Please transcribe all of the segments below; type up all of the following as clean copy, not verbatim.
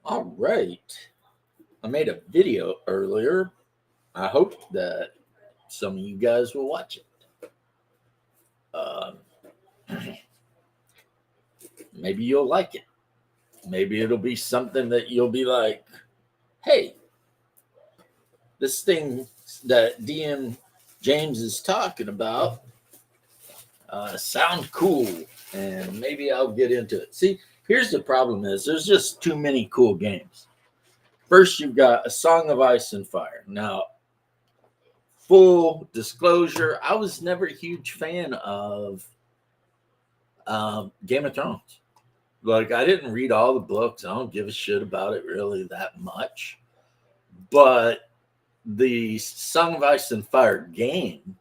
All right. I made a video earlier. I hope that some of you guys will watch it. Um, maybe you'll like it. Maybe it'll be something that you'll be like, hey, this thing that DM James is talking about sound cool. And maybe I'll get into it. See, here's the problem is there's just too many cool games. First, you've got A Song of Ice and Fire. Now, full disclosure, I was never a huge fan of Game of Thrones. Like, I didn't read all the books. I don't give a shit about it really that much. But the Song of Ice and Fire game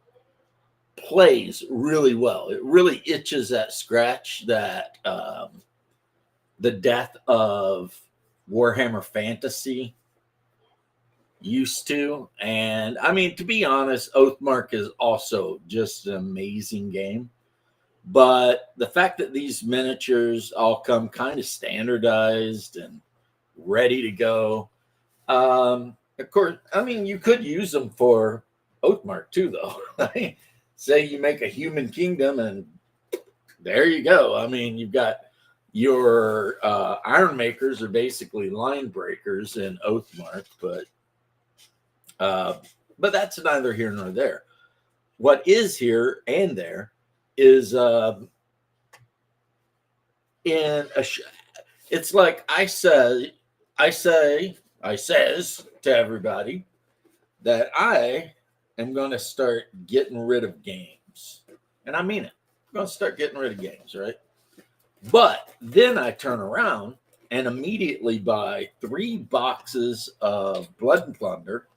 plays really well. It really itches that scratch that the death of Warhammer Fantasy used to. And I mean, to be honest, Oathmark is also just an amazing game. But the fact that these miniatures all come kind of standardized and ready to go, of course, I mean, you could use them for Oathmark too, though. Say you make a human kingdom and there you go. I mean, you've got your Iron Makers are basically line breakers in Oathmark, but that's neither here nor there. What is here and there is it's like I says to everybody that I am going to start getting rid of games, and I mean it. I'm going to start getting rid of games, right? But then I turn around and immediately buy 3 boxes of Blood and Plunder,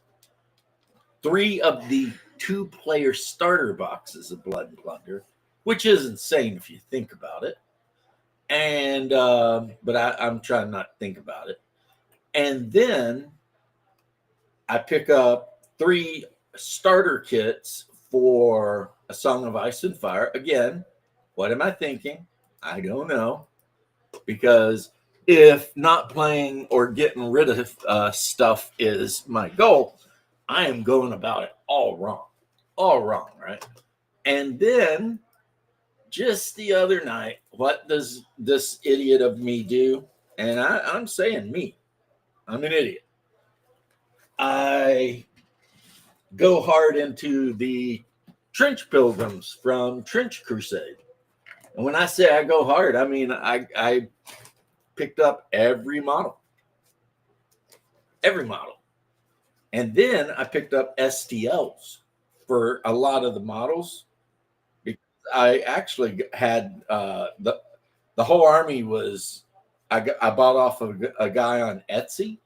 3 of the 2-player starter boxes of Blood and Plunder, which is insane if you think about it. And but I'm trying not to think about it. And then I pick up 3 starter kits for A Song of Ice and Fire. Again, what am I thinking? I don't know. Because if not playing or getting rid of stuff is my goal, I am going about it all wrong, right? And then just the other night, what does this idiot of me do? And I'm saying me, I'm an idiot. I go hard into the Trench Pilgrims from Trench Crusade. And when I say I go hard, I mean I picked up every model. And then I picked up STLs for a lot of the models. Because I actually had the whole army was I bought off of a guy on Etsy.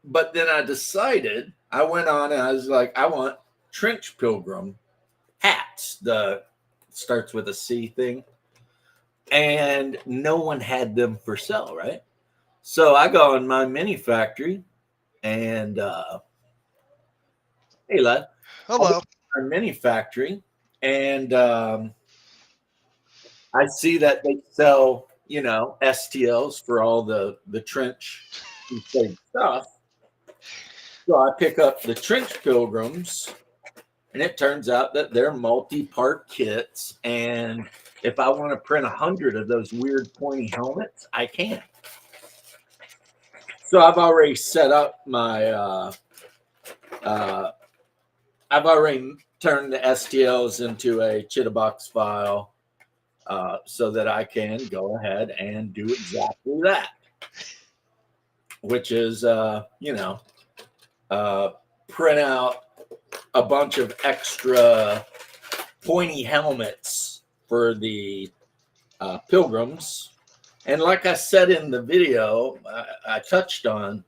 But then I decided, I went on and I was like, I want Trench Pilgrim hats. The starts with a C thing. And no one had them for sale, right? So I go in my mini factory and hey lad, I go Hello. in my mini factory and I see that they sell, STLs for all the trench stuff. So I pick up the Trench Pilgrims, and it turns out that they're multi-part kits. And if I want to print 100 of those weird pointy helmets, I can. So I've already set up my. I've already turned the STLs into a Chitabox file, so that I can go ahead and do exactly that, which is, print out a bunch of extra pointy helmets for the pilgrims. And like I said in the video, I touched on,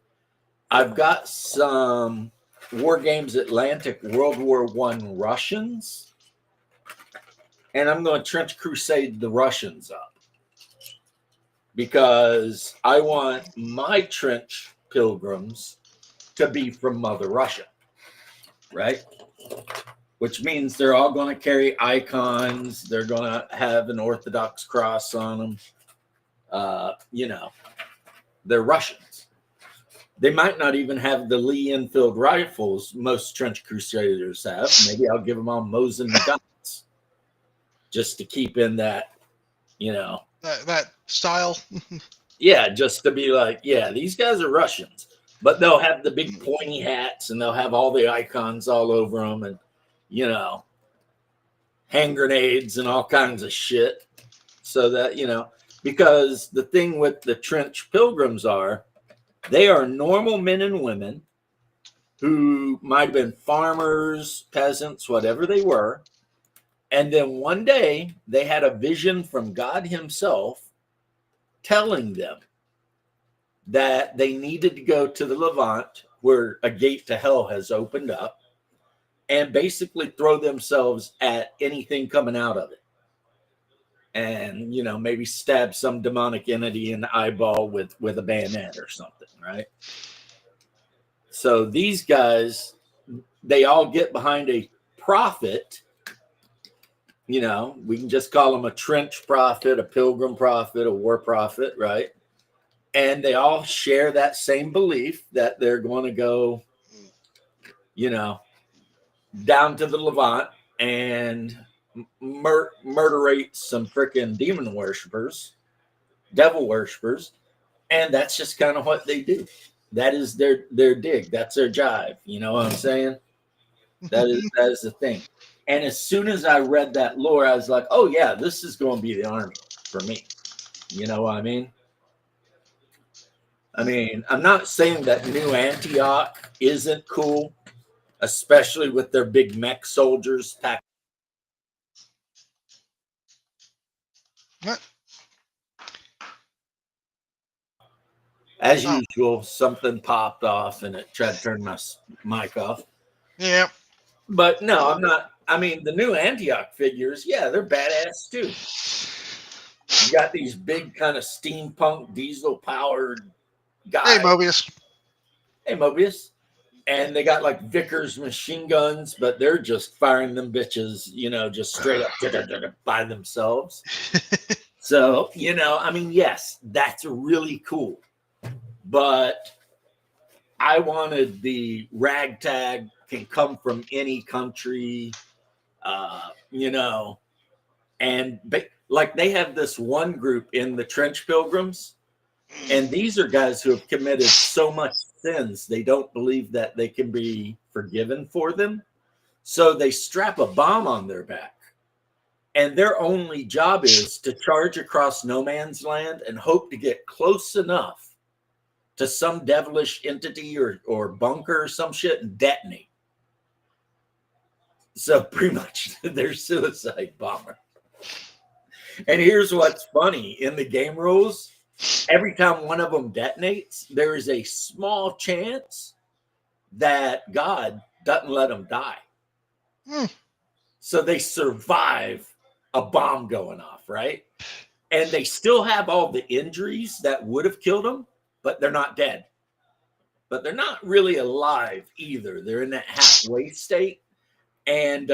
I've got some War Games Atlantic World War I Russians, and I'm going to Trench Crusade the Russians up because I want my trench pilgrims to be from Mother Russia, right? Which means they're all going to carry icons. They're going to have an Orthodox cross on them. they're Russians. They might not even have the Lee Enfield rifles most trench crusaders have. Maybe I'll give them all Mosin guns just to keep in that, that style. Yeah, just to be like, yeah, these guys are Russians. But they'll have the big pointy hats and they'll have all the icons all over them and, hand grenades and all kinds of shit. So that, because the thing with the trench pilgrims they are normal men and women who might have been farmers, peasants, whatever they were. And then one day they had a vision from God himself telling them that they needed to go to the Levant, where a gate to hell has opened up, and basically throw themselves at anything coming out of it. And, maybe stab some demonic entity in the eyeball with a bayonet or something, right? So these guys, they all get behind a prophet. We can just call them a trench prophet, a pilgrim prophet, a war prophet, right? And they all share that same belief that they're going to go, down to the Levant and murderate some freaking demon worshippers, devil worshippers. And that's just kind of what they do. That is their dig. That's their jive. You know what I'm saying? That is the thing. And as soon as I read that lore, I was like, oh, yeah, this is going to be the army for me. You know what I mean? I'm not saying that New Antioch isn't cool, especially with their big mech soldiers. What? As usual, something popped off and it tried to turn my mic off. Yeah. But no, I'm not. The new Antioch figures, yeah, they're badass too. You got these big kind of steampunk diesel-powered guys. Hey, Mobius. And they got like Vickers machine guns, but they're just firing them bitches, just straight up by themselves. So, yes, that's really cool. But I wanted the ragtag, can come from any country, and like they have this one group in the Trench Pilgrims, and these are guys who have committed so much sins they don't believe that they can be forgiven for them. So they strap a bomb on their back, and their only job is to charge across no man's land and hope to get close enough to some devilish entity or bunker or some shit and detonate. So pretty much they're suicide bomber. And here's what's funny. In the game rules, every time one of them detonates, there is a small chance that God doesn't let them die. So they survive a bomb going off, right? And they still have all the injuries that would have killed them, but they're not dead. But they're not really alive either. They're in that halfway state. And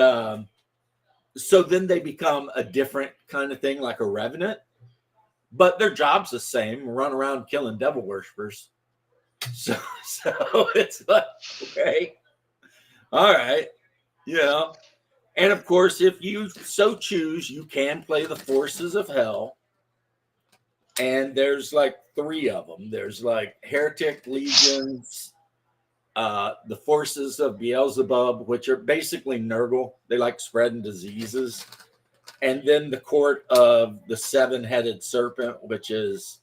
so then they become a different kind of thing, like a revenant. But their job's the same, run around killing devil worshippers. So it's like, okay, all right, And of course, if you so choose, you can play the forces of hell. And there's like 3 of them. There's like heretic legions, the forces of Beelzebub, which are basically Nurgle. They like spreading diseases. And then the court of the 7-headed serpent, which is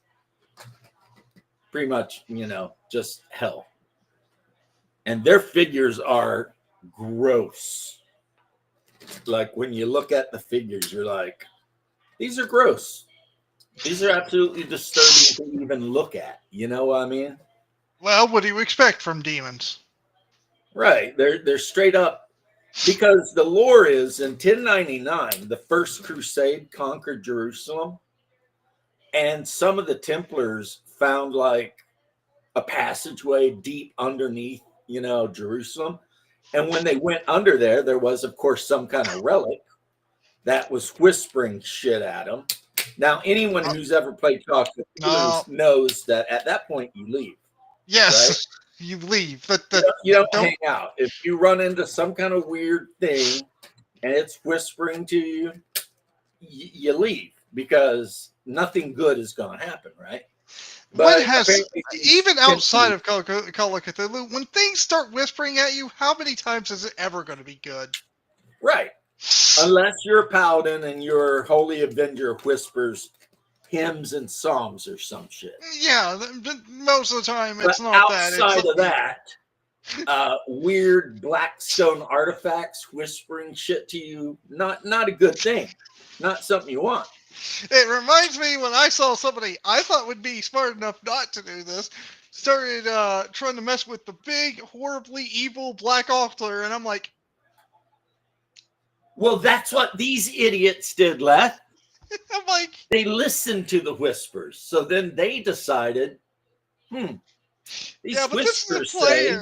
pretty much, just hell. And their figures are gross. Like when you look at the figures, you're like, these are gross. These are absolutely disturbing to even look at. You know what I mean? Well, what do you expect from demons? Right. They're straight up, because the lore is in 1099, the first crusade conquered Jerusalem. And some of the Templars found like a passageway deep underneath, Jerusalem. And when they went under there was, of course, some kind of relic that was whispering shit at them. Now, anyone who's ever played Call of Cthulhu knows that at that point you leave. Yes, right? you leave. You don't hang out. If you run into some kind of weird thing and it's whispering to you, you leave because nothing good is going to happen, right? What has, even outside of Call of Cthulhu, when things start whispering at you, how many times is it ever going to be good? Right. Unless you're a paladin and your holy avenger whispers hymns and psalms or some shit. Yeah, most of the time it's not that. Outside of that, weird Blackstone artifacts whispering shit to you, not a good thing. Not something you want. It reminds me when I saw somebody I thought would be smart enough not to do this, started trying to mess with the big, horribly evil black altar, and I'm like, well, that's what these idiots did, Leth. I'm like, they listened to the whispers, so then they decided, these whispers say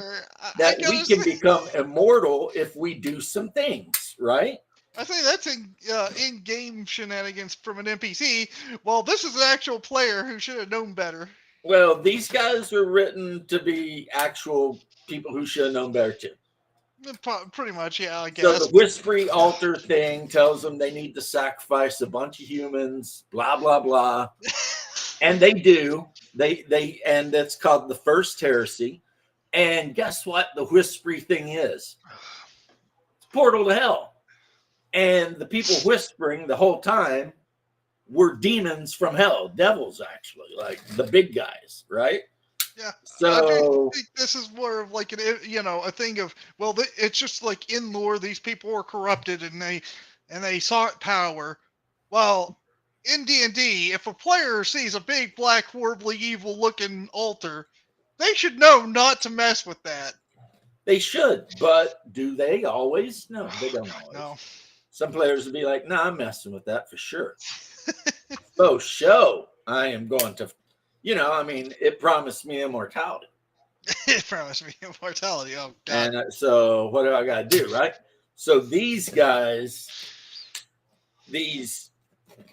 that we can become immortal if we do some things, right? I think that's in-game shenanigans from an NPC. Well, this is an actual player who should have known better. Well, these guys are written to be actual people who should have known better too. Pretty much, yeah, I guess. So the whispery altar thing tells them they need to sacrifice a bunch of humans, blah, blah, blah. And they do. And that's called the First Heresy. And guess what the whispery thing is? It's portal to hell. And the people whispering the whole time were demons from hell, devils actually, like the big guys, right? Yeah. So I think this is more of like a thing of, well, it's just like in lore, these people were corrupted and they sought power. Well, in D&D, if a player sees a big, black, horribly evil looking altar, they should know not to mess with that. They should, but do they always? No, they don't always. No. Some players would be like, "Nah, I'm messing with that for sure." I am going to, it promised me immortality. It promised me immortality. Oh, God. And so what do I got to do, right? So these guys, these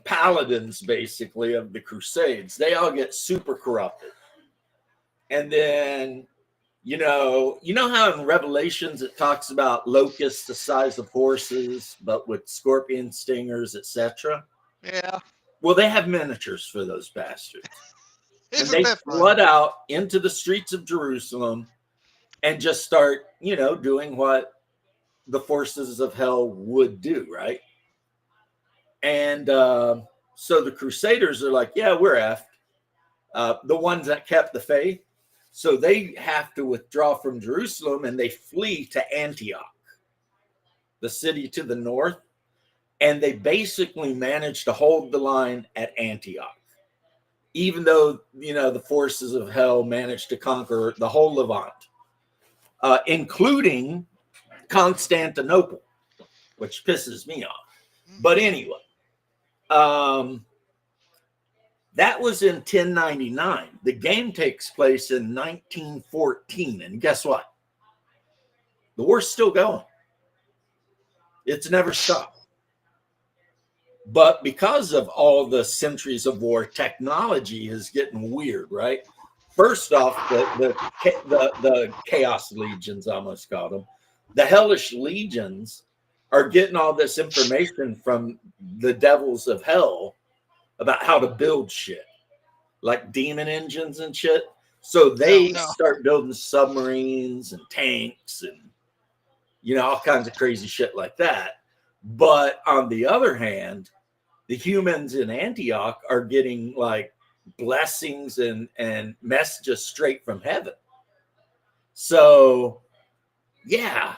paladins, basically, of the Crusades, they all get super corrupted. And then, you know how in Revelations it talks about locusts the size of horses, but with scorpion stingers, etc.? Yeah. Well, they have miniatures for those bastards. And they flood out into the streets of Jerusalem and just start, doing what the forces of hell would do, right? And so the Crusaders are like, yeah, we're effed. The ones that kept the faith. So they have to withdraw from Jerusalem and they flee to Antioch, the city to the north. And they basically managed to hold the line at Antioch, even though, the forces of hell managed to conquer the whole Levant, including Constantinople, which pisses me off. But anyway, that was in 1099. The game takes place in 1914. And guess what? The war's still going. It's never stopped. But because of all the centuries of war, technology is getting weird, right? First off, the Chaos Legions, I almost called them, the Hellish Legions are getting all this information from the devils of hell about how to build shit, like demon engines and shit. So they start building submarines and tanks and, all kinds of crazy shit like that. But on the other hand, the humans in Antioch are getting like blessings and messages straight from heaven. So, yeah,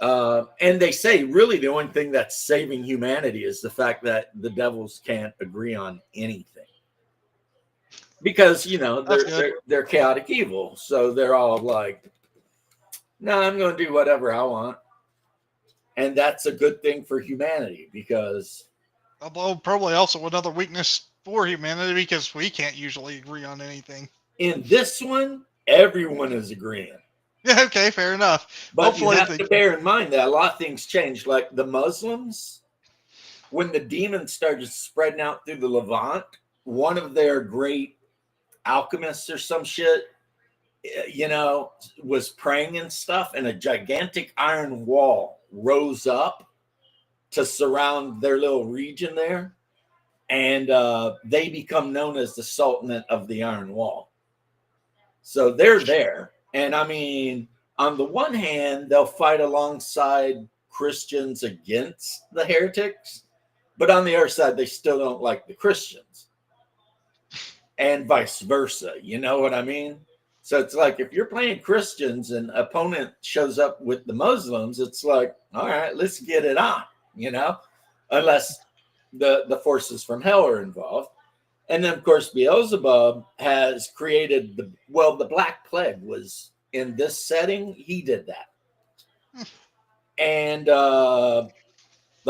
and they say really the only thing that's saving humanity is the fact that the devils can't agree on anything. Because, they're chaotic evil. So they're all like, no, I'm going to do whatever I want. And that's a good thing for humanity because... Although probably also another weakness for humanity because we can't usually agree on anything. In this one, everyone is agreeing. Yeah, okay, fair enough. But hopefully you have to bear in mind that a lot of things change. Like the Muslims, when the demons started spreading out through the Levant, one of their great alchemists or some shit, was praying and stuff, and a gigantic iron wall rose up to surround their little region there. And they become known as the Sultanate of the Iron Wall. So they're there. And I mean, on the one hand, they'll fight alongside Christians against the heretics, but on the other side, they still don't like the Christians, and vice versa. You know what I mean? So it's like, if you're playing Christians and opponent shows up with the Muslims, it's like, all right, let's get it on, unless the forces from hell are involved. And then, of course, Beelzebub has created the Black Plague was in this setting. He did that. And the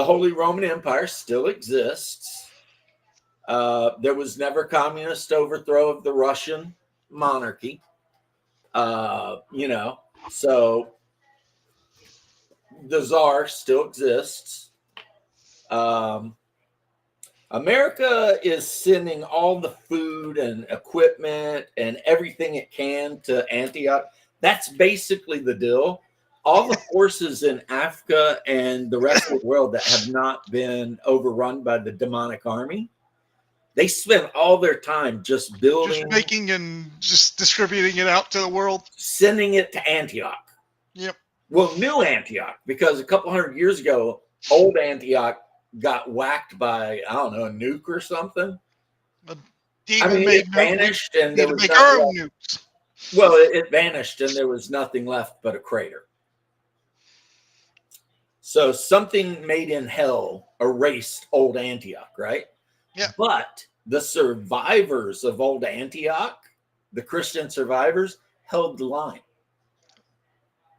Holy Roman Empire still exists. There was never communist overthrow of the Russian monarchy. So the Tsar still exists. America is sending all the food and equipment and everything it can to Antioch. That's basically the deal. All the forces in Africa and the rest of the world that have not been overrun by the demonic army, they spend all their time just building, just making and just distributing it out to the world, sending it to Antioch. Yep. Well, new Antioch, because a couple hundred years ago, old Antioch got whacked by, I don't know, a nuke or something. It vanished, and there was nothing left. Well, it vanished, and there was nothing left but a crater. So something made in hell erased old Antioch, right? Yeah. But the survivors of old Antioch, the Christian survivors, held the line.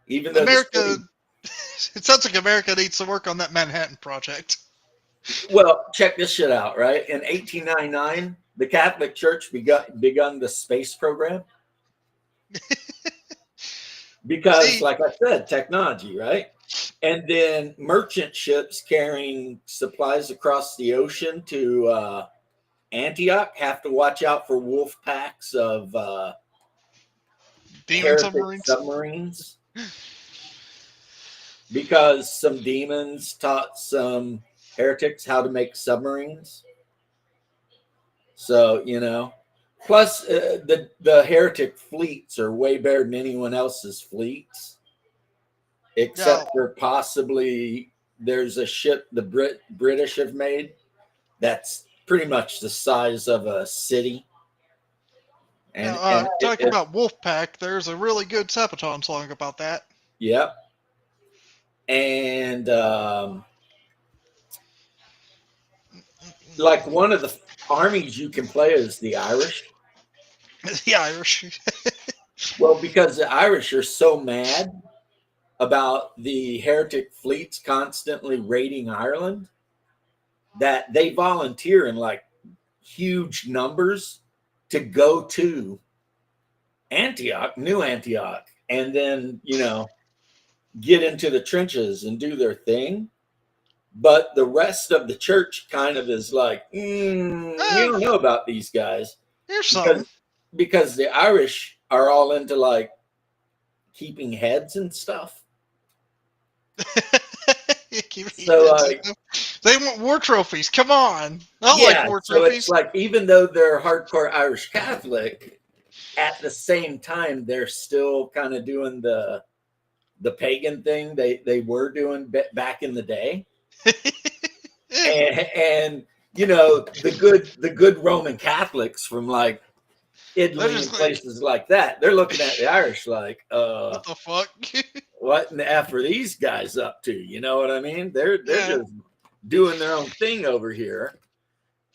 Even though America, it sounds like America needs to work on that Manhattan Project. Well, check this shit out, right? In 1899, the Catholic Church begun the space program. Because, like I said, technology, right? And then merchant ships carrying supplies across the ocean to Antioch have to watch out for wolf packs of demon submarines. Because some demons taught some heretics how to make submarines. So, plus the heretic fleets are way better than anyone else's fleets, except for possibly there's a ship the British have made that's pretty much the size of a city. And, talking about Wolfpack, there's a really good Sabaton song about that. Yep. And like one of the armies you can play is the Irish. The Irish. Well, because the Irish are so mad about the heretic fleets constantly raiding Ireland that they volunteer in like huge numbers to go to Antioch, New Antioch, and then, get into the trenches and do their thing. But the rest of the church kind of is like, you don't know about these guys. Here's something. Because the Irish are all into like keeping heads and stuff. So they want war trophies. Come on. I like war trophies. So it's like, even though they're hardcore Irish Catholic, at the same time, they're still kind of doing the pagan thing they were doing back in the day. and the good Roman Catholics from like Italy and places like that, they're looking at the Irish like, what the fuck? What in the F are these guys up to? You know what I mean? They're just doing their own thing over here.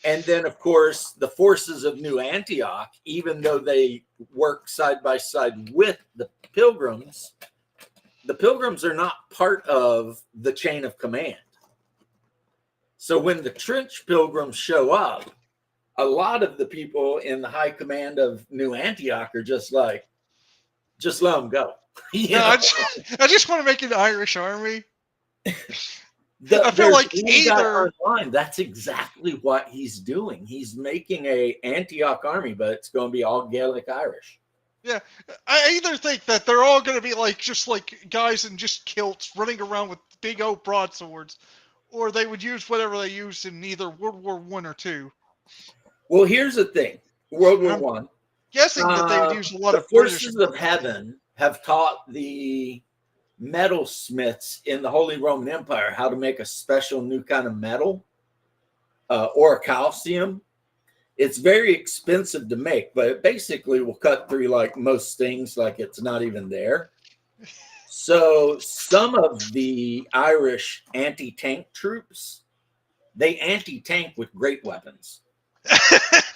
And then, of course, the forces of New Antioch, even though they work side by side with the Pilgrims are not part of the chain of command. So when the trench pilgrims show up, a lot of the people in the high command of New Antioch are just like, just let them go. I just want to make an Irish army I feel There's like one guy either online. That's exactly what he's doing. He's making a Antioch army, but it's going to be all Gaelic Irish. yeah, I either think that they're all going to be like just like guys in just kilts running around with big old broadswords, or they would use whatever they used in either World War One or two. Well, here's the thing: World And War I'm One. guessing that they would use a lot The of British forces of equipment. heaven have taught the metalsmiths in the Holy Roman Empire how to make a special new kind of metal, or calcium. It's very expensive to make, but it basically will cut through like most things, like it's not even there. So some of the Irish anti-tank troops, they anti-tank with great weapons.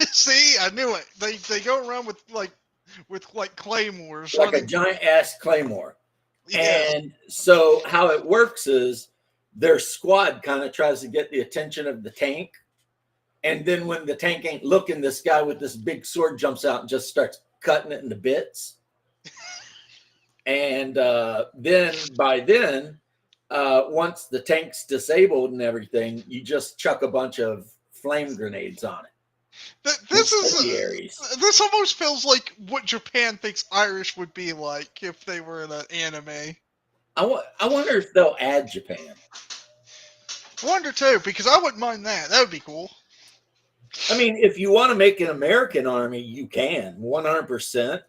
See, I knew it. They go around with like claymores Like a running. giant ass claymore. Yes. And so how it works is their squad kind of tries to get the attention of the tank. And then when the tank ain't looking, this guy with this big sword jumps out and just starts cutting it into bits. And then once the tank's disabled and everything, you just chuck a bunch of flame grenades on it. This almost feels like what Japan thinks Irish would be like if they were in an anime. I wonder if they'll add Japan. I wonder too, because I wouldn't mind that. That would be cool. I mean, if you want to make an American army, you can 100%.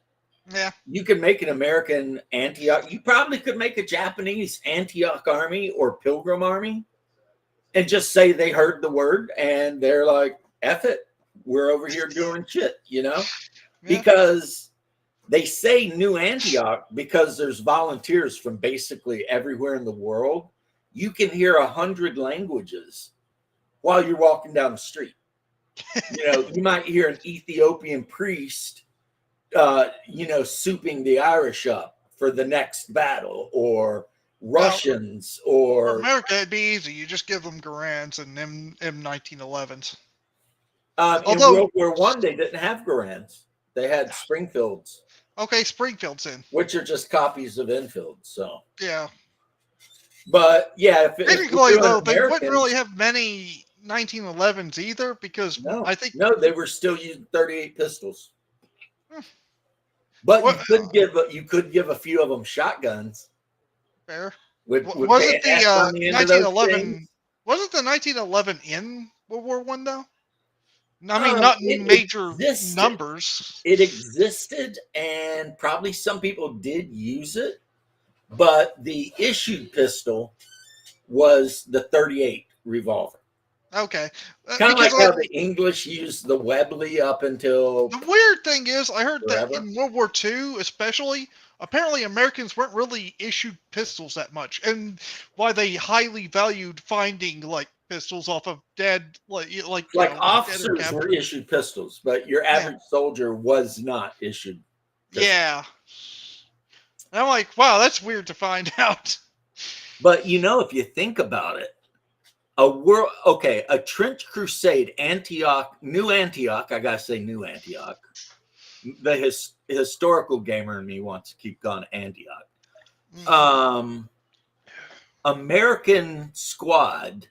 Yeah. You can make an American Antioch. You probably could make a Japanese Antioch army or Pilgrim army and just say they heard the word and they're like, F it. We're over here doing shit, Yeah. Because they say New Antioch because there's volunteers from basically everywhere in the world. You can hear 100 languages while you're walking down the street. You might hear an Ethiopian priest, souping the Irish up for the next battle, or Russians, For or America, it'd be easy. You just give them Garans and M1911s. in World War One, they didn't have Garans. They had Springfields. Okay, Springfield's in. Which are just copies of Enfield. So yeah. But yeah, technically though, they wouldn't really have many 1911s either because I think they were still using 38 pistols. But you could give a few of them shotguns. Fair. Would wasn't the 1911? Wasn't the 1911 in World War One though? I mean, not in major numbers. It existed, and probably some people did use it, but the issued pistol was the 38 revolver. Okay. Kind of like how the English used the Webley up until... The weird thing is, I heard that in World War II, especially, apparently Americans weren't really issued pistols that much, and why they highly valued finding, like, pistols off of dead, like officers were issued pistols, but your average soldier was not issued pistols. Yeah. And I'm like, wow, that's weird to find out. But if you think about it, a Trench Crusade, New Antioch, I gotta say New Antioch. The historical gamer in me wants to keep going Antioch. American squad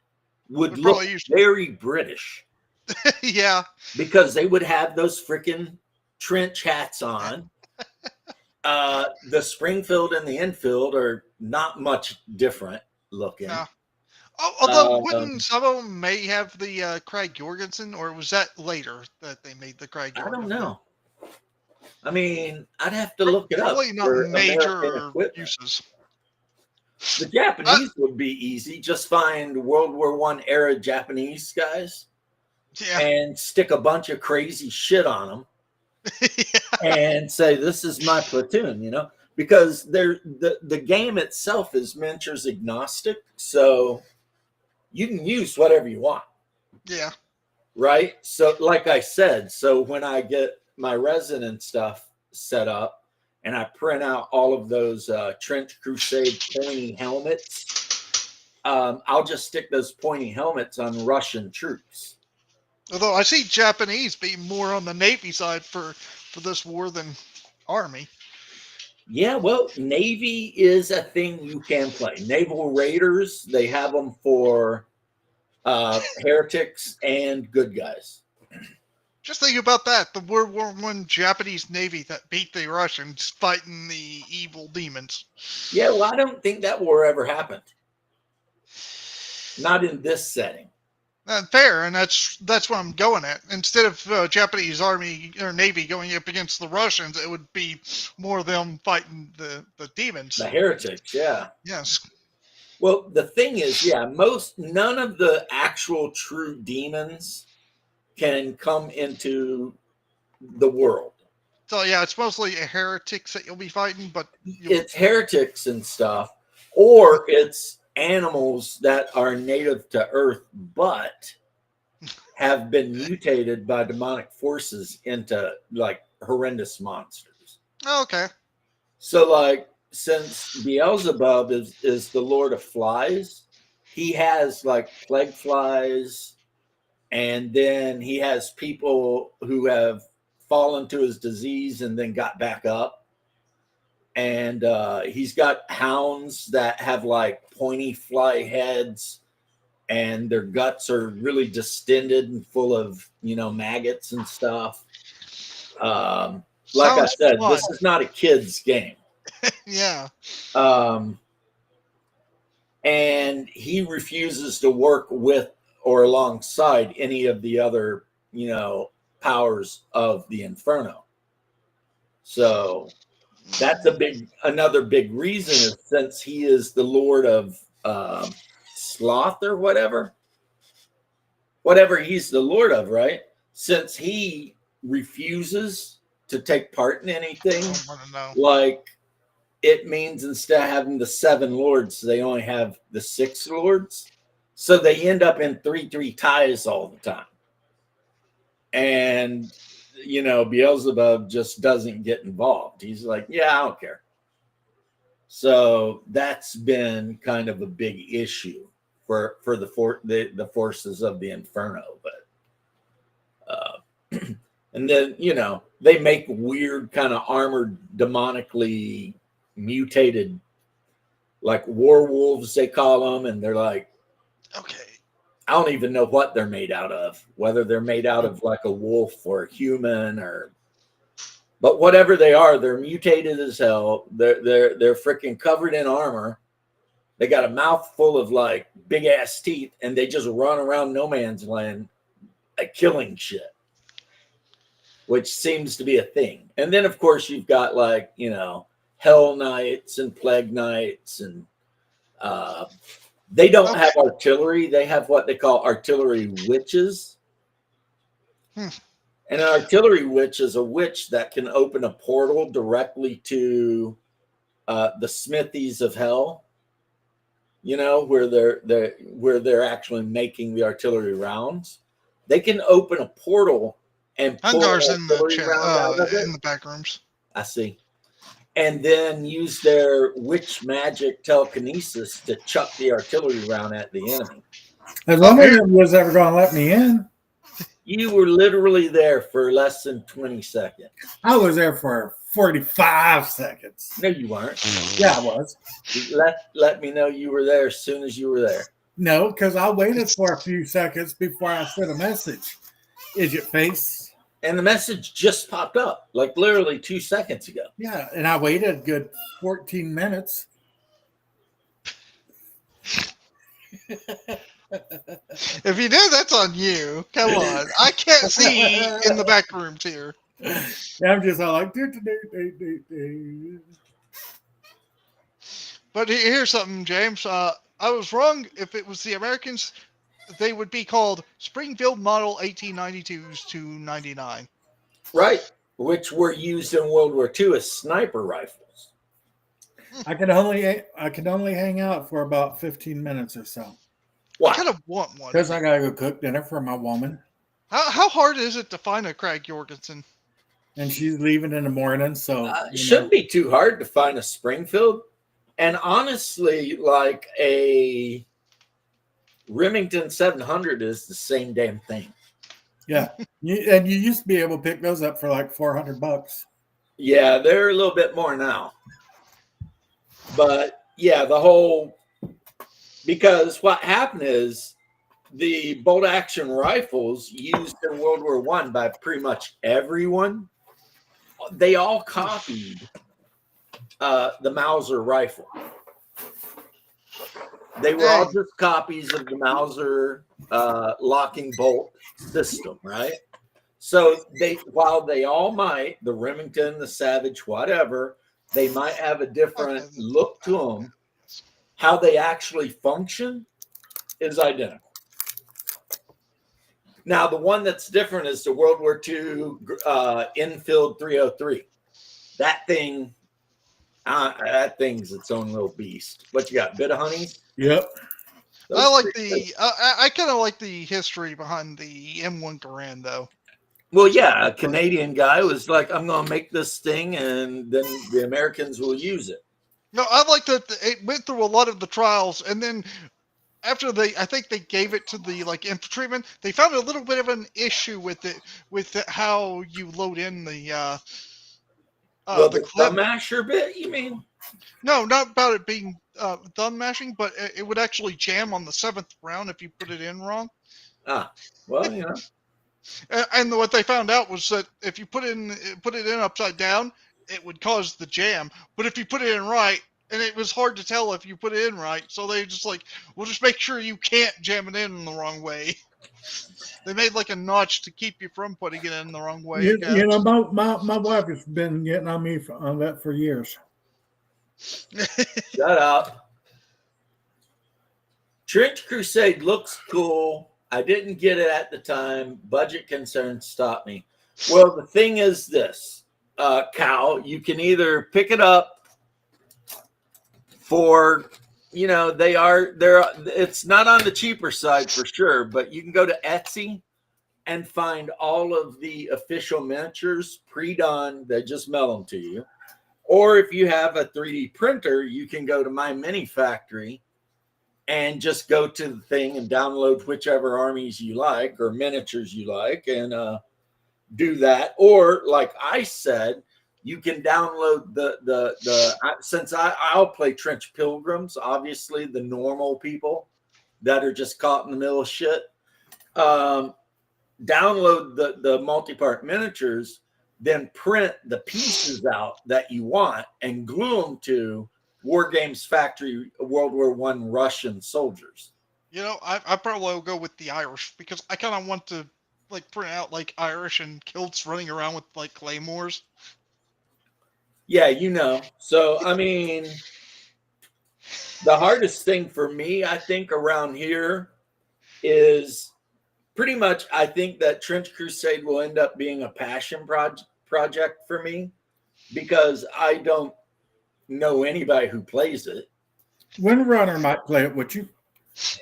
would look very British. Yeah. Because they would have those freaking trench hats on. The Springfield and the Enfield are not much different looking. No. Although wouldn't some of them may have the Craig Jorgensen, or was that later that they made the Craig Jorgensen? I don't know. I mean, I'd have to look it up. Probably not major uses. The Japanese would be easy. Just find World War I era Japanese guys and stick a bunch of crazy shit on them and say, this is my platoon, because the game itself is miniatures agnostic. So you can use whatever you want. Yeah. Right. So like I said, so when I get my resin and stuff set up, and I print out all of those Trench Crusade pointy helmets, I'll just stick those pointy helmets on Russian troops. Although I see Japanese being more on the Navy side for this war than Army. Yeah, well, Navy is a thing you can play. Naval Raiders, they have them for heretics and good guys. Just think about that. The World War One Japanese Navy that beat the Russians fighting the evil demons. Yeah, well, I don't think that war ever happened. Not in this setting. Fair, and that's what I'm going at. Instead of Japanese Army or Navy going up against the Russians, it would be more them fighting the demons. The heretics, yeah. Yes. Well, the thing is, yeah, none of the actual true demons can come into the world. So yeah, it's mostly heretics that you'll be fighting, but it's heretics and stuff, or it's animals that are native to Earth but have been mutated by demonic forces into like horrendous monsters. Okay. So, like, since Beelzebub is the Lord of Flies, he has like plague flies, and then he has people who have fallen to his disease and then got back up. And he's got hounds that have like pointy fly heads, and their guts are really distended and full of, maggots and stuff. Like I said, fun. this is not a kid's game. Yeah. And he refuses to work with or alongside any of the other, powers of the Inferno. So that's another big reason is since he is the Lord of Sloth or whatever he's the Lord of, right? Since he refuses to take part in anything, like it means instead of having the 7 lords, they only have the 6 lords. So they end up in 3-3 ties all the time. And, Beelzebub just doesn't get involved. He's like, yeah, I don't care. So that's been kind of a big issue for the forces of the Inferno. But and then, they make weird kind of armored, demonically mutated, like werewolves, they call them. And they're like, okay, I don't even know what they're made out of, whether they're made out of like a wolf or a human but whatever they are, they're mutated as hell. They're freaking covered in armor. They got a mouth full of like big ass teeth, and they just run around no man's land, like killing shit, which seems to be a thing. And then of course you've got like, Hell Knights and Plague Knights, and they don't have artillery. They have what they call artillery witches. And an artillery witch is a witch that can open a portal directly to the smithies of hell, where they're actually making the artillery rounds. They can open a portal and pull Hungar's an artillery round out of it. In the back rooms. I see. And then use their witch magic telekinesis to chuck the artillery round at the enemy. As long as it was ever going to let me in. You were literally there for less than 20 seconds. I was there for 45 seconds. No, you weren't. Yeah, I was. Let me know you were there as soon as you were there. No, because I waited for a few seconds before I sent a message. Idiot face. And the message just popped up, like literally 2 seconds ago. Yeah, and I waited a good 14 minutes. If you did, that's on you. Come on. I can't see in the back rooms here. Yeah, I'm just all like... But here's something, James. I was wrong. If it was the Americans, they would be called Springfield Model 1892s to 99. Right, which were used in World War II as sniper rifles. I can only hang out for about 15 minutes or so. Why? I kind of want one. Because I gotta go cook dinner for my woman. How hard is it to find a Craig Jorgensen? And she's leaving in the morning, so it shouldn't be too hard to find a Springfield. And honestly, like a Remington 700 is the same damn thing. Yeah, and you used to be able to pick those up for like $400. Yeah, they're a little bit more now. But yeah, because what happened is the bolt action rifles used in World War One by pretty much everyone, they all copied the Mauser rifle. They were all just copies of the Mauser locking bolt system, right? So while they all might, the Remington, the Savage, whatever, they might have a different look to them. How they actually function is identical. Now, the one that's different is the World War II Enfield 303. That thing's its own little beast. What you got? Bit of honeys? Yep. I kind of like the history behind the M1 Garand, though. Well, yeah, a Canadian guy was like, I'm going to make this thing, and then the Americans will use it. No, I like that it went through a lot of the trials, and then after I think they gave it to the infantrymen, they found a little bit of an issue with it, how you load in the thumb masher bit, you mean? No, not about it being thumb mashing, but it would actually jam on the 7th round if you put it in wrong. Ah, well, you know. And what they found out was that if you put it in upside down, it would cause the jam. But if you put it in right, and it was hard to tell if you put it in right, so they just we'll just make sure you can't jam it in the wrong way. They made a notch to keep you from putting it in the wrong way. You know, my wife has been getting on me on that for years. Shut up. Trench Crusade looks cool. I didn't get it at the time. Budget concerns stopped me. Well, the thing is this, Cal, you can either pick it up for, it's not on the cheaper side for sure, but you can go to Etsy and find all of the official miniatures pre-done. They just mail them to you. Or if you have a 3D printer, you can go to My Mini Factory and just go to the thing and download whichever armies you like or miniatures you like and do that. Or like I said, you can download since I'll play Trench Pilgrims, obviously the normal people that are just caught in the middle of shit. Download the multi-part miniatures, then print the pieces out that you want and glue them to War Games Factory World War I Russian soldiers. I probably will go with the Irish because I kind of want to print out Irish and kilts running around with claymores. Yeah, So I mean, the hardest thing for me, I think, around here is pretty much. I think that Trench Crusade will end up being a passion project for me because I don't know anybody who plays it. Windrunner might play it, would you?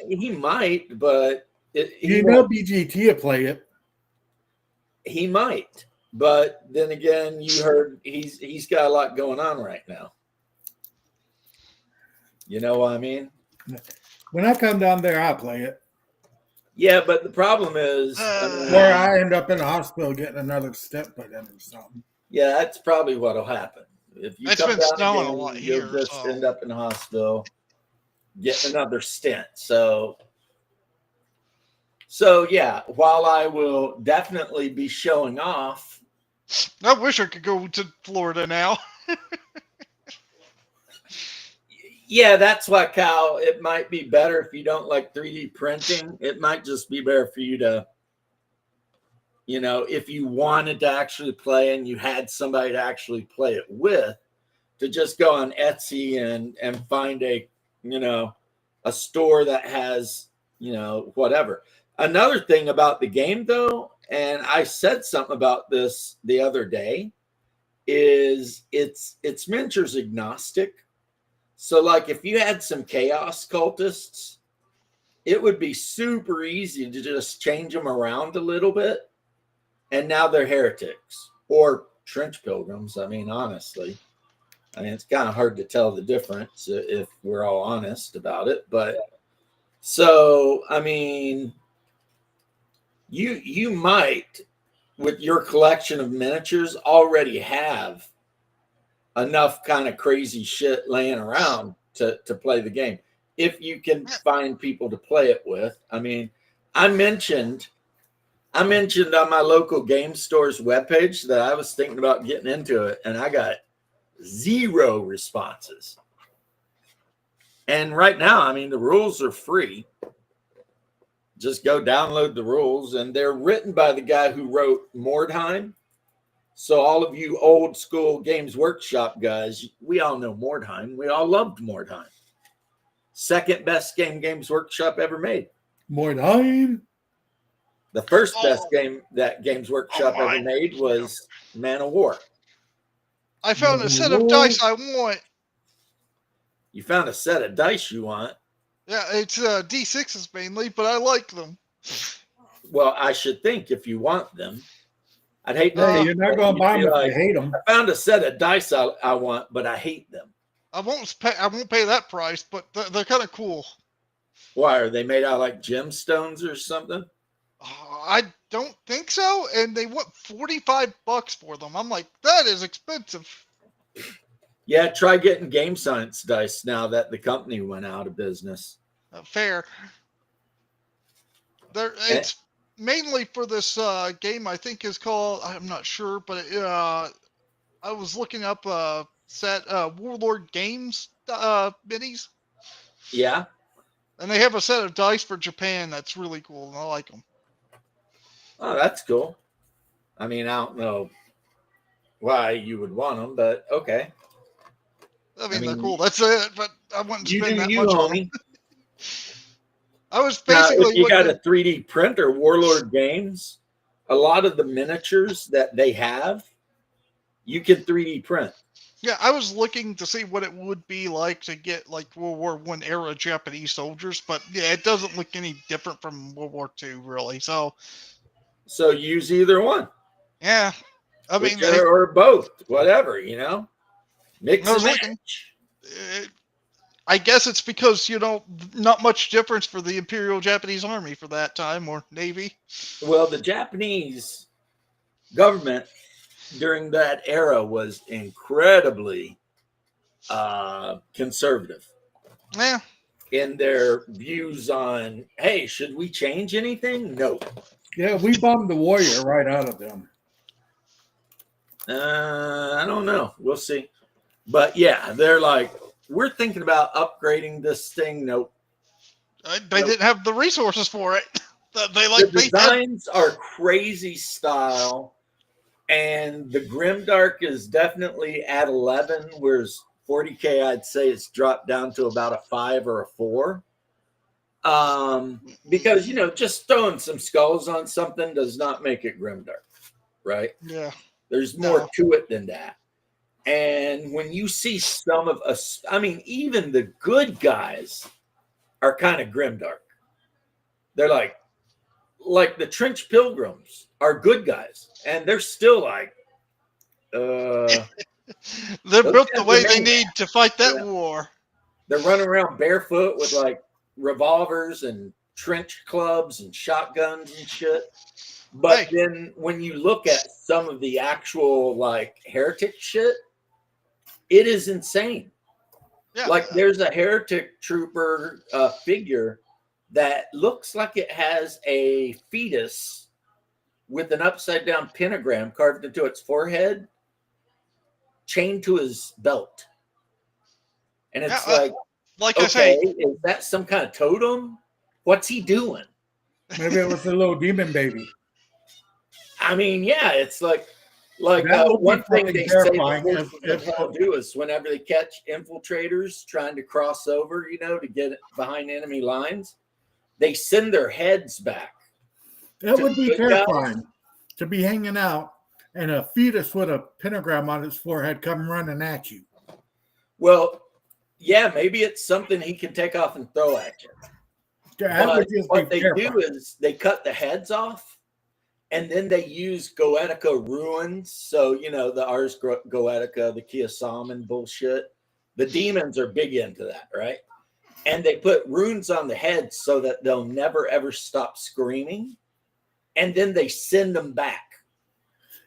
He might, but BGT will play it. He might, but then again, you heard he's got a lot going on right now. You know what I mean? When I come down there, I'll play it. Yeah, but the problem is where I end up in the hospital getting another stent put in or something. Yeah, that's probably what'll happen. If you come down again, you'll just end up in the hospital getting another stent. So yeah, while I will definitely be showing off. I wish I could go to Florida now. Yeah, that's why, Cal, it might be better if you don't like 3D printing. It might just be better for you to, if you wanted to actually play and you had somebody to actually play it with, to just go on Etsy and find a store that has, whatever. Another thing about the game, though, and I said something about this the other day, is it's miniatures agnostic. So, if you had some chaos cultists, it would be super easy to just change them around a little bit. And now they're heretics or trench pilgrims. I mean, honestly, it's kind of hard to tell the difference if we're all honest about it. But so, I mean, you might, with your collection of miniatures, already have enough kind of crazy shit laying around to play the game. If you can find people to play it with. I mean, I mentioned on my local game store's webpage that I was thinking about getting into it, and I got 0 responses. And right now, I mean, the rules are free. Just go download the rules, and they're written by the guy who wrote Mordheim. So all of you old school Games Workshop guys, we all know Mordheim. We all loved Mordheim. Second best game Games Workshop ever made. Mordheim. The first best game that Games Workshop ever made was Man of War. I found a set of dice I want. You found a set of dice you want? Yeah, it's D6s mainly, but I like them. Well, I should think if you want them. I'd hate to. Hey, you're not going to buy them if you hate them. I found a set of dice I want, but I hate them. I won't pay that price, but they're kind of cool. Why, are they made out of like gemstones or something? I don't think so, and they want $45 for them. I'm like, that is expensive. Yeah, try getting Game Science dice now that the company went out of business. Fair. It's mainly for this game. I think is called. I'm not sure, but I was looking up set Warlord Games minis. Yeah, and they have a set of dice for Japan that's really cool, and I like them. Oh, that's cool. I mean, I don't know why you would want them, but okay. I mean they're cool. That's it. But I wouldn't spend that much on them. I was basically. Now, if you got a 3D printer, Warlord Games, a lot of the miniatures that they have, you can 3D print. Yeah, I was looking to see what it would be like to get like World War I era Japanese soldiers, but yeah, it doesn't look any different from World War II, really. So use either one. Yeah, I mean, or both, whatever, mix and match. I guess it's because not much difference for the Imperial Japanese Army for that time or Navy. Well, the Japanese government during that era was incredibly conservative. Yeah. In their views on, hey, should we change anything? No. Yeah, we bombed the Warrior right out of them. I don't know. We'll see. But yeah, they're like, we're thinking about upgrading this thing. Nope. They didn't have the resources for it. The designs are crazy style. And the Grimdark is definitely at 11, whereas 40K, I'd say it's dropped down to about a 5 or a 4. Because, just throwing some skulls on something does not make it Grimdark, right? Yeah. There's more to it than that. And when you see some of us, I mean, even the good guys are kind of Grimdark. They're like the Trench Pilgrims are good guys, and they're still like, they're built the way they need to fight that war. They're running around barefoot with like revolvers and trench clubs and shotguns and shit. But then when you look at some of the actual like heretic shit, it is insane. Yeah. Like there's a heretic trooper figure that looks like it has a fetus with an upside down pentagram carved into its forehead, chained to his belt. And it's like I say, is that some kind of totem? What's he doing? Maybe it was a little demon baby. I mean, yeah, it's like one thing they say they'll do is whenever they catch infiltrators trying to cross over, to get behind enemy lines, they send their heads back. That would be terrifying to be hanging out and a fetus with a pentagram on his forehead come running at you. Well, yeah, maybe it's something he can take off and throw at you. But what they do is they cut the heads off, and then they use Goetica ruins. So, the Ars Goetica, the Kiyosaman bullshit. The demons are big into that, right? And they put runes on the head so that they'll never, ever stop screaming. And then they send them back.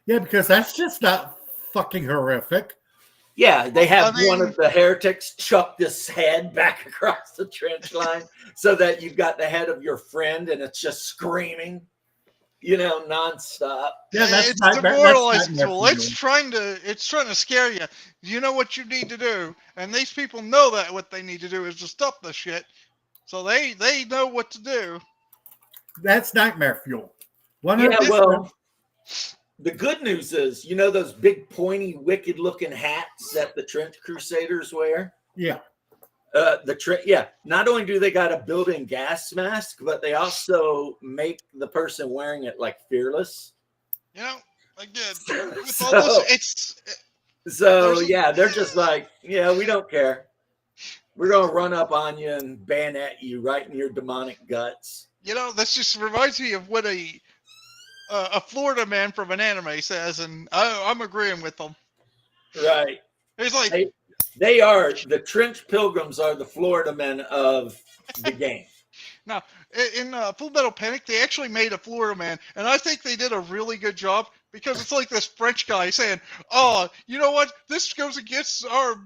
Yeah, because that's just not fucking horrific. Yeah, they have I mean- one of the heretics chuck this head back across the trench line so that you've got the head of your friend and it's just screaming, nonstop. Yeah, that's it's nightmare. demoralizing That's tool. nightmare It's trying to scare you. You know what you need to do, and these people know that what they need to do is to stop the shit. So they know what to do. That's nightmare fuel. 100%. Yeah, well, the good news is, those big pointy, wicked looking hats that the Trench Crusaders wear? Yeah. Not only do they got a built-in gas mask, but they also make the person wearing it like fearless. Again, with all this, they're just like, we don't care. We're gonna run up on you and bayonet you right in your demonic guts. This just reminds me of what a Florida man from an anime says, and I'm agreeing with them. Right. He's like, they are the Trench Pilgrims are the Florida men of the game. Now, in Full Metal Panic, they actually made a Florida man, and I think they did a really good job because it's like this French guy saying, "Oh, you know what? This goes against our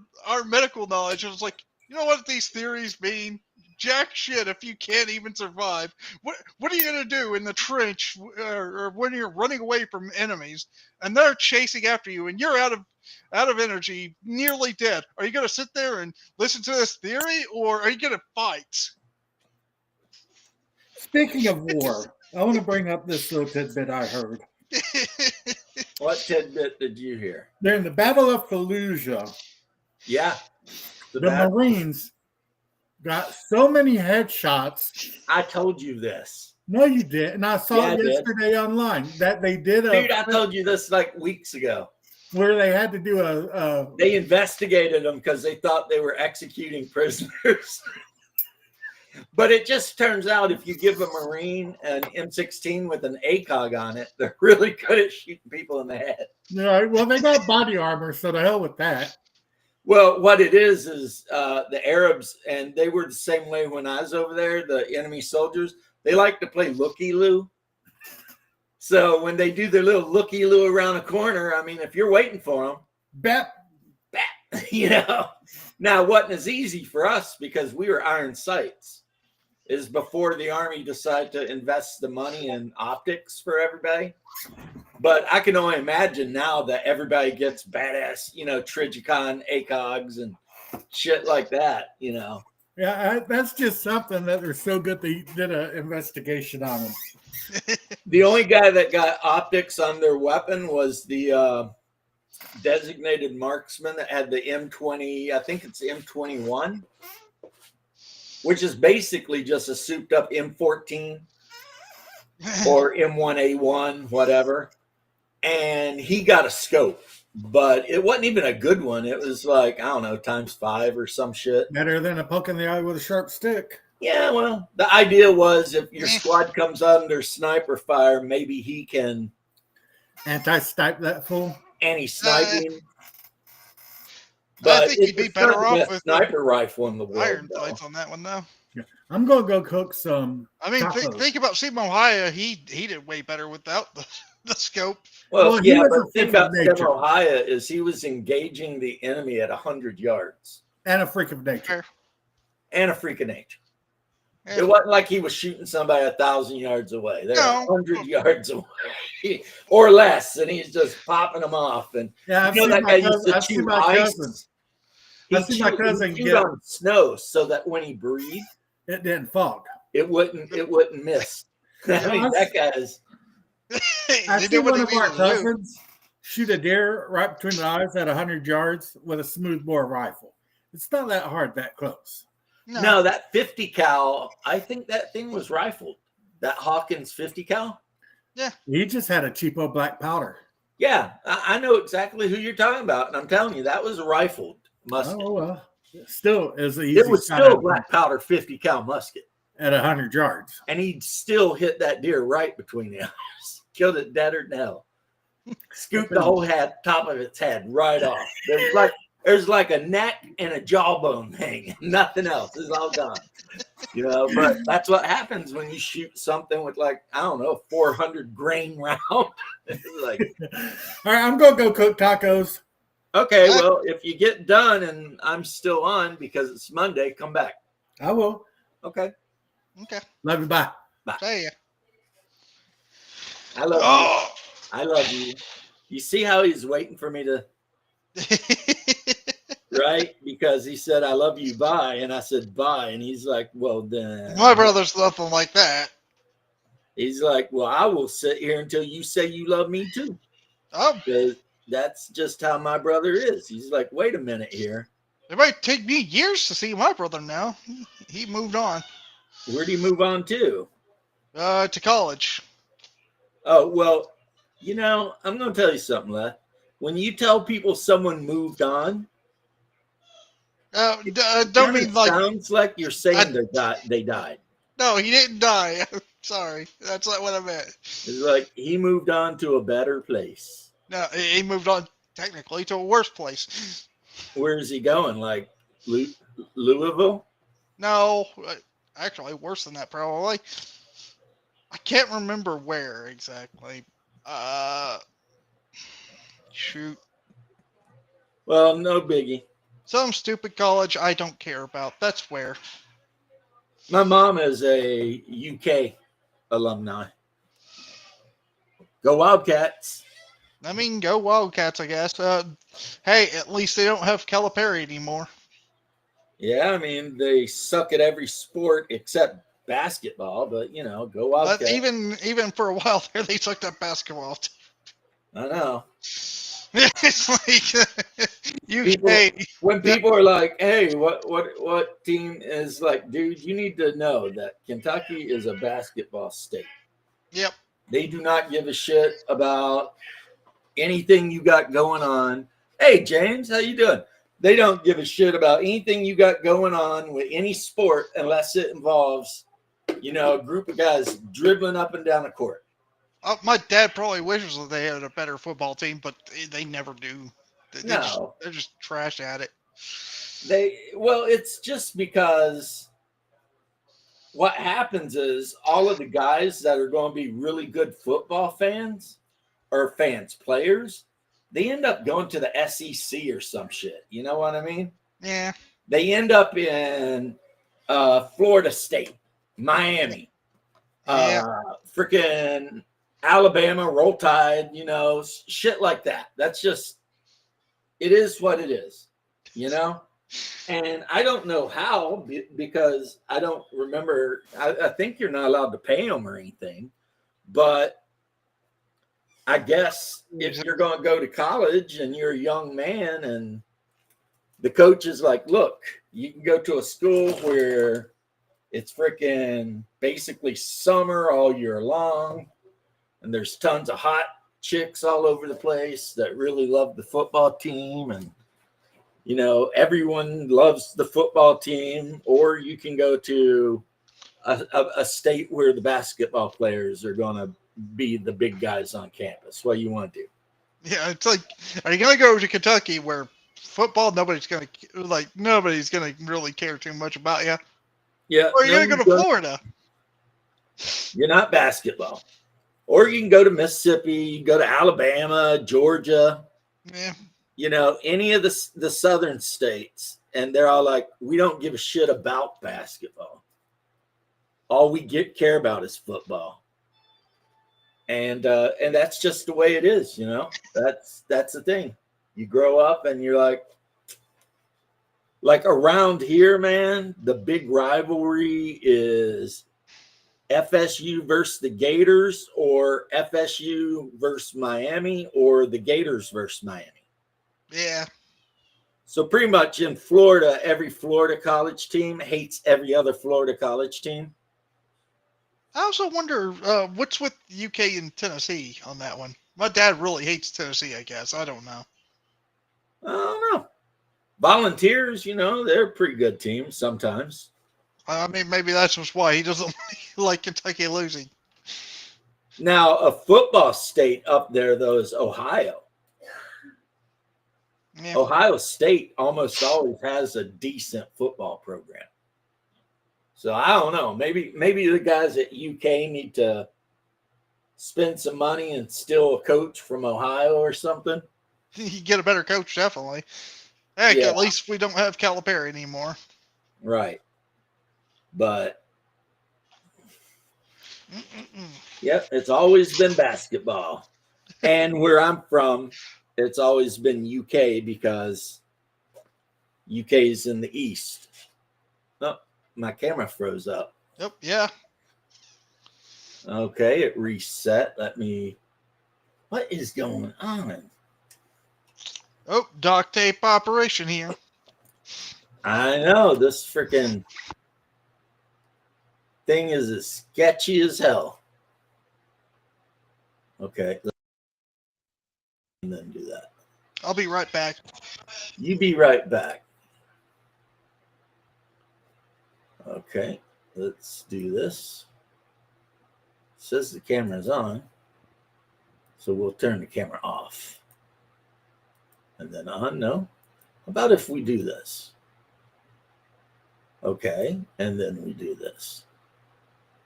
medical knowledge." And it's like, you know what these theories mean? Jack shit if you can't even survive. What are you gonna do in the trench or when you're running away from enemies and they're chasing after you and you're out of energy, nearly dead? Are you gonna sit there and listen to this theory, or are you gonna fight? Speaking of war, I want to bring up this little tidbit I heard. What tidbit did you hear? During the Battle of Fallujah, Yeah. the Marines got so many headshots. I told you this. No, you didn't. I saw it I yesterday online that they did Dude, I told you this like weeks ago. Where they had to do a They investigated them because they thought they were executing prisoners. But it just turns out if you give a Marine an M16 with an ACOG on it, they're really good at shooting people in the head. Yeah, well, they got body armor, so the hell with that. Well, what it is the Arabs, and they were the same way when I was over there, the enemy soldiers, they like to play looky-loo. So when they do their little looky-loo around a corner, I mean, if you're waiting for them, Bap. Now, it wasn't as easy for us because we were iron sights. Is before the Army decided to invest the money in optics for everybody. But I can only imagine now that everybody gets badass, Trigicon ACOGs and shit like that, Yeah, that's just something that they're so good they did an investigation on them. The only guy that got optics on their weapon was the designated marksman that had the M20, I think it's M21, which is basically just a souped up M14 or M1A1, whatever. And he got a scope, but it wasn't even a good one. It was like, I don't know, ×5 or some shit. Better than a poke in the eye with a sharp stick. Yeah, well, the idea was if your squad comes under sniper fire, maybe he can anti-snipe that fool. Anti-sniping. But I think you'd be better off with sniper rifle in the world. Iron sights on that one, though. Yeah. I'm gonna go cook some. I mean, think about Simo Haya. He did way better without the scope. Well, Well, yeah, was but a the thing freak of about nature. Simo Haya is he was engaging the enemy at 100 yards. And a freak of nature. And a freak of nature. Yeah. It wasn't like he was shooting somebody 1,000 yards away. They're 100 yards away or less, and he's just popping them off. And Yeah, I've you know seen that my guy used to cousin. chew ice. I've seen my cousin He get on snow so that when he breathed, it didn't fog. it wouldn't miss. I mean, that guy's. I see one of our cousins shoot a deer right between the eyes at 100 yards with a smoothbore rifle. It's not that hard that close. No, that 50 cal, I think that thing was rifled. That Hawkins 50 cal. Yeah. He just had a cheapo black powder. Yeah, I know exactly who you're talking about. And I'm telling you, that was a rifled musket. Oh, well. Still is the easy. It was still a black powder 50 cal musket. At 100 yards. And he still hit that deer right between the eyes. Killed it deader than hell. Scooped the whole top of its head right off. There's like a neck and a jawbone hanging. Nothing else. It's all gone. But that's what happens when you shoot something with like, I don't know, 400 grain round. Like, all right, I'm going to go cook tacos. Okay, well, if you get done and I'm still on because it's Monday, come back. I will. Okay. Okay. Love you. Bye. See ya. I love you. I love you. You see how he's waiting for me to, right? Because he said, I love you, bye. And I said, bye. And he's like, well, then. My brother's nothing like that. He's like, well, I will sit here until you say you love me too. Oh, Because that's just how my brother is. He's like, wait a minute here. it might take me years to see my brother now. He moved on. Where do you move on to? To college. Oh, well, I'm going to tell you something, Les. When you tell people someone moved on, Don't mean like sounds like you're saying they died. No, he didn't die. Sorry, that's not what I meant. It's like he moved on to a better place. No, he moved on technically to a worse place. Where is he going? Like Louisville? No, actually worse than that probably. I can't remember where exactly. Shoot. Well, no biggie. Some stupid college I don't care about. That's where. My mom is a UK alumni. Go Wildcats. I mean, go Wildcats, I guess. Hey, at least they don't have Calipari anymore. Yeah, I mean, they suck at every sport except basketball, but, go Wildcats. But even for a while there, they sucked at basketball. I know. It's like when people are like, hey, what team is like, dude, you need to know that Kentucky is a basketball state. Yep. They do not give a shit about anything you got going on. Hey, James, how you doing? They don't give a shit about anything you got going on with any sport unless it involves, a group of guys dribbling up and down the court. My dad probably wishes that they had a better football team, but they never do. They're just trash at it. It's just because what happens is all of the guys that are going to be really good football fans or players, they end up going to the SEC or some shit. You know what I mean? Yeah. They end up in Florida State, Miami, freaking Alabama, Roll Tide, shit like that. That's just, it is what it is, And I don't know how, because I don't remember. I think you're not allowed to pay them or anything. But I guess if you're going to go to college and you're a young man and the coach is like, look, you can go to a school where it's freaking basically summer all year long. And there's tons of hot chicks all over the place that really love the football team. And, everyone loves the football team. Or you can go to a state where the basketball players are going to be the big guys on campus. What do you want to do? Yeah, it's like, are you going to go to Kentucky where football, nobody's going to really care too much about you? Yeah. Or are you going to go to Florida? You're not basketball. Or you can go to Mississippi, you can go to Alabama, Georgia, any of the southern states. And they're all like, we don't give a shit about basketball. All we care about is football. And that's just the way it is, That's the thing. You grow up and you're like around here, man, the big rivalry is FSU versus the Gators, or FSU versus Miami, or the Gators versus Miami. Yeah. So pretty much in Florida, every Florida college team hates every other Florida college team. I also wonder what's with UK and Tennessee on that one. My dad really hates Tennessee, I guess. I don't know. I don't know. Volunteers, they're a pretty good team sometimes. I mean, maybe that's just why he doesn't like Kentucky losing. Now, a football state up there, though, is Ohio. Yeah. Ohio State almost always has a decent football program. So I don't know. Maybe the guys at UK need to spend some money and steal a coach from Ohio or something. You get a better coach, definitely. Heck, Yeah. at least we don't have Calipari anymore. Right. But yep, it's always been basketball. And where I'm from, it's always been UK because UK's in the East. Oh, my camera froze up. Yep, yeah. Okay, it reset. What is going on? Oh, dock tape operation here. I know, this freaking thing is as sketchy as hell. Okay, and then do that. I'll be right back. You be right back. Okay, let's do this. It says the camera's on, so we'll turn the camera off. And then on, no? How about if we do this? Okay, and then we do this.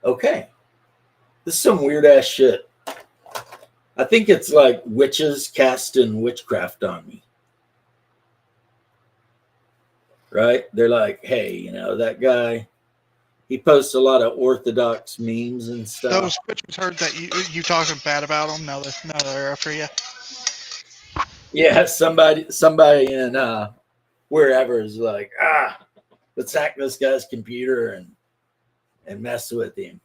Okay. This is some weird ass shit. I think it's like witches casting witchcraft on me. Right? They're like, hey, you know, that guy, he posts a lot of orthodox memes and stuff. Those bitches heard that you talking bad about them. Now they're after you. Yeah, somebody in wherever is like, let's hack this guy's computer and mess with him.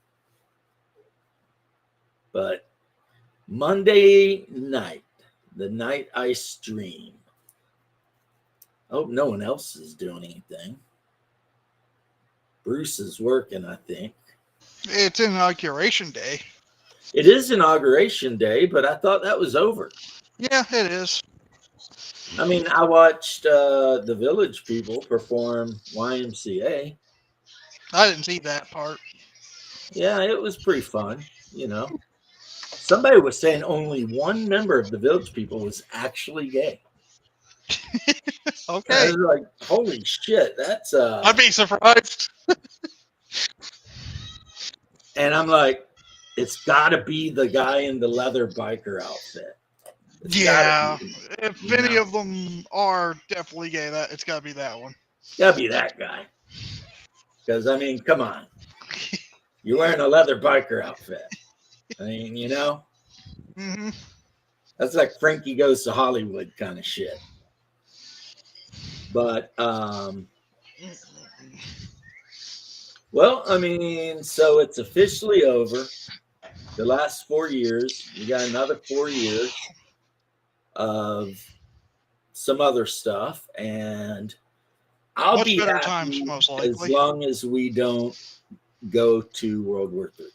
But Monday night, the night I stream. I hope no one else is doing anything. Bruce is working, I think. It's inauguration day. It is inauguration day, but I thought that was over. Yeah, it is. I mean, I watched the Village People perform YMCA. I didn't see that part. Yeah, it was pretty fun, you know. Somebody was saying only one member of the Village People was actually gay. Okay. I was like, holy shit, that's I'd be surprised. and I'm like, it's gotta be the guy in the leather biker outfit. It's Yeah. be, If any of them are definitely gay, it's gotta be that one. gotta be that guy. Because I mean, come on. You're wearing a leather biker outfit. I mean, you know? Mm-hmm. That's like Frankie Goes to Hollywood kind of shit. But well, I mean, so it's officially over. The last 4 years, you got another 4 years of some other stuff, and I'll Much be better happy times, most likely. as long as we don't go to World War III.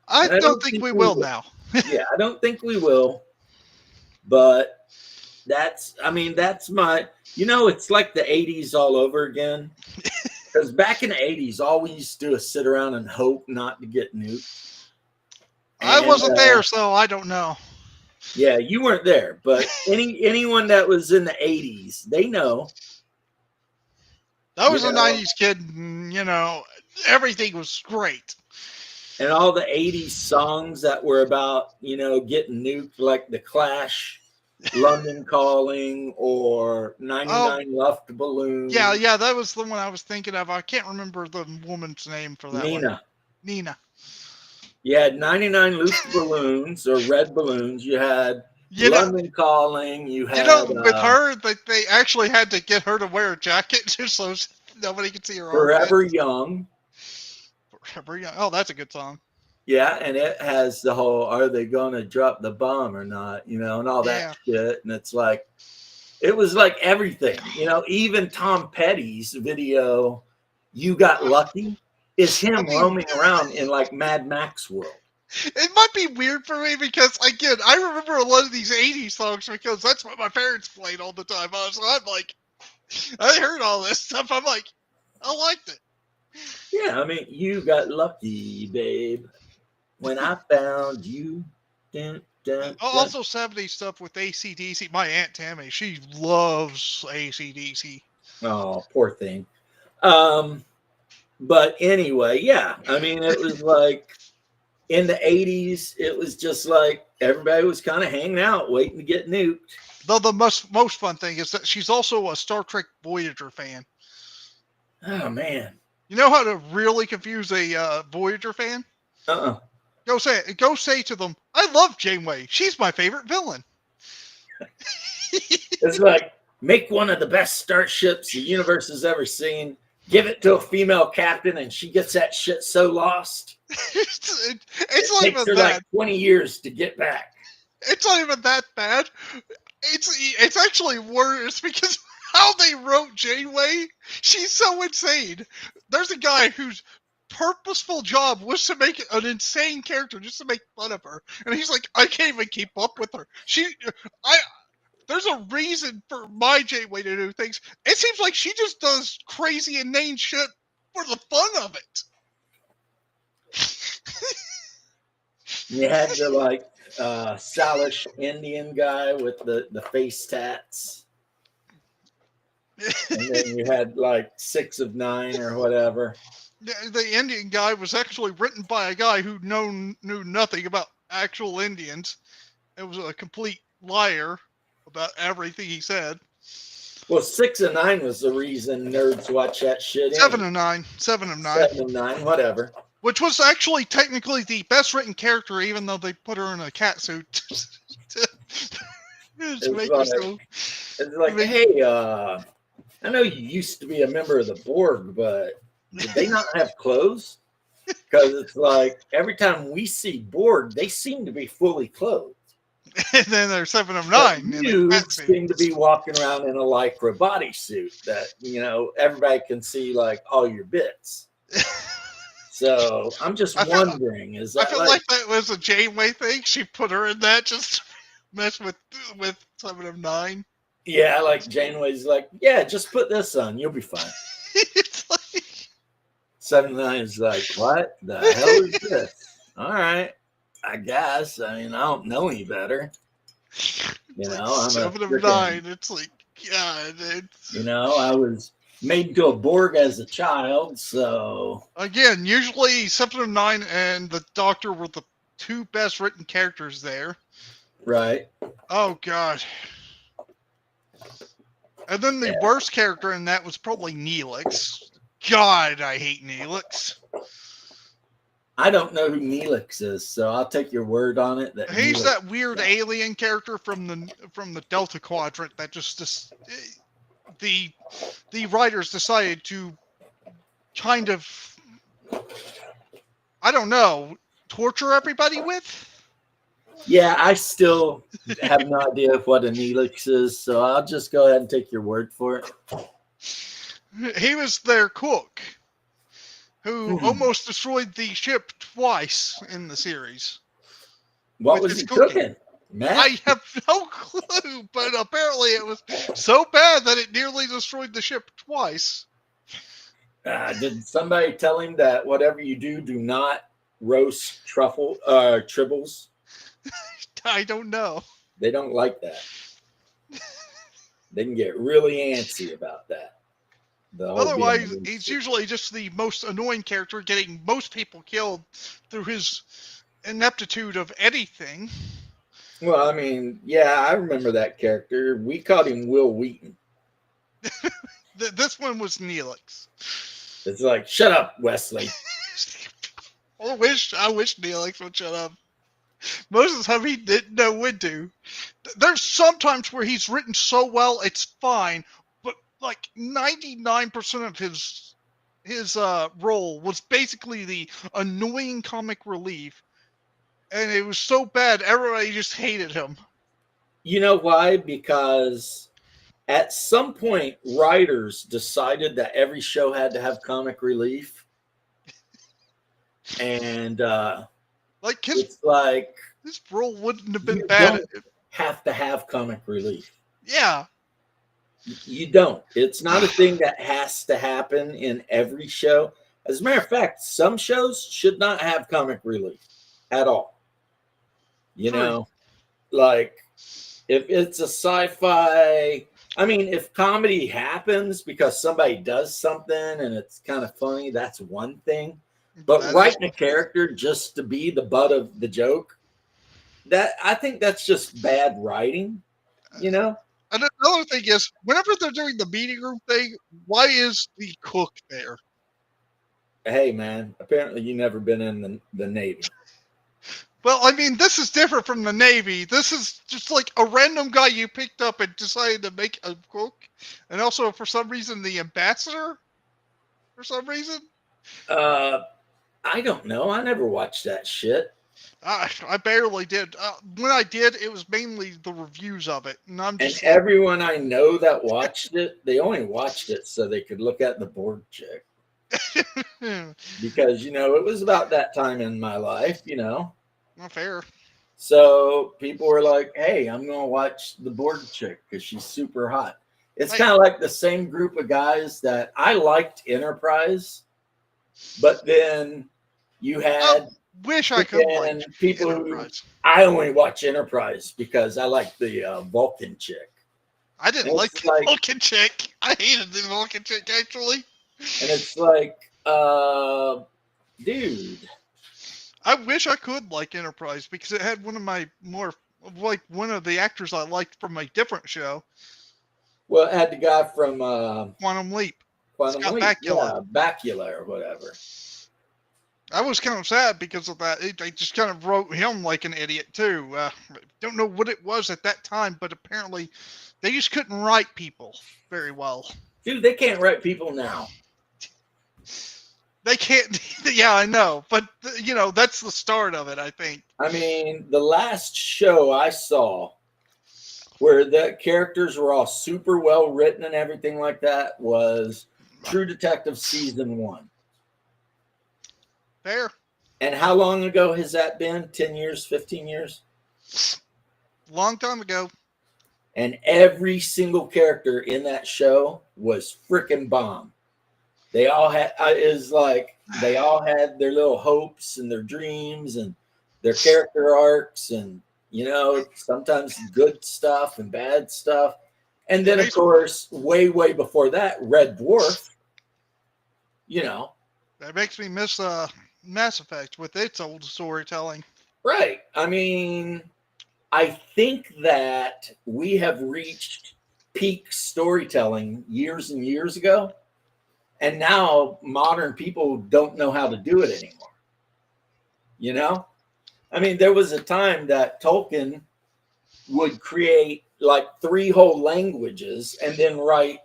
I don't think we will now. Yeah, I don't think we will. But that's my, you know, it's like the 80s all over again. Because back in the 80s, all we used to do is sit around and hope not to get nuked. I wasn't there, so I don't know. Yeah, you weren't there, but anyone that was in the 80s, they know. I was a 90s kid, and, you know, everything was great. And all the 80s songs that were about, you know, getting nuked, like The Clash, London Calling, or 99 Luft Balloons. Yeah, that was the one I was thinking of. I can't remember the woman's name for that Nina. one. Nina. You had 99 Luft Balloons or Red Balloons. You had London Calling. You had, with her, they actually had to get her to wear a jacket just so nobody could see her. Forever Young. Forever Young. Oh, that's a good song. Yeah, and it has the whole, are they going to drop the bomb or not, you know, and all that shit. And it's like, it was like everything, you know, even Tom Petty's video, You Got Lucky, is him roaming around in like Mad Max world. It might be weird for me because, again, I remember a lot of these 80s songs because that's what my parents played all the time. So I'm like, I heard all this stuff. I'm like, I liked it. Yeah, I mean, you got lucky, babe. When I found you. Dun, dun, dun. Also, 70s stuff with AC/DC. My Aunt Tammy, she loves AC/DC. Oh, poor thing. But anyway, yeah. I mean, it was like in the 80s, it was just like everybody was kind of hanging out, waiting to get nuked. Though the most fun thing is that she's also a Star Trek Voyager fan. Oh man. You know how to really confuse a Voyager fan? Uh-uh. Go say to them, I love Janeway. She's my favorite villain. It's like, make one of the best starships the universe has ever seen, give it to a female captain, and she gets that shit so lost. It's It not takes even her that. like 20 years to get back. It's not even that bad. It's actually worse because how they wrote Janeway, she's so insane. There's a guy whose purposeful job was to make an insane character just to make fun of her, and he's like, I can't even keep up with her. There's a reason for my Janeway to do things. It seems like she just does crazy inane shit for the fun of it. You had the like Salish Indian guy with the face tats. And then you had like 6 of 9 or whatever. The Indian guy was actually written by a guy who knew nothing about actual Indians. It was a complete liar about everything he said. Well, 6 of 9 was the reason nerds watch that shit. 7 of 9. 7 of 9. 7 of 9, whatever. Which was actually technically the best written character, even though they put her in a cat suit. It's like, hey, I know you used to be a member of the Borg, but did they not have clothes? Because it's like every time we see Borg, they seem to be fully clothed. And then there's 7 of 9. But you seem to be walking around in a Lycra bodysuit that, everybody can see like all your bits. So I'm just wondering, is that I feel like that was a Janeway thing. She put her in that just to mess with 7 of 9. Yeah, like Janeway's like, yeah, just put this on, you'll be fine. It's like 7 of 9 is like, what the hell is this? All right, I guess. I mean, I don't know any better. I'm 7 of 9. It's like, God. I was made into a Borg as a child, so Again, usually 7 of 9 and the Doctor were the 2 best written characters there. right. Oh, God. And then the worst character in that was probably Neelix. God, I hate Neelix. I don't know who Neelix is, so I'll take your word on it. That He's Neelix, that weird alien character from the Delta Quadrant that just the writers decided to kind of, I don't know, torture everybody with. Yeah, I still have no idea what a Neelix is, so I'll just go ahead and take your word for it. He was their cook, who almost destroyed the ship twice in the series. What was he cooking? Matt? I have no clue, but apparently it was so bad that it nearly destroyed the ship twice. Did somebody tell him that whatever you do not roast tribbles? I don't know. They don't like that. They can get really antsy about that. Otherwise, he's usually just the most annoying character, getting most people killed through his ineptitude of anything. Well, I mean, yeah, I remember that character. We called him Will Wheaton. This one was Neelix. It's like, shut up, Wesley. I wish Neelix would shut up. Most of the time he didn't know when to. There's sometimes where he's written so well it's fine, but like 99% of his role was basically the annoying comic relief, and it was so bad everybody just hated him. You know why? Because at some point writers decided that every show had to have comic relief, and it's like his role wouldn't have been bad. Have to have comic relief. Yeah. You don't. It's not a thing that has to happen in every show. As a matter of fact, some shows should not have comic relief at all. Like if it's a sci-fi, I mean, if comedy happens because somebody does something and it's kind of funny, that's one thing. But writing a character just to be the butt of the joke, that I think that's just bad writing. you know? And another thing is, whenever they're doing the meeting room thing, why is the cook there? Hey, man, apparently you never been in the Navy. Well, I mean, this is different from the Navy. This is just like a random guy you picked up and decided to make a cook. And also, for some reason, the ambassador? For some reason? I don't know. I never watched that shit. I barely did. When I did, it was mainly the reviews of it. And I'm And just like, everyone I know that watched it, they only watched it so they could look at the board chick. Because, it was about that time in my life, not fair. So people were like, hey, I'm going to watch the board chick because she's super hot. It's kind of like the same group of guys that I liked Enterprise, but then you had wish I could like people Enterprise. I only watch Enterprise because I like the Vulcan chick. I didn't like the Vulcan chick. I hated the Vulcan chick, actually. And it's like, dude. I wish I could like Enterprise because it had one of my one of the actors I liked from a different show. Well, it had the guy from Quantum Leap. Quantum Leap, yeah, Bakula or whatever. I was kind of sad because of that. They just kind of wrote him like an idiot too. Don't know what it was at that time, but apparently they just couldn't write people very well. Dude, they can't write people now. They can't. Yeah, I know, but that's the start of it. I think. I mean, the last show I saw where the characters were all super well written and everything like that was True Detective season 1. Fair. And how long ago has that been? 10 years, 15 years? Long time ago. And every single character in that show was freaking bomb. They all had they all had their little hopes and their dreams and their character arcs and sometimes good stuff and bad stuff. And then of course, way before that, Red Dwarf. That makes me miss Mass Effect with its old storytelling. Right. I mean, I think that we have reached peak storytelling years and years ago. And now modern people don't know how to do it anymore. I mean, there was a time that Tolkien would create like 3 whole languages and then write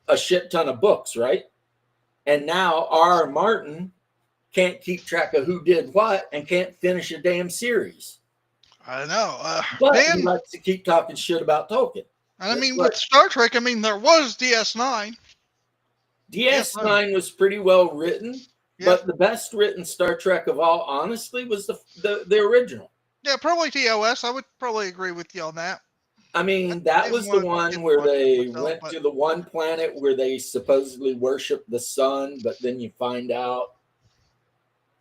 a shit ton of books, right? And now R.R. Martin can't keep track of who did what and can't finish a damn series. I know. But he likes to keep talking shit about Tolkien. I mean, with Star Trek, there was DS9. DS9 was pretty well written, but the best written Star Trek of all, honestly, was the original. Yeah, probably TOS. I would probably agree with you on that. I mean, that was the one where they went to the one planet where they supposedly worship the sun, but then you find out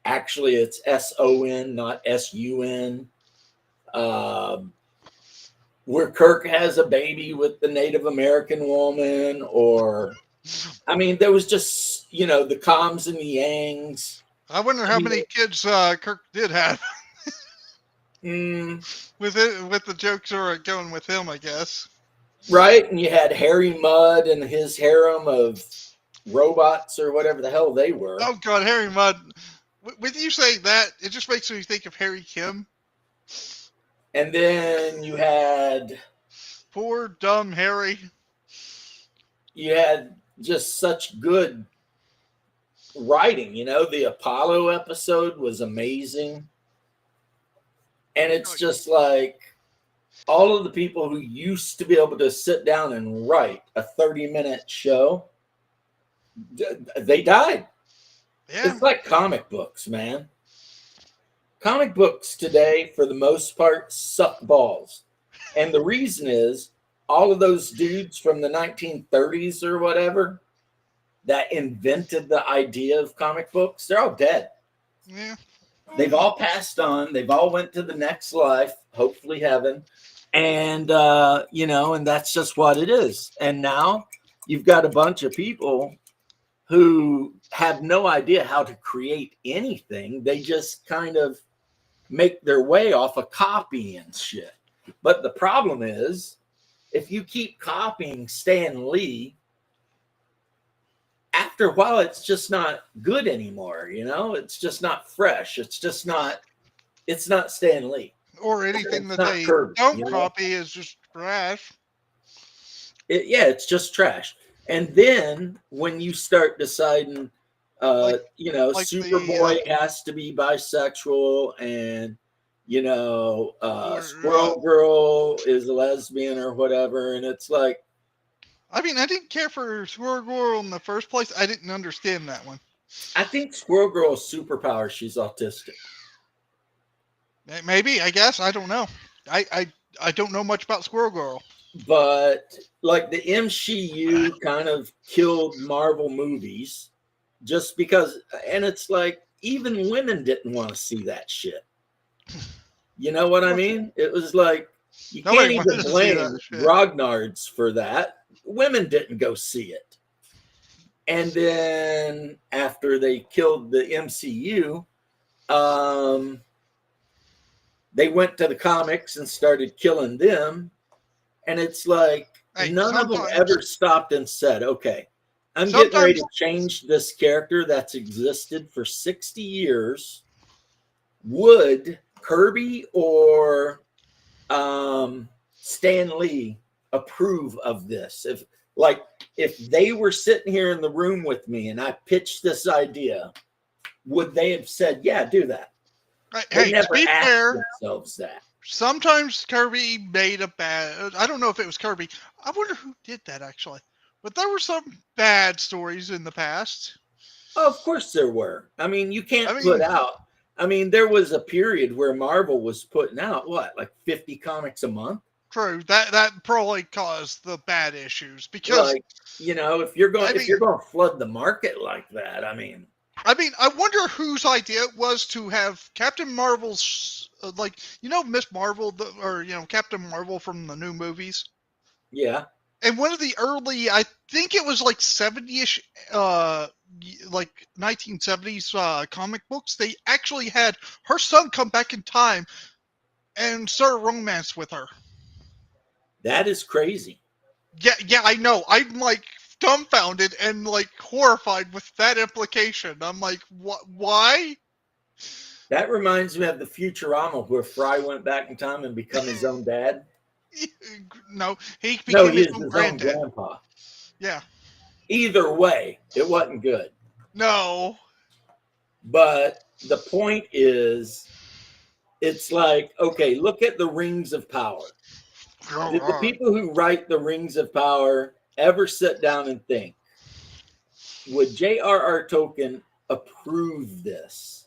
actually it's SON, not SUN. Where Kirk has a baby with the Native American woman, or I mean, there was just, the Coms and the Yangs. I wonder how many kids Kirk did have. With the jokes are going with him, I guess. Right, and you had Harry Mudd and his harem of robots or whatever the hell they were. Oh God, Harry Mudd. With you saying that, it just makes me think of Harry Kim. And then you had poor dumb Harry. You had just such good writing. The Apollo episode was amazing. And it's just like all of the people who used to be able to sit down and write a 30-minute show, they died. Yeah. It's like comic books, man. Comic books today, for the most part, suck balls. And the reason is all of those dudes from the 1930s or whatever that invented the idea of comic books, they're all dead. Yeah. They've all passed on. They've all went to the next life, hopefully heaven. And, and that's just what it is. And now you've got a bunch of people who have no idea how to create anything. They just kind of make their way off of copy and shit. But the problem is if you keep copying Stan Lee, after a while, it's just not good anymore. You know, it's just not fresh. It's not Stan Lee. Or anything It's that not they Kirby, don't you know? copy is just trash. It's just trash. And then when you start deciding, you know, like Superboy has to be bisexual, and you know, Squirrel Girl is a lesbian or whatever, and it's like, I mean, I didn't care for Squirrel Girl in the first place. I didn't understand that one. I think Squirrel Girl's superpower, she's autistic. Maybe, I guess. I don't know. I don't know much about Squirrel Girl. But like the MCU kind of killed Marvel movies just because, and it's like even women didn't want to see that shit. You know what I mean? It was like you Nobody can't wanted even to see blame that shit. grognards for that. Women didn't go see it. And then after they killed the MCU, they went to the comics and started killing them. And it's like none of them ever stopped and said, okay, I'm getting ready to change this character that's existed for 60 years. Would Kirby or Stan Lee approve of this? If they were sitting here in the room with me and I pitched this idea, would they have said, yeah, do that? They never to be asked fair, themselves that. Sometimes Kirby made a bad... I don't know if it was Kirby. I wonder who did that, actually. But there were some bad stories in the past. Oh, of course there were. I mean, you can't put out... I mean, there was a period where Marvel was putting out, like 50 comics a month? True. That probably caused the bad issues. Because, you know, if you're going to flood the market like that, I mean, I wonder whose idea it was to have Captain Marvel's, Miss Marvel, Captain Marvel from the new movies. Yeah. And one of the early, I think it was like 70-ish, like 1970s comic books, they actually had her son come back in time and start a romance with her. That is crazy. Yeah, I know. I'm like dumbfounded and like horrified with that implication. I'm like, what? Why? That reminds me of the Futurama where Fry went back in time and become his own dad. No, he became his own grandpa. Yeah. Either way, it wasn't good. No. But the point is, it's like, okay, look at the Rings of Power. Did the people who write the Rings of Power ever sit down and think, would J.R.R. Tolkien approve this?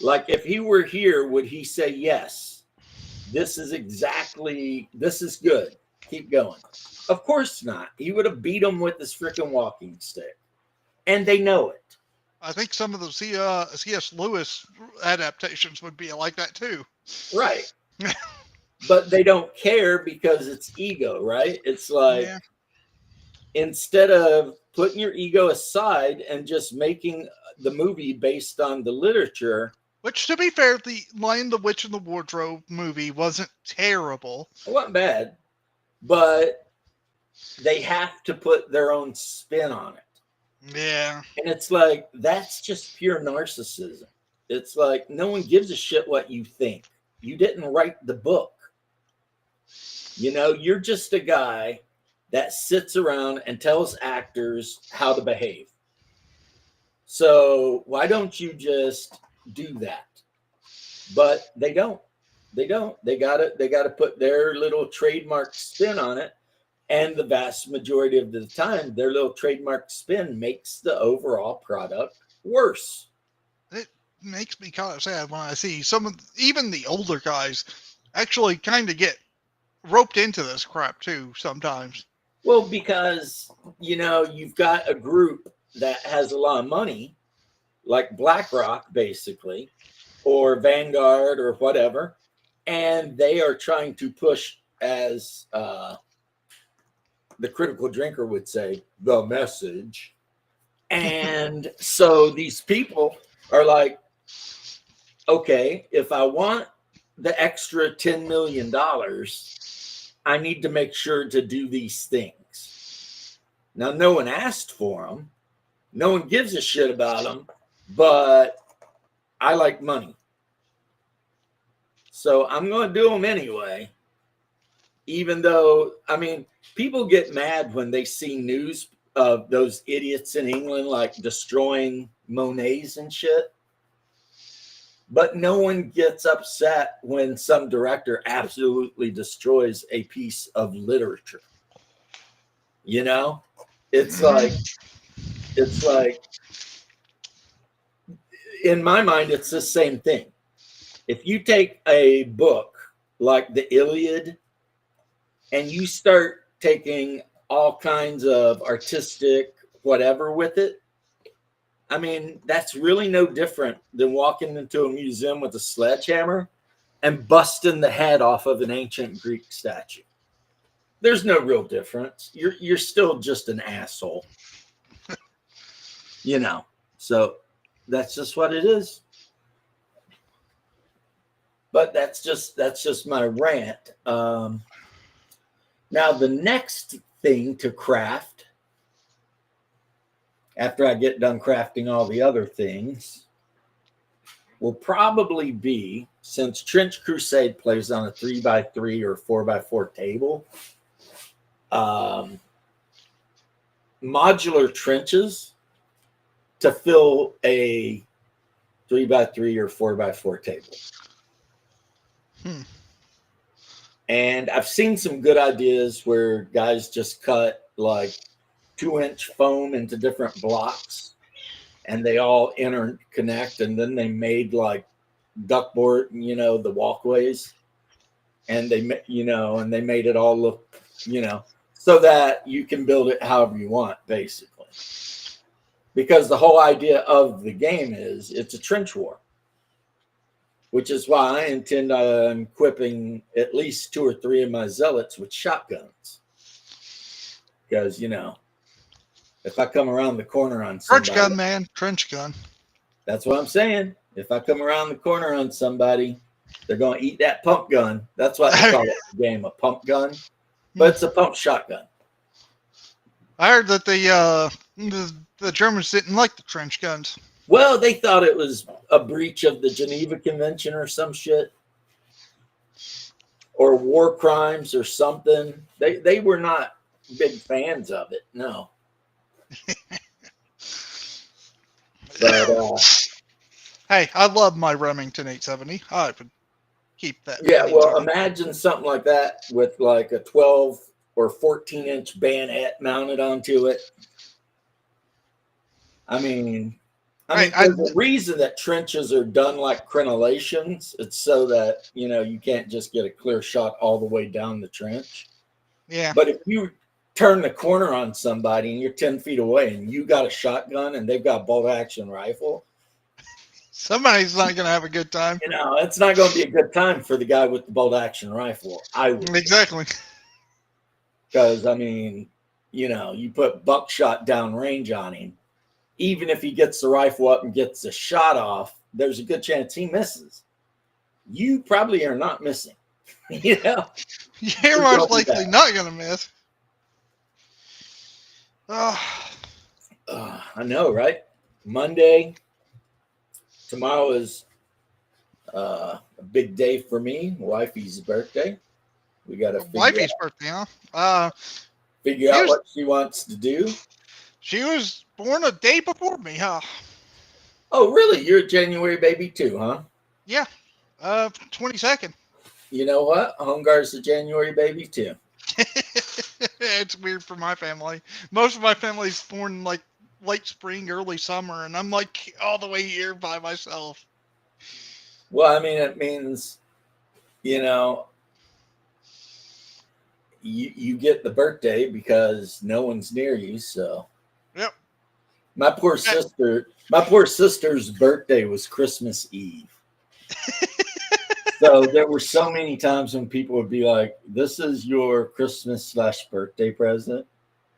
Like, if he were here, would he say, yes, this is good. Keep going. Of course not. He would have beat them with his freaking walking stick. And they know it. I think some of the C.S. Lewis adaptations would be like that too. Right. But they don't care because it's ego, right? It's like, instead of putting your ego aside and just making the movie based on the literature. Which, to be fair, the Lion, the Witch, and the Wardrobe movie wasn't terrible. It wasn't bad. But they have to put their own spin on it. Yeah. And it's like, that's just pure narcissism. It's like, no one gives a shit what you think. You didn't write the book. You know, you're just a guy that sits around and tells actors how to behave. So why don't you just do that? But they don't. They don't. They gotta put their little trademark spin on it. And the vast majority of the time, their little trademark spin makes the overall product worse. It makes me kind of sad when I see even the older guys actually kind of get roped into this crap too sometimes. Well, because, you know, you've got a group that has a lot of money, like BlackRock, basically, or Vanguard or whatever, and they are trying to push, as the critical drinker would say, the message. And so these people are like, okay, if I want the extra $10 million, I need to make sure to do these things. Now, no one asked for them. No one gives a shit about them, but I like money. So I'm going to do them anyway. Even though, I mean, people get mad when they see news of those idiots in England like destroying Monets and shit. But no one gets upset when some director absolutely destroys a piece of literature. You know? It's like in my mind, it's the same thing. If you take a book like the Iliad and you start taking all kinds of artistic whatever with it, I mean, that's really no different than walking into a museum with a sledgehammer and busting the head off of an ancient Greek statue. There's no real difference. You're still just an asshole. You know. So that's just what it is. But that's just my rant. Now the next thing to craft, after I get done crafting all the other things, will probably be, since Trench Crusade plays on a 3x3 or 4x4 table, modular trenches to fill a 3x3 or 4x4 table. And I've seen some good ideas where guys just cut like 2-inch foam into different blocks and they all interconnect, and then they made like duckboard, you know, the walkways, and they made it all look, you know, so that you can build it however you want, basically. Because the whole idea of the game is it's a trench war, which is why I intend on equipping at least 2 or 3 of my zealots with shotguns. Because, you know, if I come around the corner on somebody... Trench gun, man. Trench gun. That's what I'm saying. If I come around the corner on somebody, they're going to eat that pump gun. That's what they call it in the game, a pump gun. But it's a pump shotgun. I heard that the Germans didn't like the trench guns. Well, they thought it was a breach of the Geneva Convention or some shit. Or war crimes or something. They were not big fans of it, no. But, hey, I love my Remington 870. I would keep that. Yeah, well, imagine something like that with like a 12 or 14-inch bayonet mounted onto it. I mean, there's a reason that trenches are done like crenellations. It's so that, you know, you can't just get a clear shot all the way down the trench. Yeah. But if you turn the corner on somebody and you're 10 feet away and you got a shotgun and they've got a bolt action rifle, somebody's not going to have a good time. You know, it's not going to be a good time for the guy with the bolt action rifle. Exactly. Because, I mean, you know, you put buckshot down range on him. Even if he gets the rifle up and gets a shot off, there's a good chance he misses. You probably are not missing. You know? You're most likely not going to miss. I know, right? Monday. Tomorrow is a big day for me. Wifey's birthday. We got to Wifey's birthday, huh? Figure out what she wants to do. She was born a day before me, huh? Oh, really? You're a January baby too, huh? Yeah. 22nd. You know what? Hungar's a January baby too. It's weird for my family. Most of my family's born like late spring, early summer, and I'm like all the way here by myself. Well, I mean, it means, you know, you get the birthday because no one's near you, so. Yep. My poor sister's birthday was Christmas Eve. So there were so many times when people would be like, "This is your Christmas/birthday present."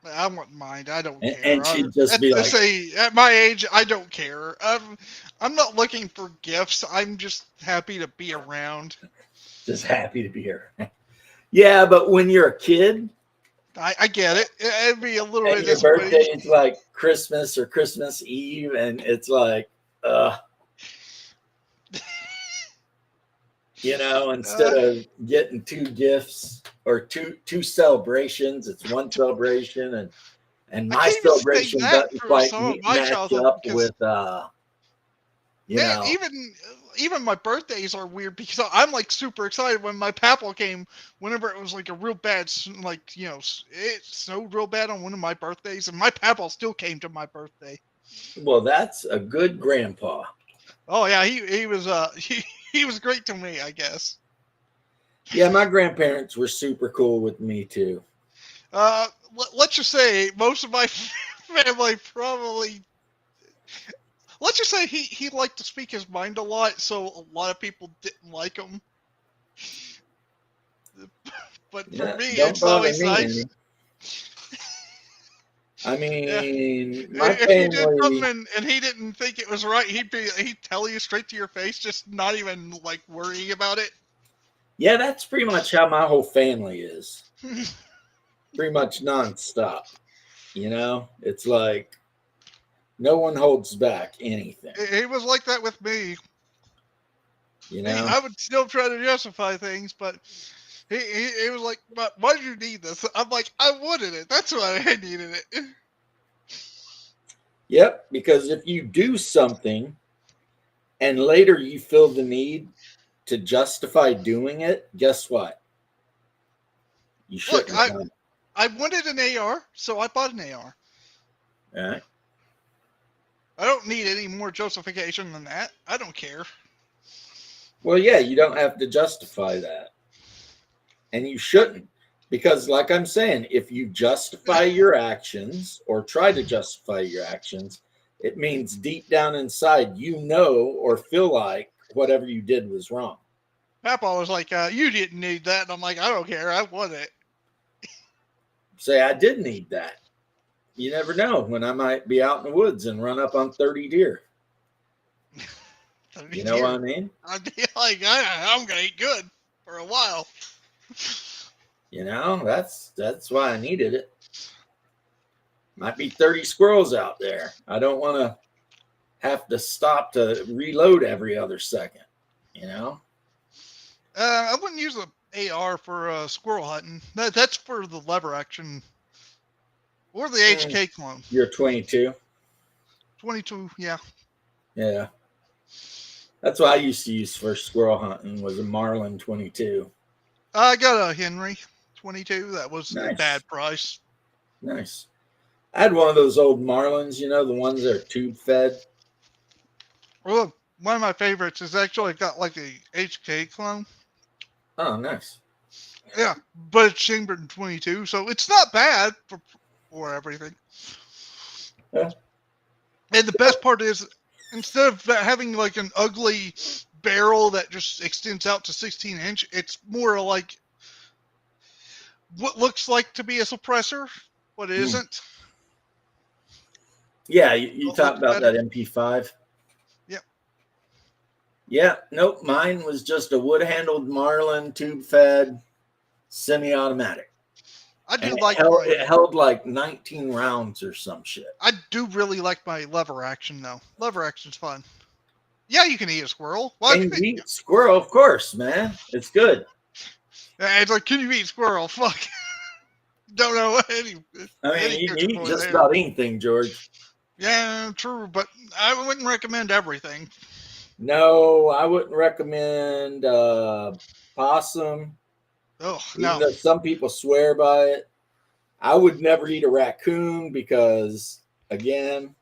I wouldn't mind. I don't care. And she'd just be like, at my age, I don't care. I'm not looking for gifts. I'm just happy to be around. Just happy to be here. Yeah, but when you're a kid, I get it. It'd be a little and bit your disappointing. birthday is like Christmas or Christmas Eve, and it's like, instead of getting two gifts or two celebrations, it's one celebration, and my I can't even say celebration that doesn't for quite some of my match childhood up because with man, even my birthdays are weird because I'm like super excited when my papa came. Whenever it was like a real bad, it snowed real bad on one of my birthdays, and my papa still came to my birthday. Well, that's a good grandpa. Oh yeah, he was he was great to me, I guess. Yeah, my grandparents were super cool with me too. Let's just say most of my family probably. Let's just say he liked to speak his mind a lot, so a lot of people didn't like him. But for me, Don't it's bother always me nice. any. I mean, Yeah. my If you did family. something and he didn't think it was right, he'd tell you straight to your face, just not even like worrying about it. Yeah, that's pretty much how my whole family is. Pretty much nonstop. It's like no one holds back anything. He was like that with me. You I would still try to justify things, but he was like, "But why did you need this?" I'm like, "I wanted it. That's why I needed it." Yep, because if you do something and later you feel the need to justify doing it, guess what? You Look, shouldn't have done I wanted an AR, so I bought an AR. it. All right. I don't need any more justification than that. I don't care. Well, yeah, you don't have to justify that. And you shouldn't. Because, like I'm saying, if you justify your actions or try to justify your actions, it means deep down inside you know or feel like whatever you did was wrong. Papa was like, "You didn't need that," and I'm like, "I don't care. I want it." Say, I did need that. You never know when I might be out in the woods and run up on 30 deer. You know what I mean? I'd be like, I'm gonna eat good for a while. That's why I needed it. Might be 30 squirrels out there. I don't want to have to stop to reload every other second. I wouldn't use an AR for squirrel hunting. That's for the lever action or the HK clone. You're 22. 22, yeah. Yeah. That's what I used to use for squirrel hunting was a Marlin 22. I got a Henry 22. That was a Nice. bad price. Nice. I had one of those old Marlins, the ones that are tube fed. Well, one of my favorites is actually got like the HK clone. Oh, nice. Yeah, but it's chambered in 22, so it's not bad for everything. Yeah. And the best part is, instead of having like an ugly barrel that just extends out to 16-inch, it's more like what looks like to be a suppressor, but it isn't. Yeah, you talked about that MP5. Yep. Yeah, nope. Mine was just a wood-handled Marlin, tube-fed, semi-automatic. I do it held like 19 rounds or some shit. I do really like my lever action though. Lever action's fun. Yeah, you can eat a squirrel. Can you eat squirrel? Of course, man. It's good. It's like, can you eat squirrel? Fuck. Don't know any. You can eat just about anything, George. Yeah, true, but I wouldn't recommend everything. No, I wouldn't recommend possum. Oh, Even though some people swear by it. I would never eat a raccoon because, again,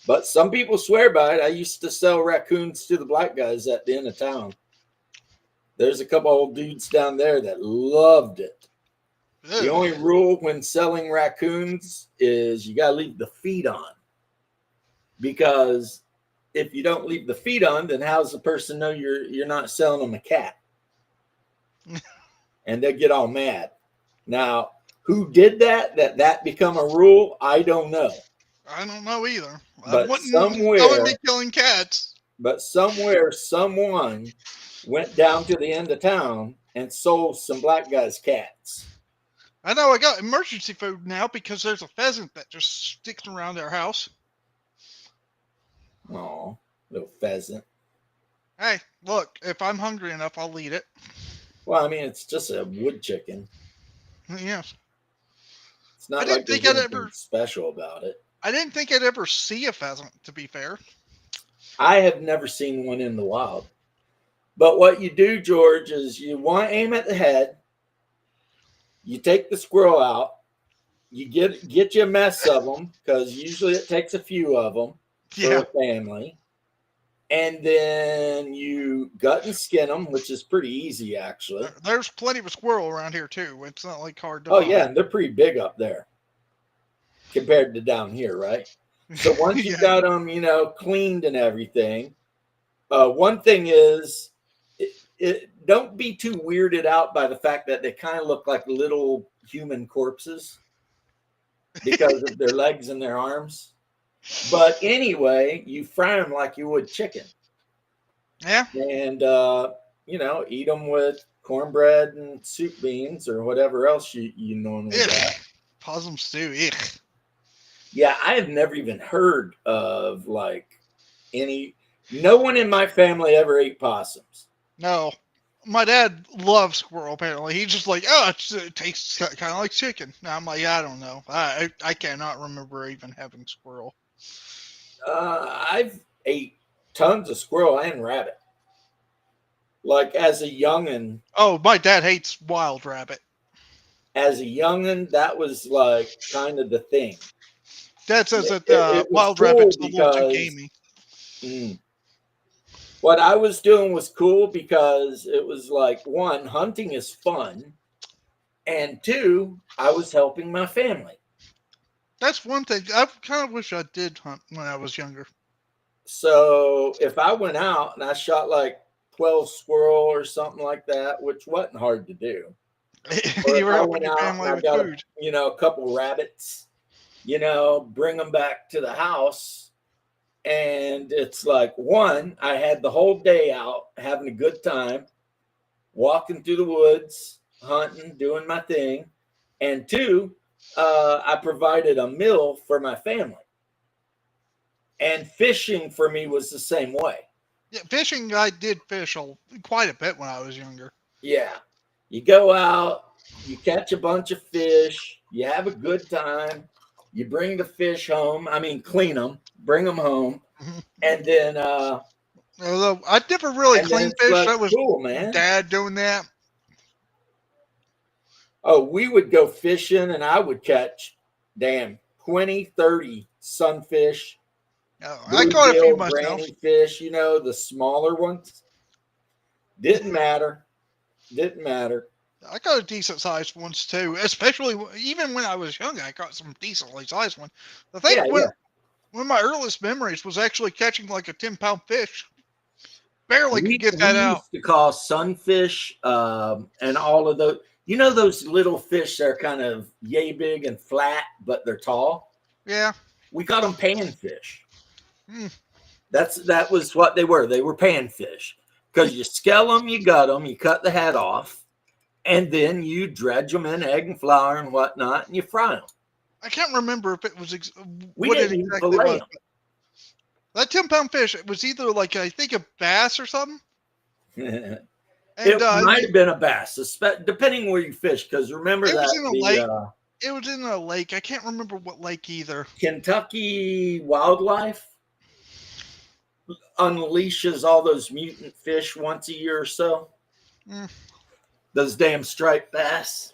but some people swear by it. I used to sell raccoons to the black guys at the end of town. There's a couple old dudes down there that loved it. Ew. The only rule when selling raccoons is you got to leave the feet on. Because if you don't leave the feet on, then how's the person know you're not selling them a cat? And they get all mad. Now, who did that become a rule? I don't know. I don't know either. But I wouldn't be killing cats. But somewhere, someone went down to the end of town and sold some black guys' cats. I know I got emergency food now because there's a pheasant that just sticks around our house. Oh, little pheasant. Hey, look, if I'm hungry enough, I'll eat it. Well, I mean, it's just a wood chicken. Yes. It's not like there's anything special about it. I didn't think I'd ever see a pheasant, to be fair. I have never seen one in the wild. But what you do, George, is you want to aim at the head. You take the squirrel out. You get you a mess of them, because usually it takes a few of them for a family. And then you gut and skin them, which is pretty easy, actually. There's plenty of squirrel around here, too. It's not like hard to find. find. Yeah, and they're pretty big up there compared to down here, right? So once you got them, cleaned and everything, one thing is, don't be too weirded out by the fact that they kind of look like little human corpses because of their legs and their arms. But anyway, you fry them like you would chicken. Yeah. And, eat them with cornbread and soup beans or whatever else you normally got. Possum stew. Ugh. Yeah, I have never even heard of no one in my family ever ate possums. No. My dad loves squirrel, apparently. He's just like, it tastes kind of like chicken. Now I'm like, I don't know. I cannot remember even having squirrel. I've ate tons of squirrel and rabbit. Like as a youngin'. Oh, my dad hates wild rabbit. As a youngin', that was like kind of the thing. Dad says that wild rabbit's a little too gamey. What I was doing was cool because it was like, one, hunting is fun, and two, I was helping my family. That's one thing. I kind of wish I did hunt when I was younger. So if I went out and I shot like 12 squirrel or something like that, which wasn't hard to do. You were helping your family with food. A couple rabbits, bring them back to the house. And it's like, one, I had the whole day out having a good time, walking through the woods, hunting, doing my thing. And two, I provided a meal for my family. And fishing for me was the same way. Yeah, fishing, I did fish quite a bit when I was younger. Yeah. You go out, you catch a bunch of fish, you have a good time, you bring the fish home. I mean, clean them, bring them home. And then... although I never really cleaned fish. Like, that was cool, man. Dad doing that. Oh, we would go fishing and I would catch, 20, 30 sunfish. I caught a few myself. Fish, the smaller ones. Didn't matter. I got a decent sized ones too, especially even when I was young. I caught some decently sized one. The thing one of my earliest memories was actually catching like a 10-pound fish. Barely could get that out. We used to call sunfish and all of those. Those little fish that are kind of yay big and flat, but they're tall. Yeah, we called them panfish. That was what they were. They were panfish because you scale them, you gut them, you cut the head off, and then you dredge them in egg and flour and whatnot, and you fry them. I can't remember if it was we didn't it exactly was. That 10-pound fish, it was either like I think a bass or something. And, it might have been a bass, depending where you fish. Because remember that was in a lake. It was in a lake. I can't remember what lake either. Kentucky Wildlife unleashes all those mutant fish once a year or so. Those damn striped bass.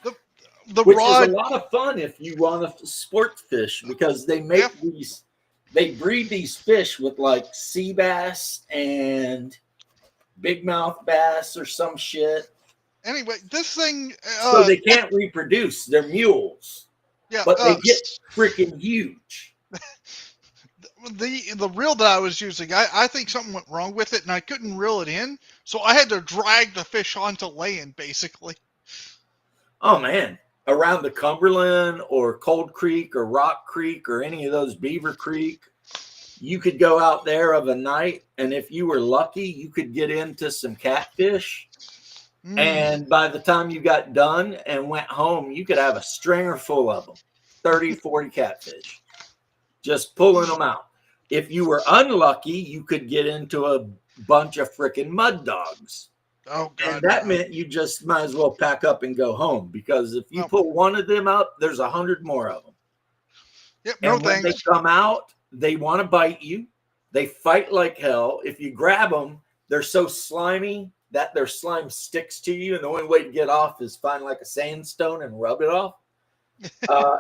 Which is a lot of fun if you want to sport fish, because they make they breed these fish with like sea bass and big mouth bass or some shit. Anyway, this thing. So they can't reproduce. They're mules. Yeah, but they get freaking huge. The reel that I was using, I think something went wrong with it, and I couldn't reel it in, so I had to drag the fish onto land, basically. Oh man, around the Cumberland or Cold Creek or Rock Creek or any of those Beaver Creek, you could go out there of a night, and if you were lucky, you could get into some catfish. And by the time you got done and went home, you could have a stringer full of them, 30, 40 catfish, just pulling them out. If you were unlucky, you could get into a bunch of freaking mud dogs. Oh, God. And that meant you just might as well pack up and go home, because if you pull one of them up, there's 100 more of them. Yep, and when they come out, they want to bite you. They fight like hell. If you grab them, they're so slimy that their slime sticks to you, and the only way to get off is find like a sandstone and rub it off.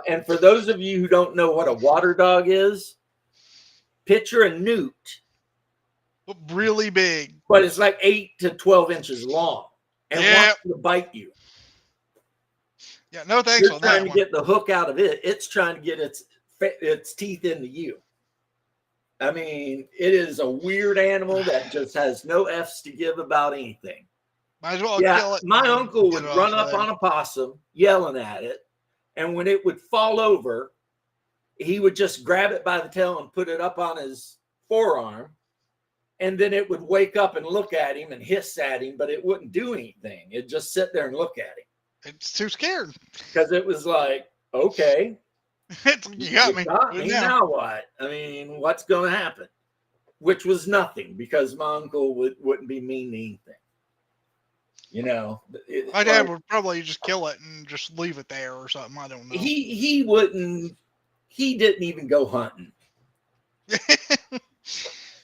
And for those of you who don't know what a water dog is, picture a newt. Really big. But it's like 8 to 12 inches long and wants to bite you. Yeah, no thanks You're trying to get the hook out of it. It's trying to get its teeth into you. I mean, it is a weird animal that just has no F's to give about anything. Might as well kill it. My uncle would run up on a possum yelling at it, and when it would fall over, he would just grab it by the tail and put it up on his forearm, and then it would wake up and look at him and hiss at him, but it wouldn't do anything. It'd just sit there and look at him. It's too scared. Because it was like, okay. You got me. Now what? I mean, what's going to happen? Which was nothing, because my uncle wouldn't be mean to anything. You know, my dad would probably just kill it and just leave it there or something. I don't know. He wouldn't. He didn't even go hunting.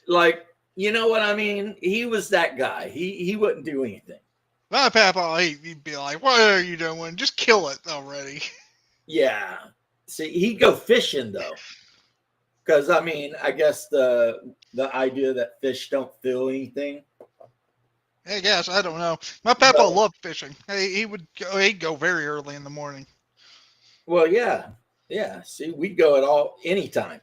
Like, you know what I mean? He was that guy. He wouldn't do anything. My papa, he'd be like, "What are you doing? Just kill it already." Yeah. See, he'd go fishing though, because I mean, I guess the idea that fish don't feel anything. I guess, I don't know. My papa loved fishing. He'd go very early in the morning. Well, yeah. See, we'd go anytime.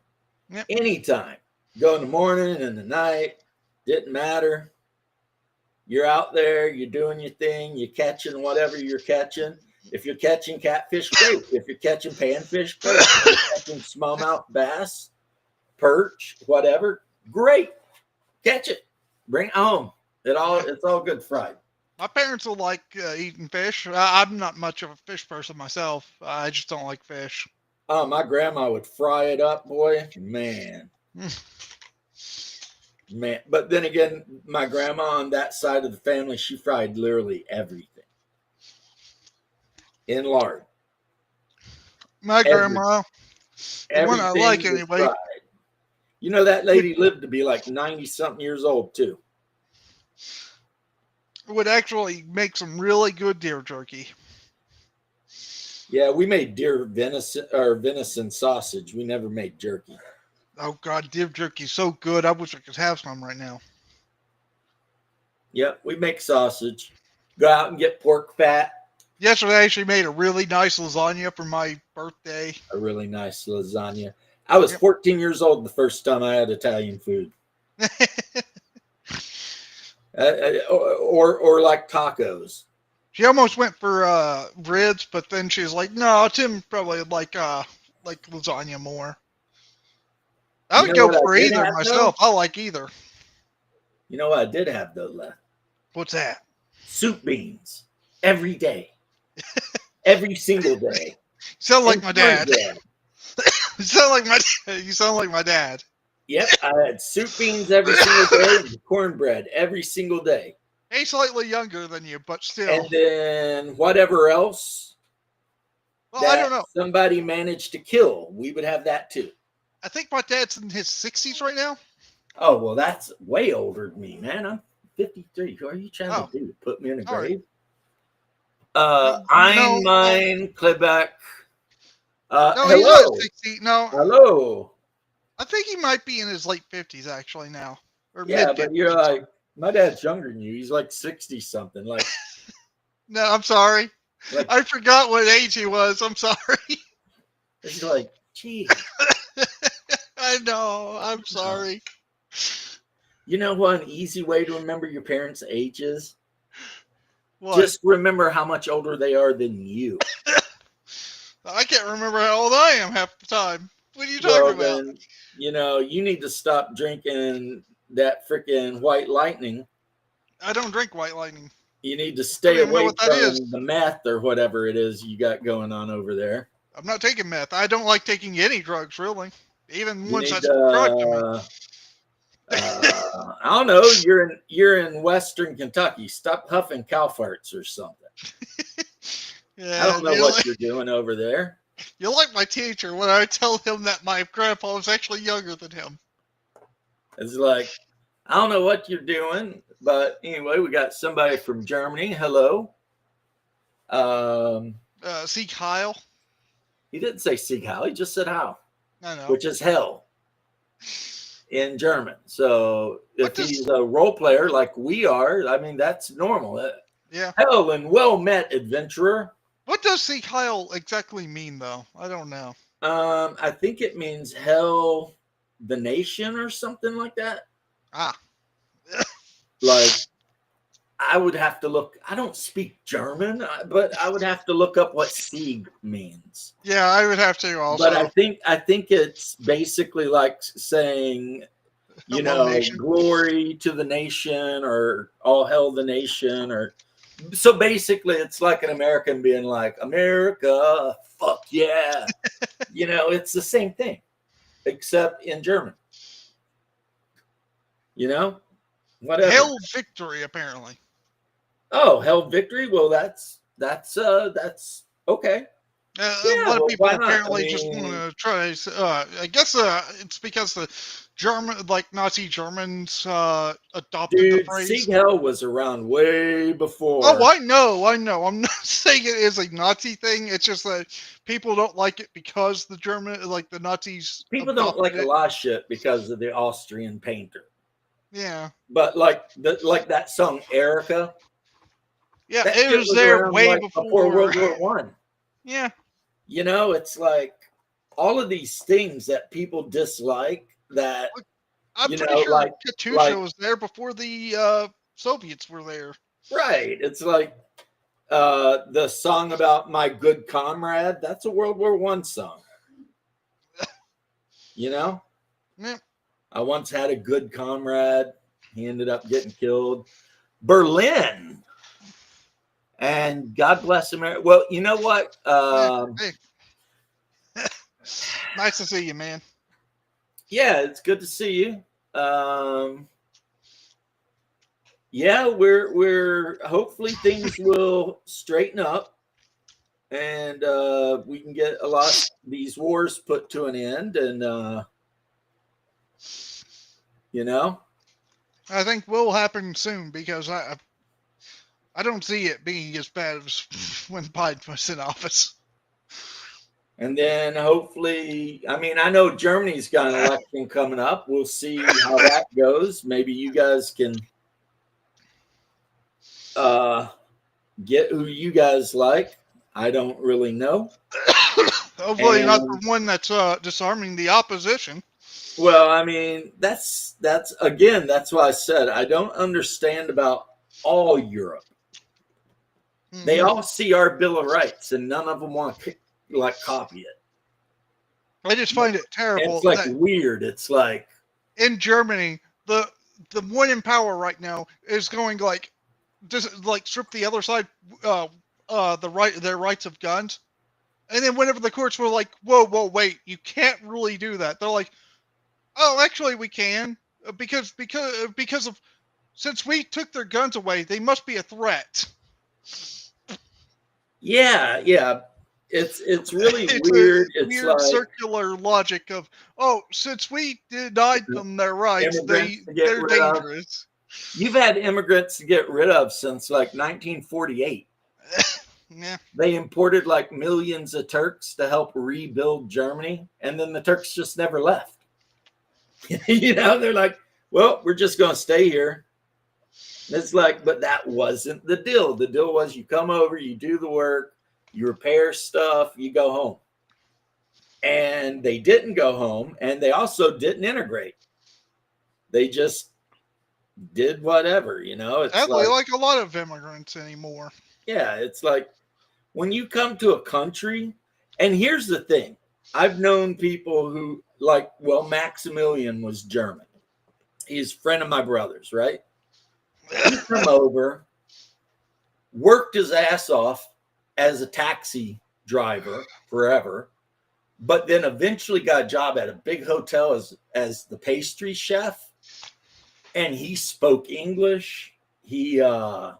Yep. Anytime. Go in the morning and the night. Didn't matter. You're out there. You're doing your thing. You're catching whatever you're catching. If you're catching catfish, great. If you're catching panfish, great. If you're catching smallmouth bass, perch, whatever, great. Catch it. Bring it home. It's all good fried. My parents will like eating fish. I'm not much of a fish person myself. I just don't like fish. Oh, my grandma would fry it up, boy. Man. Man. But then again, my grandma on that side of the family, she fried literally everything in lard. My grandma, the one I like anyway. Fried. You know, that lady lived to be like 90-something years old, too. Would actually make some really good deer jerky. Yeah, we made deer venison sausage. We never made jerky. Oh, God, deer jerky is so good. I wish I could have some right now. Yep, we make sausage. Go out and get pork fat. Yesterday, I actually made a really nice lasagna for my birthday. A really nice lasagna. I was 14 years old the first time I had Italian food. Or like tacos. She almost went for ribs, but then she was like, "No, Tim probably like lasagna more." I would go for either myself. I like either. You know what I did have though left? What's that? Soup beans every day, every single day. Sound like my dad. You sound like my dad. Yep, I had soup beans every single day and cornbread every single day. He's slightly younger than you, but still. And then whatever else I don't know. Somebody managed to kill, we would have that too. I think my dad's in his 60s right now. Oh, well, that's way older than me, man. I'm 53. Who are you trying to do? Put me in a grave? Ein, Mein, Klebeck. No, hello. he's not 60. No. Hello. I think he might be in his late 50s actually now. Or yeah, but you're like, my dad's younger than you. He's like 60-something. Like, no, I'm sorry. Like, I forgot what age he was. I'm sorry. It's like, gee. I know. I'm sorry. You know what an easy way to remember your parents' ages? What? Just remember how much older they are than you. I can't remember how old I am half the time. What are you talking about? Then, you know, you need to stop drinking that freaking White Lightning. I don't drink White Lightning. You need to I stay don't even know away what that is. from the meth or whatever it is you got going on over there. I'm not taking meth. I don't like taking any drugs, really. Even You ones need that's prescribed to me. I don't know. You're in Western Kentucky. Stop huffing cow farts or something. I Yeah, don't know what you're doing over there. you're like my teacher when I tell him that my grandpa was actually younger than him. It's like, I don't know what you're doing, but anyway, we got somebody from Germany. Hello. See Kyle? He didn't say Sieg Heil. He just said how, I know. which is hell in German. So What if he's a role player like we are, I mean, that's normal. Yeah. Hell and well met, adventurer. What does See Kyle exactly mean, though? I don't know. I think it means hell, the nation, or something like that. Ah. Like, I would have to look. I don't speak German, but I would have to look up what Sieg means. Yeah, I would have to also. But I think it's basically like saying, you know, nation. glory to the nation or all hail the nation, or so basically it's like an American being like, America, fuck yeah. You know, it's the same thing, except in German. You know, whatever. Hail victory, apparently. Oh, hell victory. Well, that's okay. A lot of people why not? apparently I just mean, want to try. I guess it's because the German, like Nazi Germans, adopted the dude, phrase. Sieg Heil was around way before. Oh, I know. I'm not saying it is a Nazi thing. It's just that people don't like it because the German, like the Nazis. People don't like adopted a lot of shit because of the Austrian painter. Yeah. But like that song Erica. Yeah, that it shit was there around, way like, before World War One. Yeah. You know, it's like all of these things that people dislike that I'm you pretty know, sure like Katusha was there before the Soviets were there. Right. It's like the song about my good comrade. That's a World War One song. You know? Yeah. I once had a good comrade. He ended up getting killed. Berlin. And God bless America. Well, you know what? Hey. Nice to see you, man. Yeah, it's good to see you. Yeah, we're hopefully things will straighten up and we can get a lot of these wars put to an end, and you know, I think will happen soon because I don't see it being as bad as when Biden was in office. and then hopefully, I mean, I know Germany's got an election coming up. We'll see how that goes. Maybe you guys can get who you guys like. I don't really know. Hopefully not the one that's disarming the opposition. Well, I mean, that's again, that's why I said I don't understand about all Europe. Mm-hmm. They all see our Bill of Rights, and none of them want to like copy it. I just find it terrible. It's like weird. It's like in Germany, the one in power right now is going like just like strip the other side their rights of guns, and then whenever the courts were like, whoa, wait, you can't really do that. They're like, oh, actually we can because of since we took their guns away, they must be a threat. Yeah. It's really weird. It's weird like circular logic of, oh, since we denied them their rights, they're dangerous. You've had immigrants to get rid of since like 1948. Yeah. They imported like millions of Turks to help rebuild Germany, and then the Turks just never left. You know, they're like, well, we're just going to stay here. It's like, but that wasn't the deal. The deal was you come over, you do the work, you repair stuff, you go home. And they didn't go home, and they also didn't integrate. They just did whatever, you know. It's like a lot of immigrants anymore. Yeah, it's like when you come to a country, and here's the thing. I've known people who like, well, Maximilian was German. He's a friend of my brother's, right? He come over worked his ass off as a taxi driver forever, but then eventually got a job at a big hotel as the pastry chef. And he spoke English. He had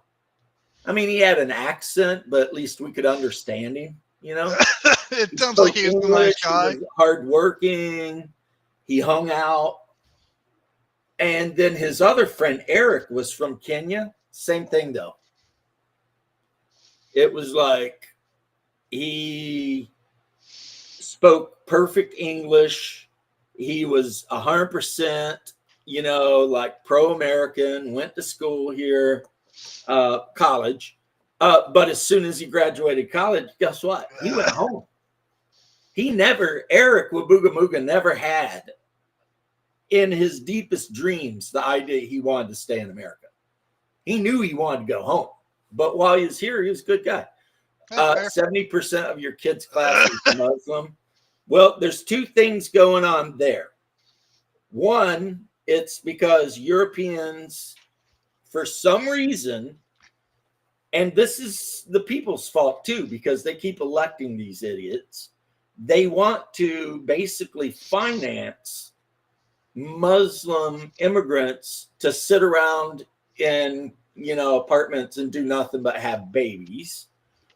an accent, but at least we could understand him, you know? It sounds like he was a nice guy. He was hardworking. He hung out. And then his other friend, Eric, was from Kenya. Same thing, though. It was like he spoke perfect English. He was 100%, like pro-American, went to school here, college. But as soon as he graduated college, guess what? He went home. Eric Wabugamuga never had in his deepest dreams the idea he wanted to stay in America. He knew he wanted to go home. But while he was here, he was a good guy. 70% of your kids' class is Muslim. Well, there's two things going on there. One, it's because Europeans, for some reason, and this is the people's fault too, because they keep electing these idiots. They want to basically finance Muslim immigrants to sit around in, apartments and do nothing but have babies.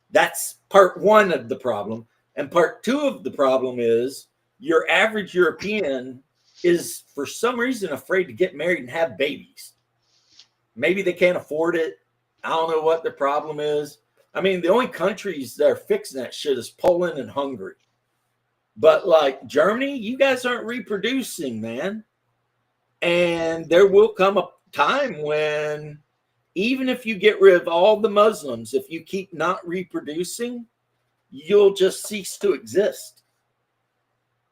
That's part one of the problem. And part two of the problem is your average European is for some reason afraid to get married and have babies. Maybe they can't afford it. I don't know what the problem is. I mean, the only countries that are fixing that shit is Poland and Hungary. But like Germany, you guys aren't reproducing, man. And there will come a time when even if you get rid of all the Muslims, if you keep not reproducing, you'll just cease to exist.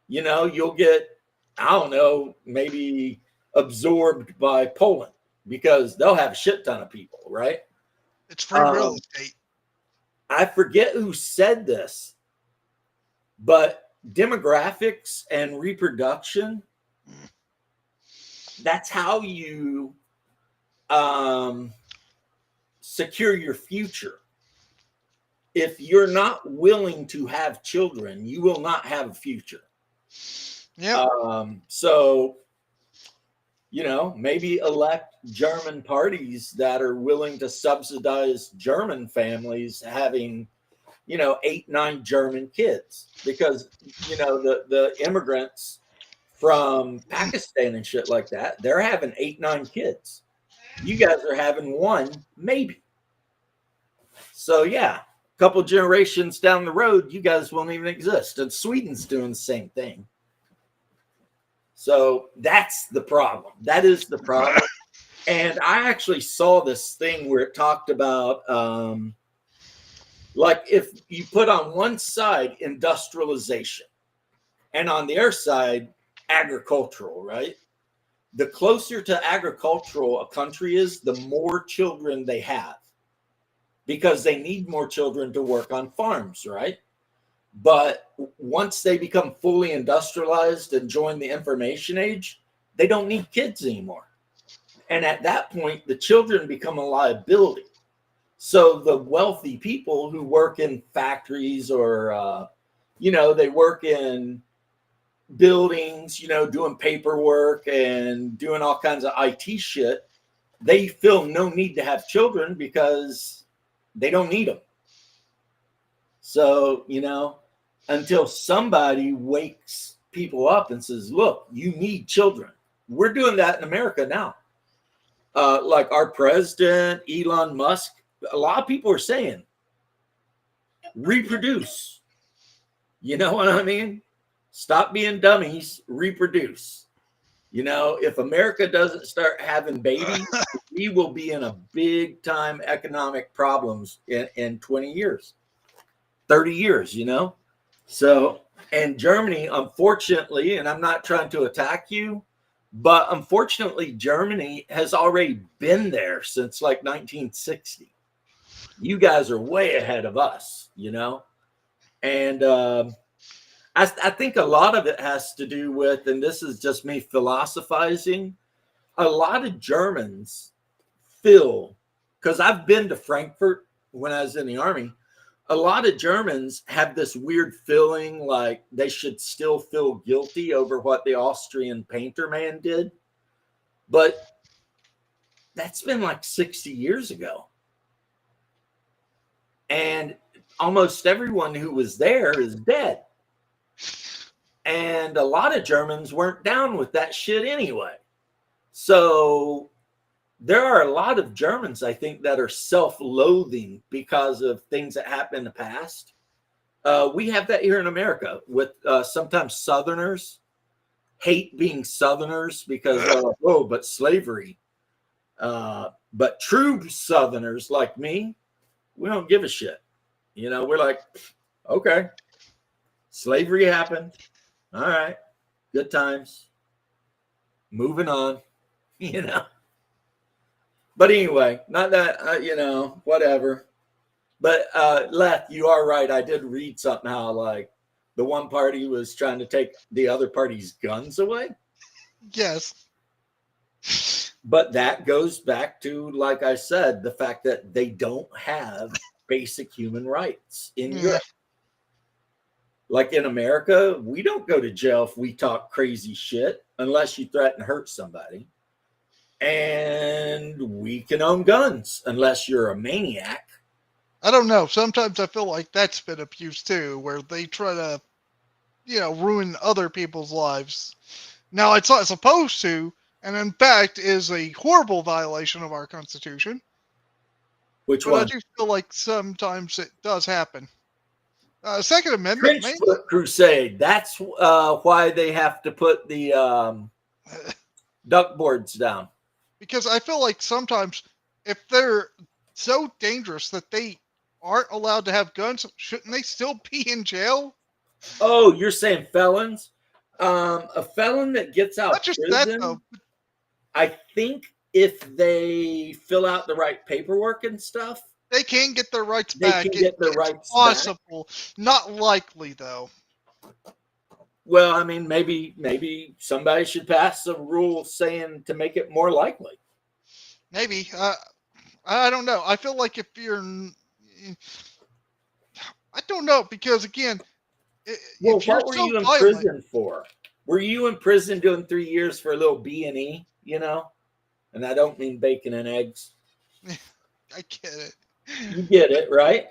You'll get, I don't know, maybe absorbed by Poland because they'll have a shit ton of people, right? It's free real estate. I forget who said this, but demographics and reproduction, that's how you secure your future. If you're not willing to have children, you will not have a future. Yeah. So, maybe elect German parties that are willing to subsidize German families having, 8, 9 German kids, because, the immigrants from Pakistan and shit like that, they're having 8, 9 kids. You guys are having 1, maybe. So yeah, a couple generations down the road, you guys won't even exist. And Sweden's doing the same thing. So that's the problem. That is the problem. And I actually saw this thing where it talked about, like if you put on one side industrialization and on the other side agricultural, right? The closer to agricultural a country is, the more children they have, because they need more children to work on farms, right? But once they become fully industrialized and join the information age, they don't need kids anymore. And at that point, the children become a liability. So the wealthy people who work in factories or, they work in buildings, doing paperwork and doing all kinds of IT shit, they feel no need to have children because they don't need them. So, until somebody wakes people up and says, look, you need children. We're doing that in America now. Like our president, Elon Musk, a lot of people are saying, reproduce. You know what I mean? Stop being dummies, reproduce. If America doesn't start having babies, we will be in a big time economic problems in 20 years, 30 years, So, and Germany, unfortunately, and I'm not trying to attack you, but unfortunately, Germany has already been there since like 1960. You guys are way ahead of us, And I think a lot of it has to do with, and this is just me philosophizing, a lot of Germans feel, because I've been to Frankfurt, when I was in the Army, a lot of Germans have this weird feeling like they should still feel guilty over what the Austrian painter man did. But that's been like 60 years ago. And almost everyone who was there is dead. And a lot of Germans weren't down with that shit anyway. So there are a lot of Germans, I think, that are self-loathing because of things that happened in the past. We have that here in America with sometimes Southerners hate being Southerners because, but slavery. But true Southerners like me, we don't give a shit. You know, we're like, okay, slavery happened. All right, good times. Moving on, you know. But anyway, not that, you know, whatever. But Leth, you are right. I did read something how like the one party was trying to take the other party's guns away. Yes. But that goes back to, like I said, the fact that they don't have basic human rights in Europe. Like in America, we don't go to jail if we talk crazy shit unless you threaten to hurt somebody. And we can own guns unless you're a maniac. I don't know. Sometimes I feel like that's been abused too, where they try to, you know, ruin other people's lives. Now, it's not supposed to, and in fact is a horrible violation of our Constitution. Which but one? I do feel like sometimes it does happen. Second Amendment, Trench Crusade. That's why they have to put the duck boards down. Because I feel like sometimes if they're so dangerous that they aren't allowed to have guns, shouldn't they still be in jail? Oh, you're saying felons? A felon that gets out Not just prison, that, though. I think if they fill out the right paperwork and stuff, they can get their rights they back. can get their rights possible. back. Not likely, though. Well, I mean, maybe somebody should pass a rule saying to make it more likely. Maybe. I don't know. I feel like if you're... I don't know, because, again... Well, what were you in prison for? Were you in prison doing 3 years for a little B&E, you know? And I don't mean bacon and eggs. I get it. You get it, right?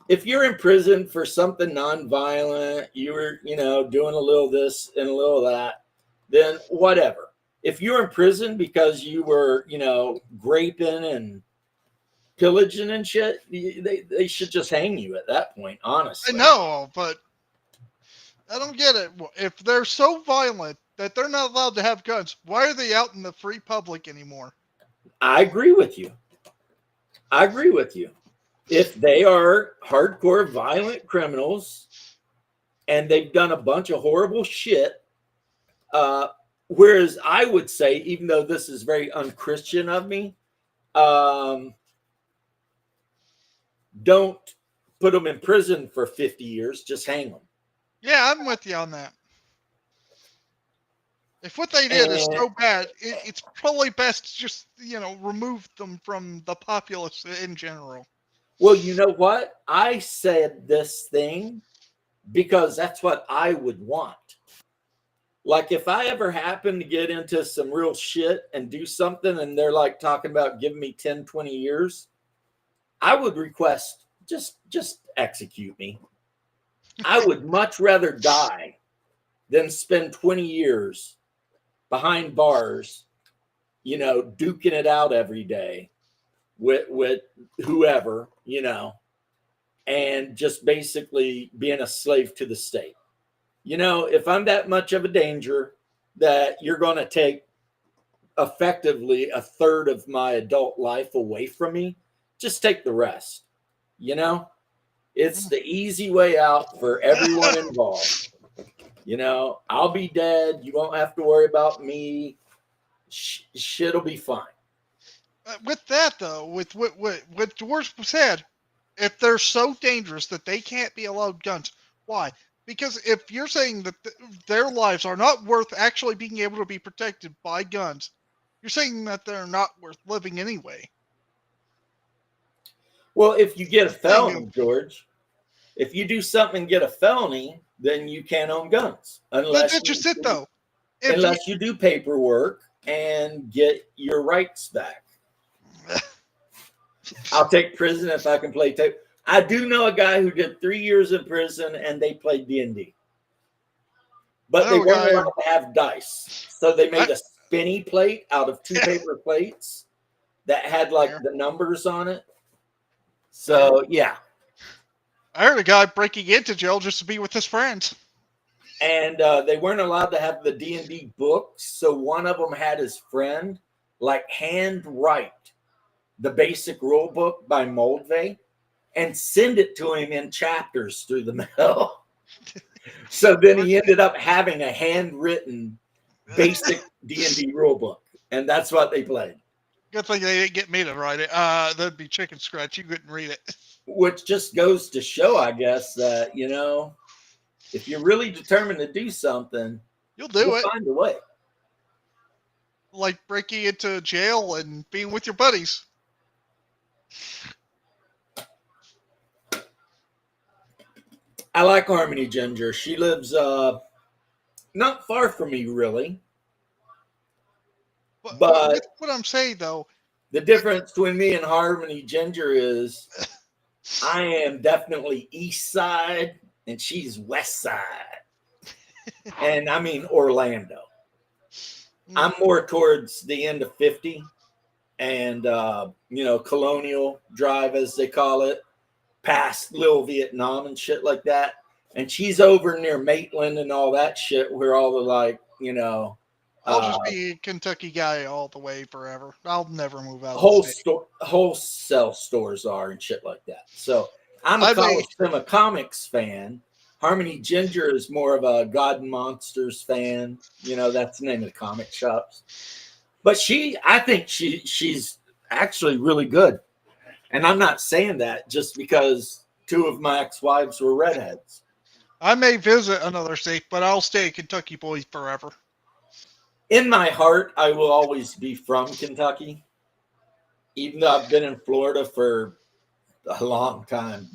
If you're in prison for something nonviolent, you were, you know, doing a little this and a little that, then whatever. If you're in prison because you were, you know, graping and pillaging and shit, they should just hang you at that point, honestly. I know, but I don't get it. If they're so violent that they're not allowed to have guns, why are they out in the free public anymore? I agree with you. If they are hardcore violent criminals and they've done a bunch of horrible shit, whereas I would say, even though this is very unchristian of me, don't put them in prison for 50 years, just hang them. Yeah, I'm with you on that. If what they did is so bad, it's probably best to just, you know, remove them from the populace in general. Well, you know what? I said this thing because that's what I would want. Like if I ever happen to get into some real shit and do something and they're like talking about giving me 10, 20 years, I would request just execute me. I would much rather die than spend 20 years behind bars, you know, duking it out every day with whoever, you know, and just basically being a slave to the state. You know, if I'm that much of a danger that you're going to take effectively a third of my adult life away from me, just take the rest. You know, it's the easy way out for everyone involved. You know, I'll be dead. You won't have to worry about me. Shit'll be fine. With that, though, with what George said, if they're so dangerous that they can't be allowed guns, why? Because if you're saying that their lives are not worth actually being able to be protected by guns, you're saying that they're not worth living anyway. Well, if you get a Thing felony, George, if you do something and get a felony, then you can't own guns But that's just it, though. Unless you do paperwork and get your rights back. I'll take prison if I can play tape. I do know a guy who did 3 years in prison and they played D&D. But they weren't allowed to have dice. So they made a spinny plate out of 2 paper plates that had like the numbers on it. So, yeah. I heard a guy breaking into jail just to be with his friends. And they weren't allowed to have the D&D books. So one of them had his friend like handwrite the basic rule book by Moldvay and send it to him in chapters through the mail. So then he ended up having a handwritten basic D&D rule book. And that's what they played. Good thing they didn't get me to write it. That'd be chicken scratch. You couldn't read it. Which just goes to show, I guess, that, you know, if you're really determined to do something, you'll find a way. Like breaking into jail and being with your buddies. I like Harmony Ginger. She lives not far from me, really. But what I'm saying, though, the difference between me and Harmony Ginger is I am definitely East Side and she's West Side. And I mean Orlando. I'm more towards the end of 50 and, you know, Colonial Drive, as they call it, past Little Vietnam and shit like that. And she's over near Maitland and all that shit where all the, like, you know. I'll just be a Kentucky guy all the way forever. I'll never move out. Wholesale stores are and shit like that. So I'm a comics fan. Harmony Ginger is more of a God and Monsters fan. You know, that's the name of the comic shops. But I think she's actually really good. And I'm not saying that just because 2 of my ex-wives were redheads. I may visit another state, but I'll stay a Kentucky boy forever. In my heart, I will always be from Kentucky. Even though I've been in Florida for a long time.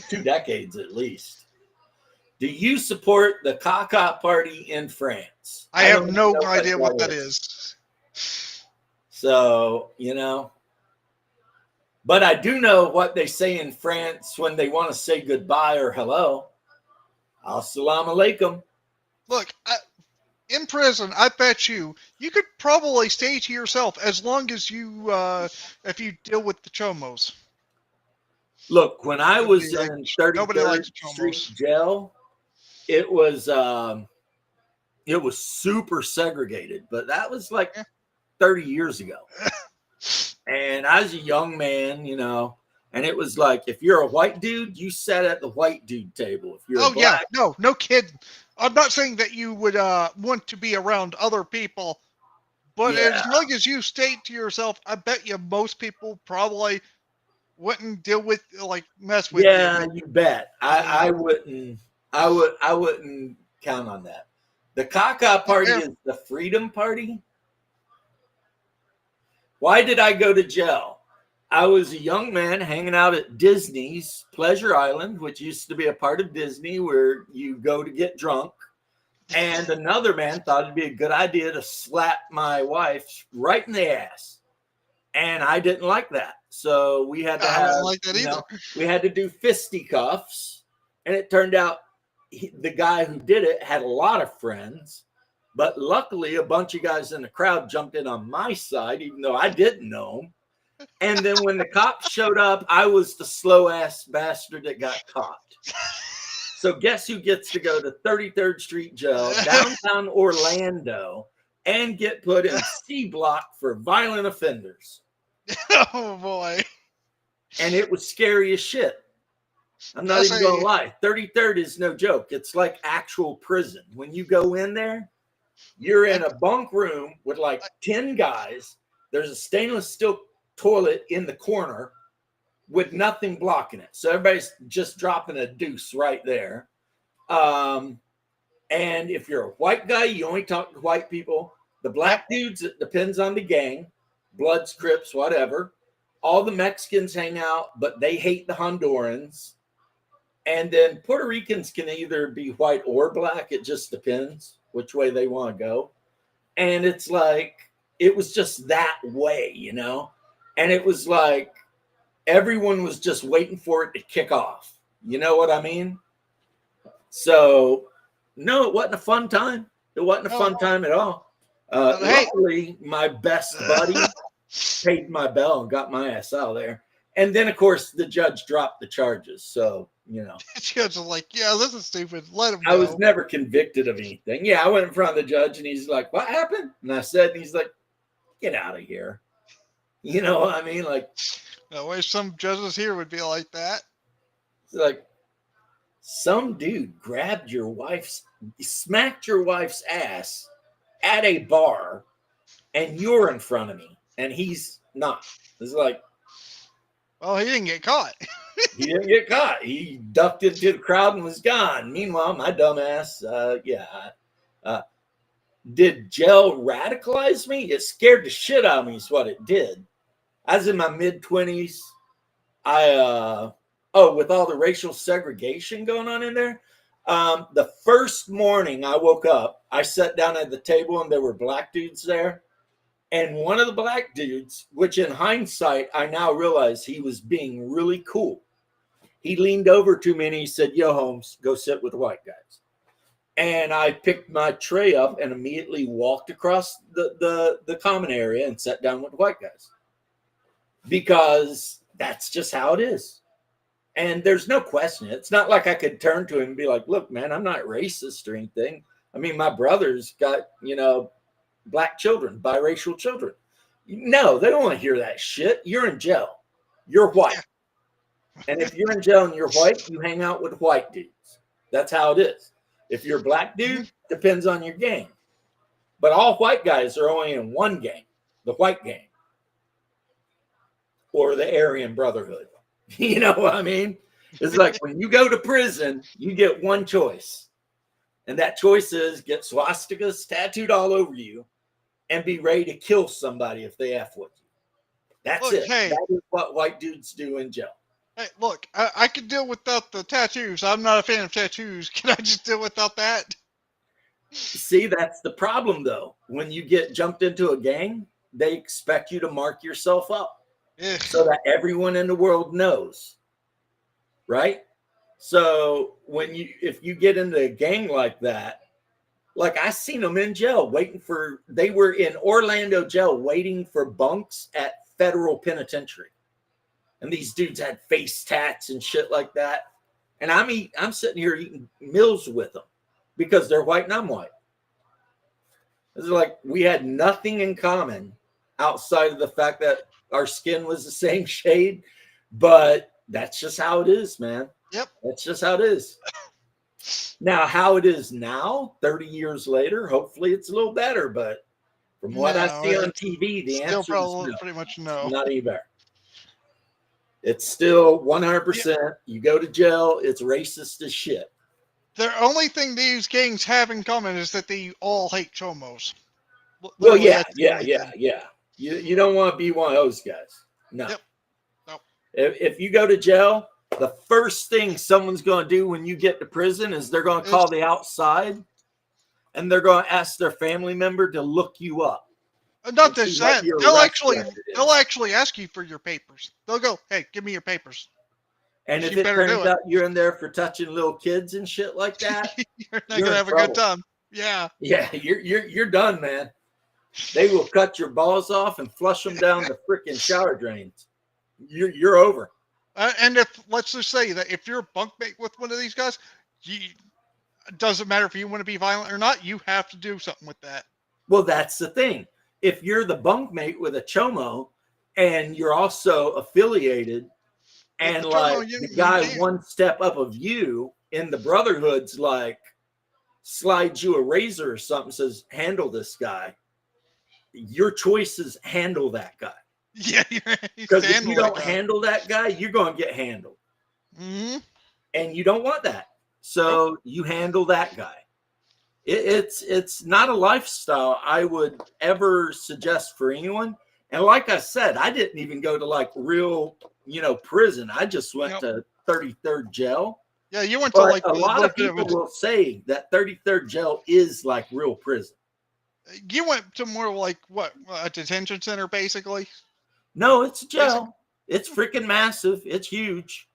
2 decades at least. Do you support the Caca Party in France? I have no idea what that is. So, you know. But I do know what they say in France when they want to say goodbye or hello. Assalamu alaikum. Look, in prison, I bet you could probably stay to yourself as long as you, if you deal with the chomos. Look, when I was in 33rd Street jail, it was super segregated, but that was like 30 years ago. And I was a young man, you know, and it was like, if you're a white dude, you sat at the white dude table. If you're black, no kidding. I'm not saying that you would want to be around other people, but as long as you stayed to yourself, I bet you most people probably wouldn't deal with, like, mess with you. Yeah, you bet. I wouldn't count on that. The Caca Party is the Freedom Party. Why did I go to jail? I was a young man hanging out at Disney's Pleasure Island, which used to be a part of Disney where you go to get drunk. And another man thought it'd be a good idea to slap my wife right in the ass. And I didn't like that. So we had to we had to do fisticuffs. And it turned out the guy who did it had a lot of friends. But luckily, a bunch of guys in the crowd jumped in on my side, even though I didn't know them. And then when the cops showed up, I was the slow-ass bastard that got caught. So guess who gets to go to 33rd Street Jail, downtown Orlando, and get put in C block for violent offenders? Oh, boy. And it was scary as shit. I'm not even going to lie. 33rd is no joke. It's like actual prison. When you go in there, you're in a bunk room with like 10 guys. There's a stainless steel toilet in the corner with nothing blocking it. So everybody's just dropping a deuce right there. And if you're a white guy, you only talk to white people. The black dudes, it depends on the gang. Bloods, Crips, whatever. all the Mexicans hang out, but they hate the Hondurans. And then Puerto Ricans can either be white or black. It just depends which way they want to go. And it's like, it was just that way, you know? And it was like, everyone was just waiting for it to kick off. You know what I mean? So, no, it wasn't a fun time. It wasn't a fun time at all. Luckily, my best buddy paid my bill and got my ass out of there. And then, of course, the judge dropped the charges. So, you know. The judge was like, yeah, this is stupid. Let him go. I was never convicted of anything. Yeah, I went in front of the judge and he's like, what happened? And I said, and he's like, get out of here. You know what I mean? Like, I wish some judges here would be like that. It's like, some dude smacked your wife's ass at a bar and you're in front of me and he's not. It's like, well, he didn't get caught. He didn't get caught. He ducked into the crowd and was gone. Meanwhile, my dumbass, did jail radicalize me? It scared the shit out of me is what it did. I was in my mid-20s. With all the racial segregation going on in there, the first morning I woke up, I sat down at the table and there were black dudes there. And one of the black dudes, which in hindsight, I now realize he was being really cool. He leaned over to me and he said, yo, Holmes, go sit with the white guys. And I picked my tray up and immediately walked across the common area and sat down with the white guys. Because that's just how it is. And there's no question. It's not like I could turn to him and be like, look, man, I'm not racist or anything. I mean, my brother's got, black children, biracial children. No, they don't want to hear that shit. You're in jail. You're white. And if you're in jail and you're white, you hang out with white dudes. That's how it is. If you're a black dude, depends on your gang. But all white guys are only in one gang, the white gang. Or the Aryan Brotherhood. You know what I mean? It's like when you go to prison, you get one choice. And that choice is get swastikas tattooed all over you and be ready to kill somebody if they F with you. That's it. Hey, that is what white dudes do in jail. Hey, look, I can deal without the tattoos. I'm not a fan of tattoos. Can I just deal without that? See, that's the problem, though. When you get jumped into a gang, they expect you to mark yourself up so that everyone in the world knows, right? So if you get into a gang like that, like I seen them in jail they were in Orlando jail waiting for bunks at federal penitentiary. And these dudes had face tats and shit like that. And I'm sitting here eating meals with them because they're white and I'm white. It's like we had nothing in common outside of the fact that our skin was the same shade, but that's just how it is, man. Yep. That's just how it is. Now, how it is now, 30 years later, hopefully it's a little better, but from what I see on TV, the answer is no. Pretty much no. Not any better. It's still 100%. Yep. You go to jail, it's racist as shit. The only thing these gangs have in common is that they all hate chomos. Well, yeah. You don't want to be one of those guys. No. Yep. Nope. If you go to jail, the first thing someone's going to do when you get to prison is they're going to call the outside and they're going to ask their family member to look you up. Not just that. They'll actually ask you for your papers. They'll go, hey, give me your papers. And if it turns out you're in there for touching little kids and shit like that, you're not gonna have a good time. Yeah. Yeah, you're done, man. They will cut your balls off and flush them down the freaking shower drains. You're over. And let's just say that if you're a bunkmate with one of these guys, it doesn't matter if you want to be violent or not. You have to do something with that. Well, that's the thing. If you're the bunkmate with a chomo and you're also affiliated and like the guy one step up of you in the brotherhood's like slides you a razor or something, says, handle this guy. Your choice is handle that guy. Yeah. Because if you don't handle that guy, you're going to get handled. Mm-hmm. And you don't want that. So you handle that guy. It's not a lifestyle I would ever suggest for anyone. And like I said, I didn't even go to like real, prison. I just went to 33rd jail. Yeah, you went to But like a a lot little of bit of people a. will say that 33rd jail is like real prison. You went to more like what, a detention center, basically. No, it's a jail. It's freaking massive. It's huge.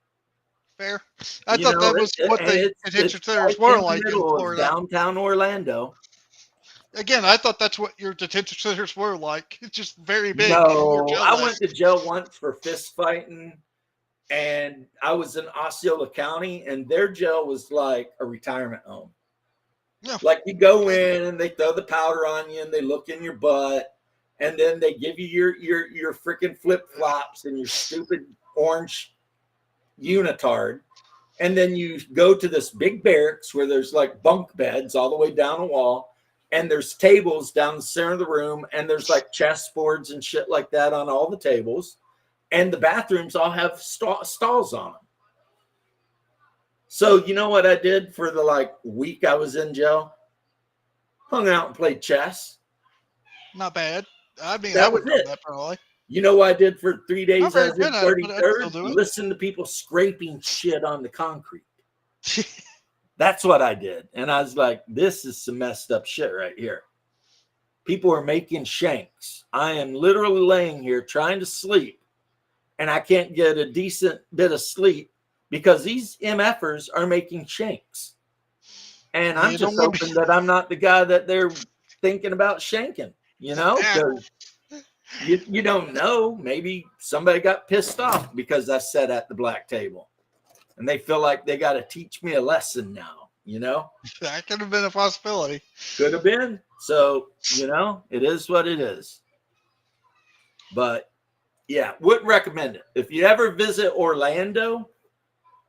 Fair. I thought that was what And the it's detention centers right in were the like in middle of Florida. downtown Orlando. Again, I thought that's what your detention centers were like. It's just very big. You're No, I jealous. went to jail once for fist fighting, and I was in Osceola County, and their jail was like a retirement home. Yeah. Like you go in and they throw the powder on you and they look in your butt, and then they give you your freaking flip flops and your stupid orange unitard. And then you go to this big barracks where there's like bunk beds all the way down a wall, and there's tables down the center of the room, and there's like chessboards and shit like that on all the tables, and the bathrooms all have stalls on them. So you know what I did for the like week I was in jail? Hung out and played chess. Not bad. I mean, I That would was do it. that probably. You know what I did for 3 days? Not very I did good at it, but I'd still 33rd. do it. Listen to people scraping shit on the concrete. That's what I did. And I was like, this is some messed up shit right here. People are making shanks. I am literally laying here trying to sleep, and I can't get a decent bit of sleep because these MFers are making shanks. And I'm just hoping that I'm not the guy that they're thinking about shanking, because you don't know. Maybe somebody got pissed off because I sat at the black table and they feel like they got to teach me a lesson now, That could have been a possibility. Could have been. So, it is what it is. But yeah, wouldn't recommend it. If you ever visit Orlando,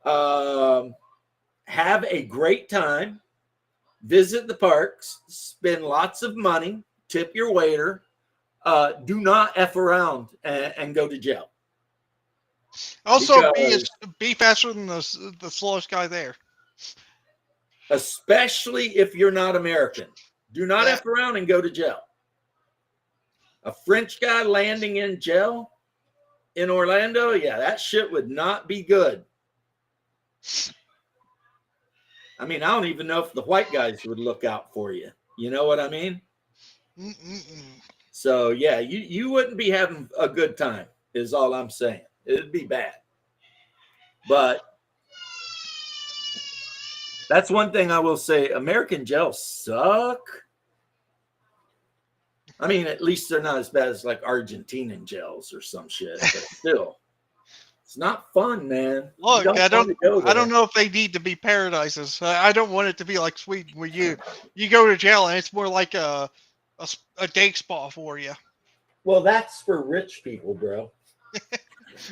have a great time. Visit the parks, spend lots of money, tip your waiter. Do not F around and go to jail. Also, be faster than the slowest guy there. Especially if you're not American. Do not F around and go to jail. A French guy landing in jail in Orlando, yeah, that shit would not be good. I mean, I don't even know if the white guys would look out for you. You know what I mean? So, yeah, you wouldn't be having a good time, is all I'm saying. It'd be bad. But that's one thing I will say. American jails suck. I mean, at least they're not as bad as like Argentinian jails or some shit, but still. It's not fun, man. Look, I don't know if they need to be paradises. I don't want it to be like Sweden, where you go to jail and it's more like a day spa for you. Well, that's for rich people, bro.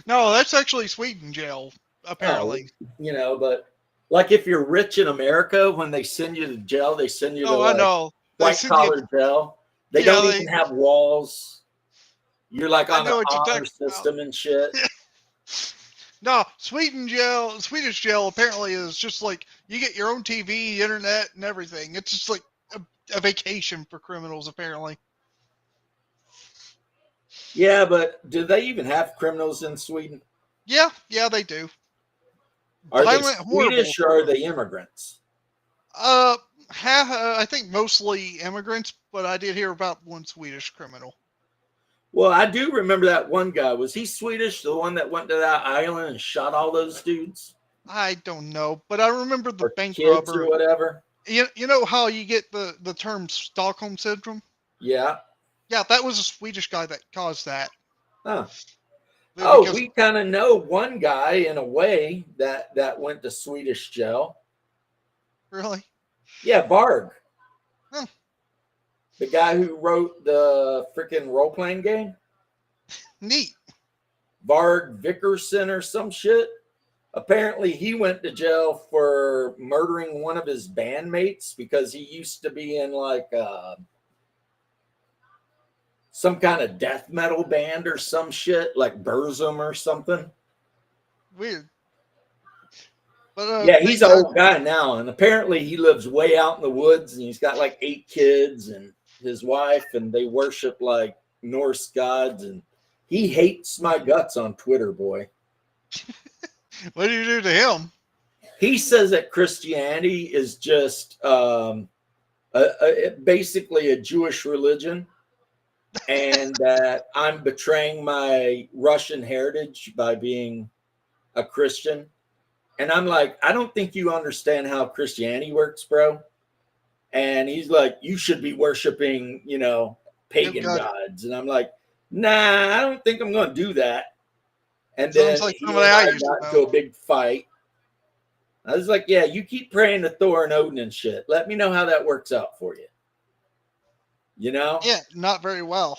No, that's actually Sweden jail, apparently. But like if you're rich in America, when they send you to jail, they send you to I know. White collar jail. They don't even have walls. You're like on an honor system and shit. No, Swedish jail apparently is just like you get your own TV, internet, and everything. It's just like a vacation for criminals, apparently. Yeah, but do they even have criminals in Sweden? Yeah, they do. Are they Swedish or are they immigrants? I think mostly immigrants, but I did hear about one Swedish criminal. Well, I do remember that one guy. Was he Swedish? The one that went to that island and shot all those dudes? I don't know, but I remember the bank kids robber or whatever. You know how you get the term Stockholm syndrome? Yeah. Yeah, that was a Swedish guy that caused that. Huh. Because we kind of know one guy in a way that went to Swedish jail. Really? Yeah, Varg. Huh. The guy who wrote the freaking role-playing game. Neat. Varg Vickerson or some shit. Apparently, he went to jail for murdering one of his bandmates because he used to be in like some kind of death metal band or some shit, like Burzum or something. Weird. But yeah, he's an old guy now, and apparently he lives way out in the woods, and he's got like 8 kids and his wife, and they worship like Norse gods, and he hates my guts on Twitter, boy. What do you do to him? He says that Christianity is just basically a Jewish religion, and that I'm betraying my Russian heritage by being a Christian. And I'm like, I don't think you understand how Christianity works, bro. And he's like, you should be worshiping, pagan gods. And I'm like, nah, I don't think I'm going to do that. And Sounds then like he somebody and I I used to got know. into a big fight. I was like, yeah, you keep praying to Thor and Odin and shit. Let me know how that works out for you. Yeah, not very well.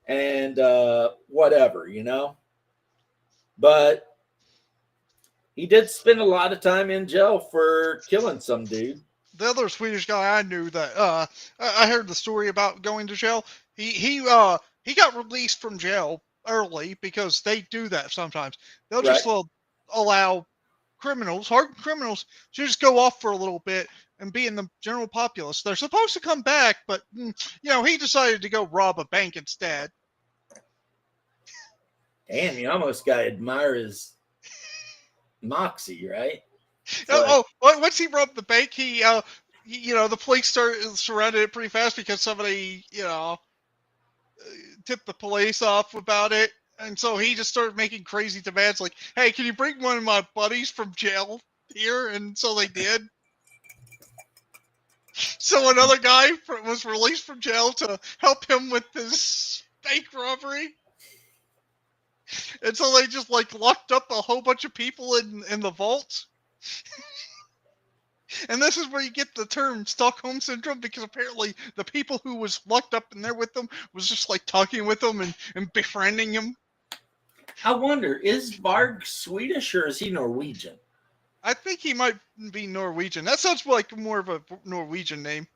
And whatever, But he did spend a lot of time in jail for killing some dude. The other Swedish guy I knew that I heard the story about going to jail. He got released from jail early because they do that sometimes. They'll just allow hardened criminals, to just go off for a little bit and be in the general populace. They're supposed to come back, but he decided to go rob a bank instead. Damn, you almost got to admire his moxie, right? Once he robbed the bank, he the police surrounded it pretty fast because somebody tipped the police off about it. And so he just started making crazy demands like, hey, can you bring one of my buddies from jail here? And so they did. So another guy was released from jail to help him with this bank robbery. And so they just locked up a whole bunch of people in the vault. And this is where you get the term Stockholm Syndrome, because apparently the people who was locked up in there with them was just talking with them and befriending him. I wonder, is Varg Swedish or is he Norwegian? I think he might be Norwegian. That sounds like more of a Norwegian name.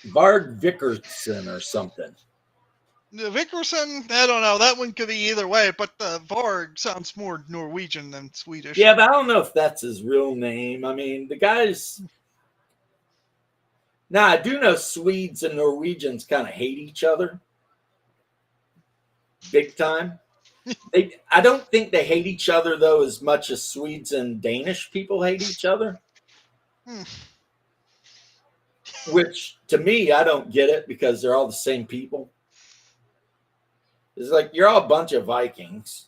Varg Vikerson or something. The Vikerson, I don't know. That one could be either way, but the Varg sounds more Norwegian than Swedish. Yeah, but I don't know if that's his real name. I mean, the guy's... Now, I do know Swedes and Norwegians kind of hate each other. Big time. I don't think they hate each other, though, as much as Swedes and Danish people hate each other. Which, to me, I don't get it because they're all the same people. It's like, you're all a bunch of Vikings.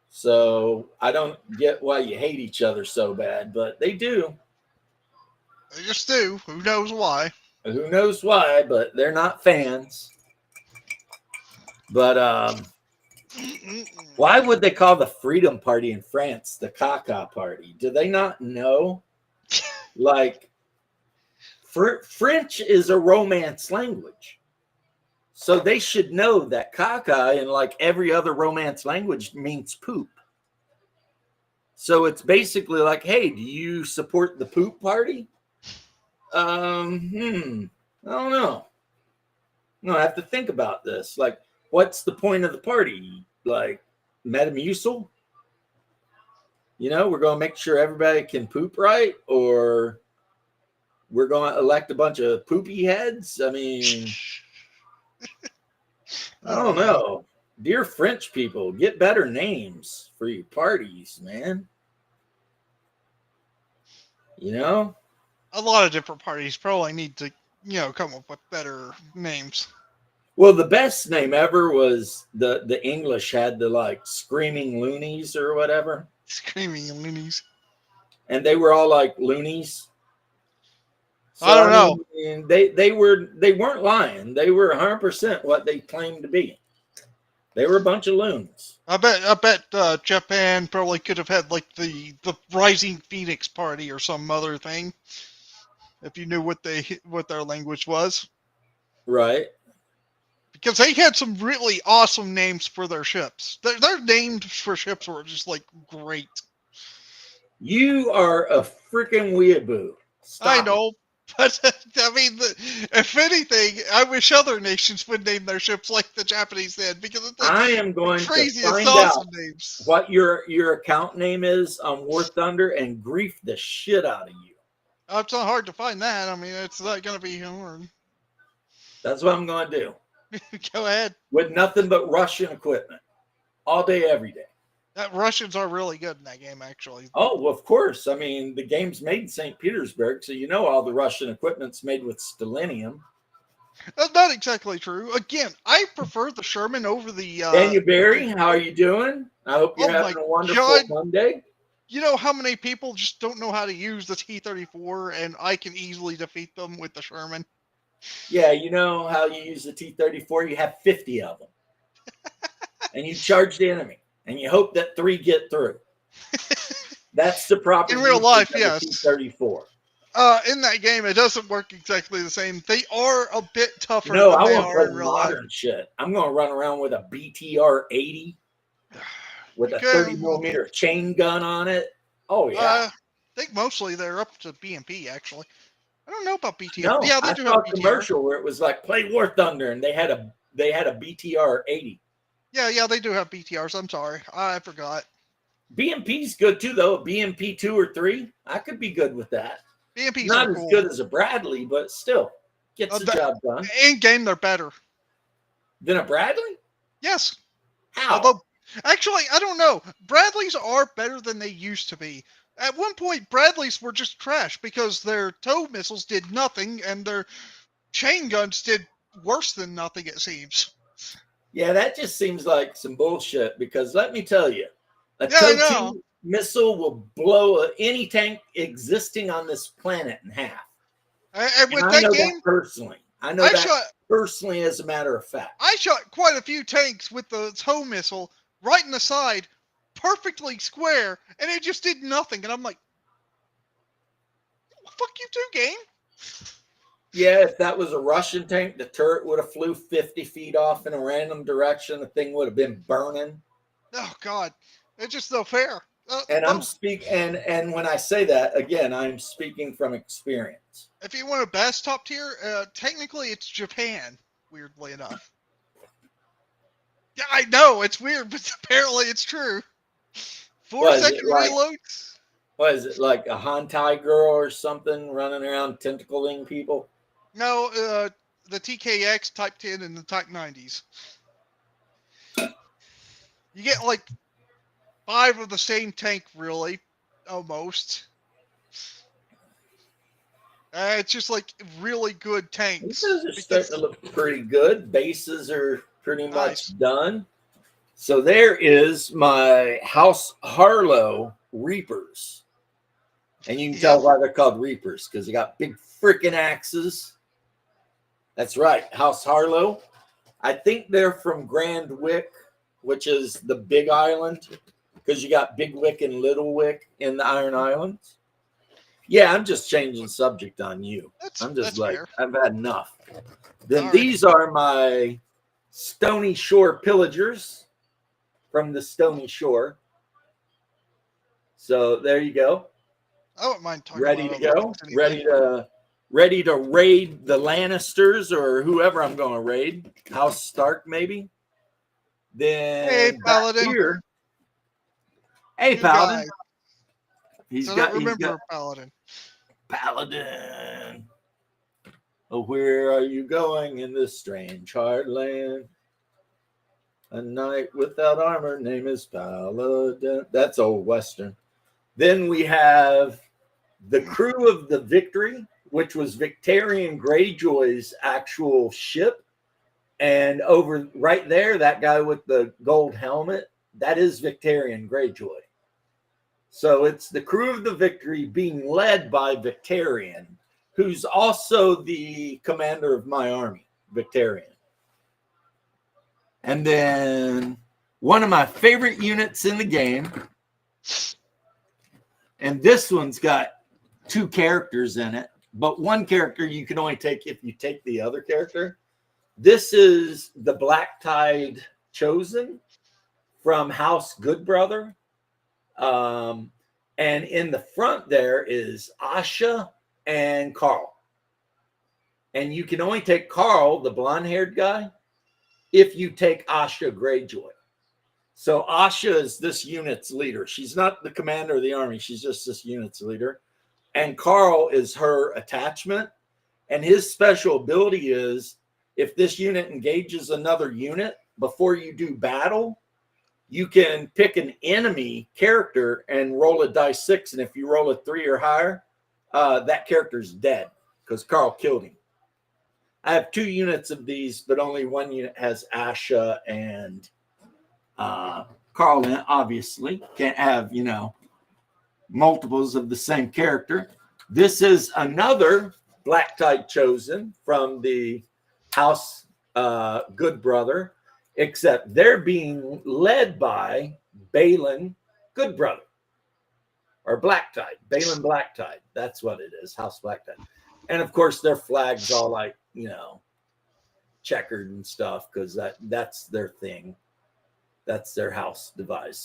So I don't get why you hate each other so bad, but they do. They just do. Who knows why? Who knows why, but they're not fans. But why would they call the Freedom Party in France the Caca Party? Do they not know? French is a Romance language. So they should know that caca in every other Romance language means poop. So it's basically like, hey, do you support the poop party? I don't know. No, I have to think about this. What's the point of the party? Metamucil? We're going to make sure everybody can poop right, or we're going to elect a bunch of poopy heads? I mean, I don't know. Dear French people, get better names for your parties, man. A lot of different parties probably need to, come up with better names. Well, the best name ever was the English had the Screaming Loonies or whatever. Screaming Loonies. And they were all like loonies. So, I don't know. They weren't lying. They were 100% what they claimed to be. They were a bunch of loons. I bet Japan probably could have had the Rising Phoenix Party or some other thing, if you knew what their language was. Right. Because they had some really awesome names for their ships. Their names for ships were just great. You are a freaking weeaboo. I know. But, I mean, if anything, I wish other nations would name their ships like the Japanese did, because it's I am going to find awesome out names. what your account name is on War Thunder and grief the shit out of you. It's not hard to find that. I mean, it's not going to be hard. That's what I'm going to do. Go ahead. With nothing but Russian equipment. All day, every day. Russians are really good in that game, actually. Oh, well, of course. I mean, the game's made in St. Petersburg, so you know all the Russian equipment's made with stellinium. That's not exactly true. Again, I prefer the Sherman over the... Daniel Barry, how are you doing? I hope you're having a wonderful Monday. You know how many people just don't know how to use the T-34, and I can easily defeat them with the Sherman? Yeah, you know how you use the T-34? You have 50 of them. And you charge the enemy. And you hope that 3 get through. That's the proper in real life, yes. T-34. In that game, it doesn't work exactly the same. They are a bit tougher No, than I they won't are play in real modern life. shit. I'm going to run around with a BTR-80 with a 30-millimeter chain gun on it. Oh, yeah. I think mostly they're up to BMP, actually. I don't know about BTR. No, yeah, they I do saw have a BTR. commercial where it was like, play War Thunder, and they had a BTR-80. Yeah, they do have BTRs. I'm sorry. I forgot. BMP's good, too, though. BMP 2 or 3, I could be good with that. BMPs Not are as cool. good as a Bradley, but still gets the job done. In game, they're better Than a Bradley? Yes. How? Although, actually, I don't know. Bradleys are better than they used to be. At one point, Bradleys were just trash because their tow missiles did nothing and their chain guns did worse than nothing, it seems. Yeah, that just seems like some bullshit because let me tell you, a I know. tow missile will blow any tank existing on this planet in half. And with I know that game, that personally. I know that personally as a matter of fact. I shot quite a few tanks with the tow missile right in the side, perfectly square, and it just did nothing. And I'm like, fuck you too, game. Yeah, if that was a Russian tank, the turret would have flew 50 feet off in a random direction. The thing would have been burning. Oh, God. It's just no fair. And I'm speaking, and when I say that, again, I'm speaking from experience. If you want a best top tier, technically it's Japan, weirdly enough. Yeah, I know, it's weird, but apparently it's true. 4-second reloads. What is it, like a hentai girl or something running around tentacling people? No, the TKX Type 10 and the Type 90s. You get like 5 of the same tank, really, almost. It's just like really good tanks. These are starting to look pretty good. Bases are pretty much done. So there is my House Harlow Reapers. And you can tell why they're called Reapers, because they got big freaking axes. That's right, House Harlow. I think they're from Grand Wick, which is the big island, because you got Big Wick and Little Wick in the Iron Islands. Yeah, I'm just changing subject on you. I'm just like, fair. I've had enough. Then these are my Stony Shore Pillagers from the Stony Shore. So there you go. I don't mind talking ready about to go. Ready to raid the Lannisters or whoever I'm going to raid. House Stark, maybe. Then hey, Paladin. Here. Hey, Paladin. He's got Paladin. Paladin. Oh, where are you going in this strange hard land? A knight without armor, name is Paladin. That's old Western. Then we have the crew of the Victory, which was Victarion Greyjoy's actual ship. And over right there, that guy with the gold helmet, that is Victarion Greyjoy. So it's the crew of the Victory being led by Victarion, who's also the commander of my army, Victarion. And then one of my favorite units in the game, and this one's got 2 characters in it, but one character you can only take if you take the other character. This is the Black Tide Chosen from House Goodbrother. And in the front there is Asha and Carl. And you can only take Carl, the blonde-haired guy, if you take Asha Greyjoy. So Asha is this unit's leader. She's not the commander of the army. She's just this unit's leader. And Carl is her attachment. And his special ability is if this unit engages another unit before you do battle, you can pick an enemy character and roll a die 6. And if you roll a 3 or higher, that character's dead because Carl killed him. I have 2 units of these, but only 1 unit has Asha and Carl in it. Obviously, can't have, multiples of the same character. This is another Black Tide chosen from the House Good Brother, except they're being led by Balin Good Brother, or Black Tide. Balin Black Tide. That's what it is, House Black Tide. And of course, their flag's all like, checkered and stuff because that's their thing. That's their house device.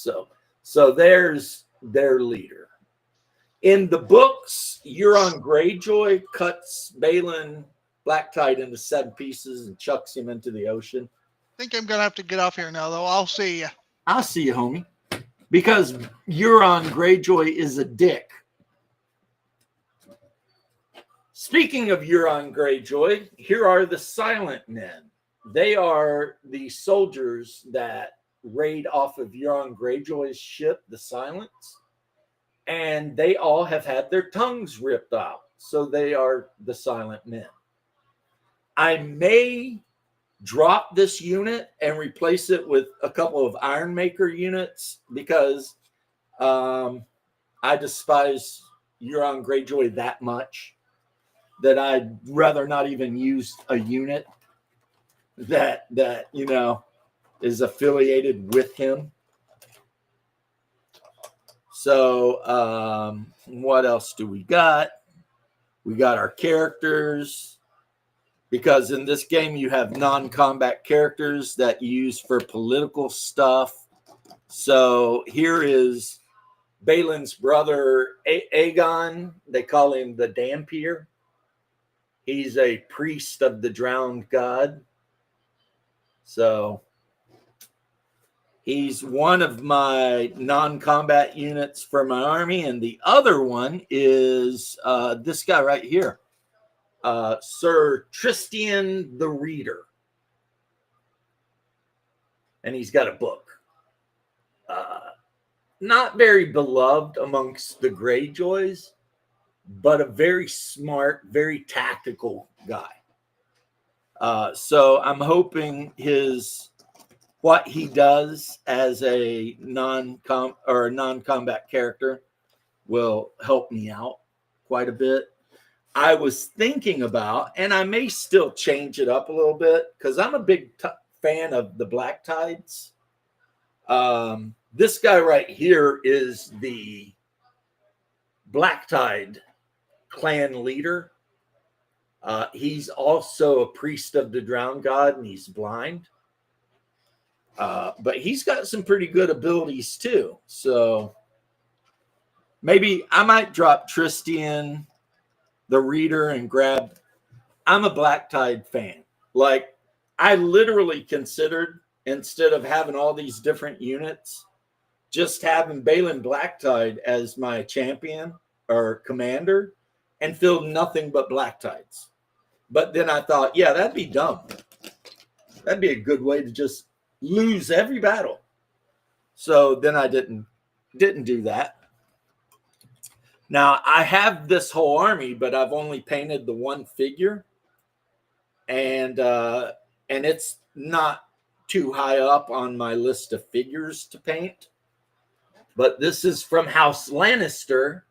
So there's their leader. In the books, Euron Greyjoy cuts Balin Black Tide into 7 pieces and chucks him into the ocean. I think I'm going to have to get off here now, though. I'll see you. I'll see you, homie. Because Euron Greyjoy is a dick. Speaking of Euron Greyjoy, here are the Silent Men. They are the soldiers that raid off of Euron Greyjoy's ship, the Silence. And they all have had their tongues ripped out. So they are the Silent Men. I may drop this unit and replace it with a couple of Ironmaker units because I despise Euron Greyjoy that much that I'd rather not even use a unit that is affiliated with him. So what else do we got? We got our characters, because in this game you have non-combat characters that you use for political stuff. So here is Balin's brother Aegon. They call him the Dampier. He's a priest of the drowned god. So he's one of my non-combat units for my army. And the other one is this guy right here, Sir Tristian the Reader. And he's got a book. Not very beloved amongst the Greyjoys, but a very smart, very tactical guy. So I'm hoping what he does as a non-combat character will help me out quite a bit. I was thinking about, and I may still change it up a little bit because I'm a big fan of the Black Tides. This guy right here is the Black Tide clan leader. He's also a priest of the drowned god, and he's blind. But he's got some pretty good abilities too. So maybe I might drop Tristian the Reader and grab. I'm a Black Tide fan. Like, I literally considered, instead of having all these different units, just having Balin Black Tide as my champion or commander and field nothing but Black Tides. But then I thought, yeah, that'd be dumb. That'd be a good way to just lose every battle. So then I didn't do that. Now I have this whole army, but I've only painted the one figure, and it's not too high up on my list of figures to paint. But this is from House Lannister,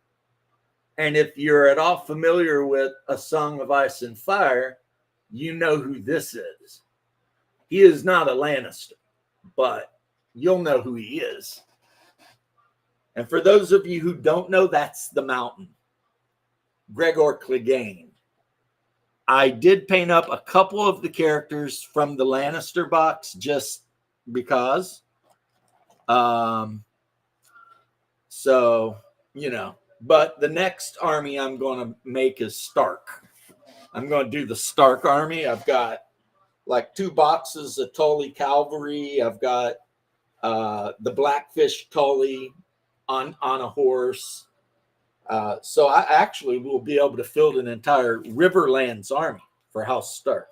and if you're at all familiar with A Song of Ice and Fire, you know who this is. He is not a Lannister, but you'll know who he is. And for those of you who don't know, that's the Mountain, Gregor Clegane. I did paint up a couple of the characters from the Lannister box just because. So, but the next army I'm going to make is Stark. I'm going to do the Stark army. I've got like 2 boxes of Tully cavalry. I've got the Blackfish Tully on a horse. So I actually will be able to field an entire Riverlands army for House Stark.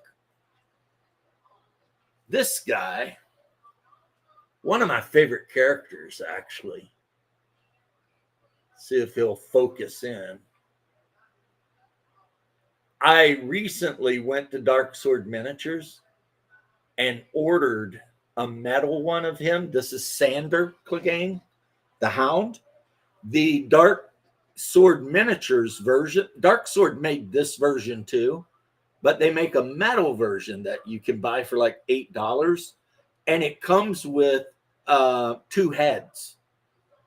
this guy, one of my favorite characters, actually. See if he'll focus in. I recently went to Dark Sword Miniatures and ordered a metal one of him. This is Sander Clegane, the Hound. The Dark Sword Miniatures version, Dark Sword made this version too, but they make a metal version that you can buy for like $8, and it comes with 2 heads.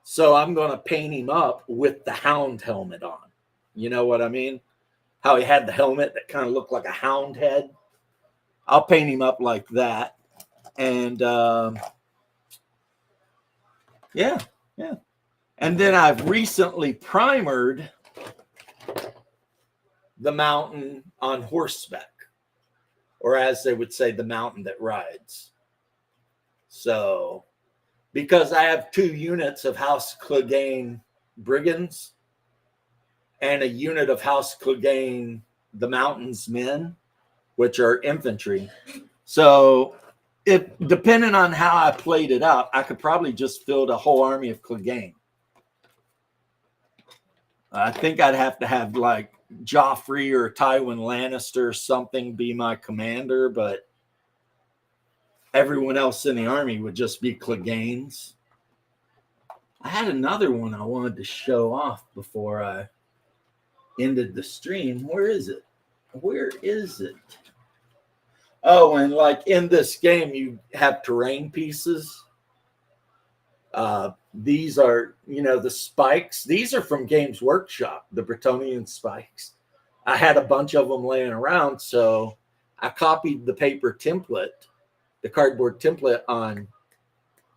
So I'm going to paint him up with the Hound helmet on. You know what I mean? How he had the helmet that kind of looked like a hound head. I'll paint him up like that. And yeah. And then I've recently primered the mountain on horseback, or as they would say, the mountain that rides. So, because I have 2 units of House Clegane Brigands and a unit of House Clegane the Mountain's Men, which are infantry. So, if depending on how I played it out, I could probably just field a whole army of Clegane. I think I'd have to have like Joffrey or Tywin Lannister or something be my commander, but everyone else in the army would just be Cleganes. I had another one I wanted to show off before I ended the stream. Where is it? Oh, and like in this game, you have terrain pieces. These are, the spikes. These are from Games Workshop, the Bretonian spikes. I had a bunch of them laying around, so I copied the paper template, the cardboard template on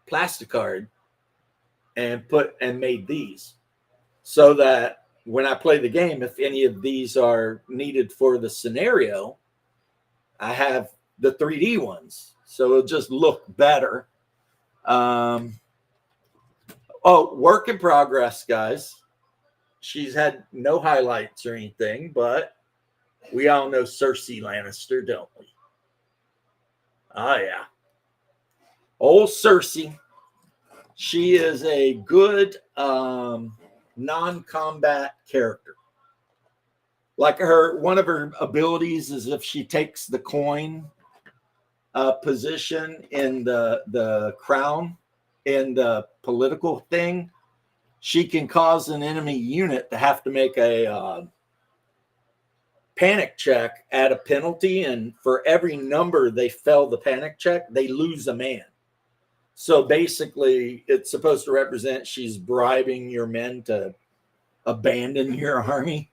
plasticard and made these so that when I play the game, if any of these are needed for the scenario, I have the 3D ones, so it'll just look better. Work in progress, guys. She's had no highlights or anything, but we all know Cersei Lannister, don't we? Oh, yeah. Old Cersei. She is a good non-combat character. Like one of her abilities is if she takes the coin position in the crown in the political thing, she can cause an enemy unit to have to make a panic check at a penalty, and for every number they fail the panic check, they lose a man. So basically, it's supposed to represent she's bribing your men to abandon your army,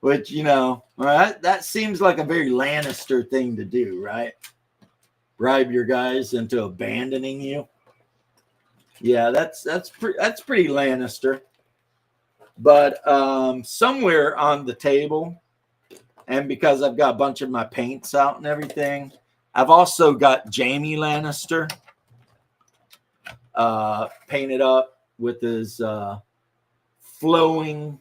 which, that seems like a very Lannister thing to do, right? Bribe your guys into abandoning you. Yeah, that's pretty Lannister. But somewhere on the table, and because I've got a bunch of my paints out and everything, I've also got Jaime Lannister painted up with his flowing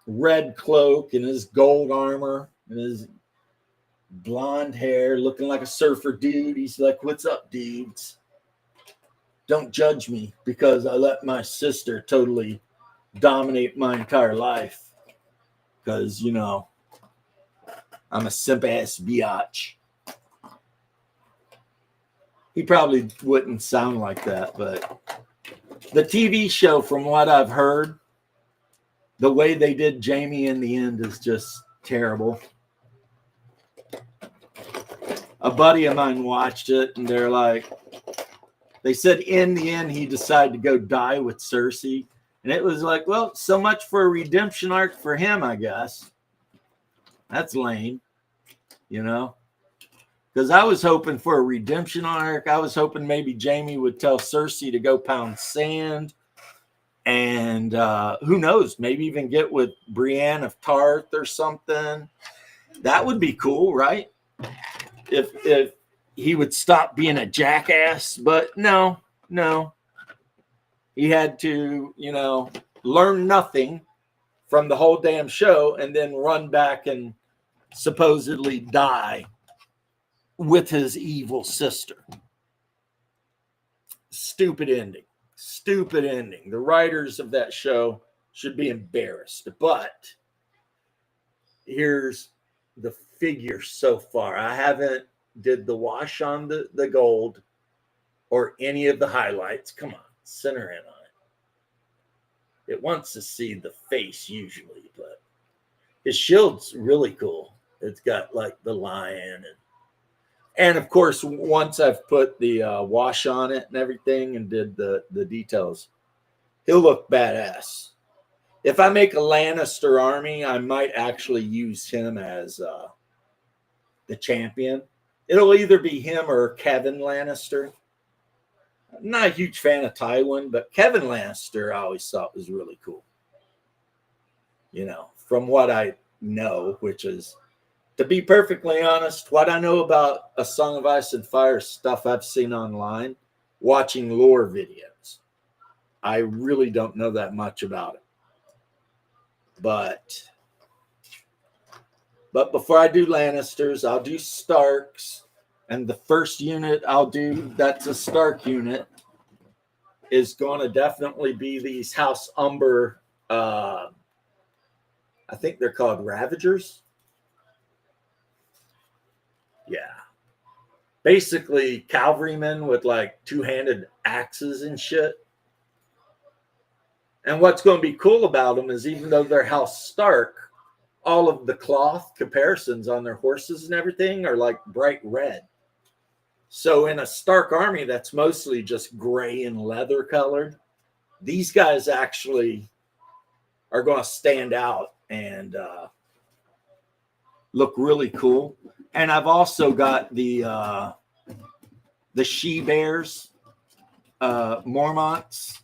red cloak and his gold armor and his blonde hair, looking like a surfer dude. He's like, "What's up, dudes? Don't judge me because I let my sister totally dominate my entire life. Because, I'm a simp-ass biatch." He probably wouldn't sound like that, but the TV show, from what I've heard, the way they did Jaime in the end is just terrible. A buddy of mine watched it, and they said in the end he decided to go die with Cersei. And it was like, well, so much for a redemption arc for him, I guess. That's lame, Because I was hoping for a redemption arc. I was hoping maybe Jaime would tell Cersei to go pound sand. And who knows, maybe even get with Brienne of Tarth or something. That would be cool, right? If he would stop being a jackass. But no. He had to, learn nothing from the whole damn show and then run back and supposedly die with his evil sister. Stupid ending. Stupid ending. The writers of that show should be embarrassed. But here's the figure so far. I haven't did the wash on the gold or any of the highlights. Come on, center in on it. It wants to see the face usually, but his shield's really cool. It's got like the lion and of course, once I've put the wash on it and everything and did the details, he'll look badass. If I make a Lannister army, I might actually use him as the champion. It'll either be him or Kevin Lannister. I'm not a huge fan of Tywin, but Kevin Lannister I always thought was really cool. You know, from what I know, which is, to be perfectly honest, what I know about A Song of Ice and Fire stuff I've seen online, watching lore videos. I really don't know that much about it. But before I do Lannisters, I'll do Starks. And the first unit I'll do, that's a Stark unit, is going to definitely be these House Umber, I think they're called Ravagers. Yeah. Basically cavalrymen with like two-handed axes and shit. And what's going to be cool about them is even though they're House Stark, all of the cloth comparisons on their horses and everything are like bright red. So in a Stark army that's mostly just gray and leather colored, these guys actually are going to stand out and look really cool. And I've also got the she-bears, Mormonts.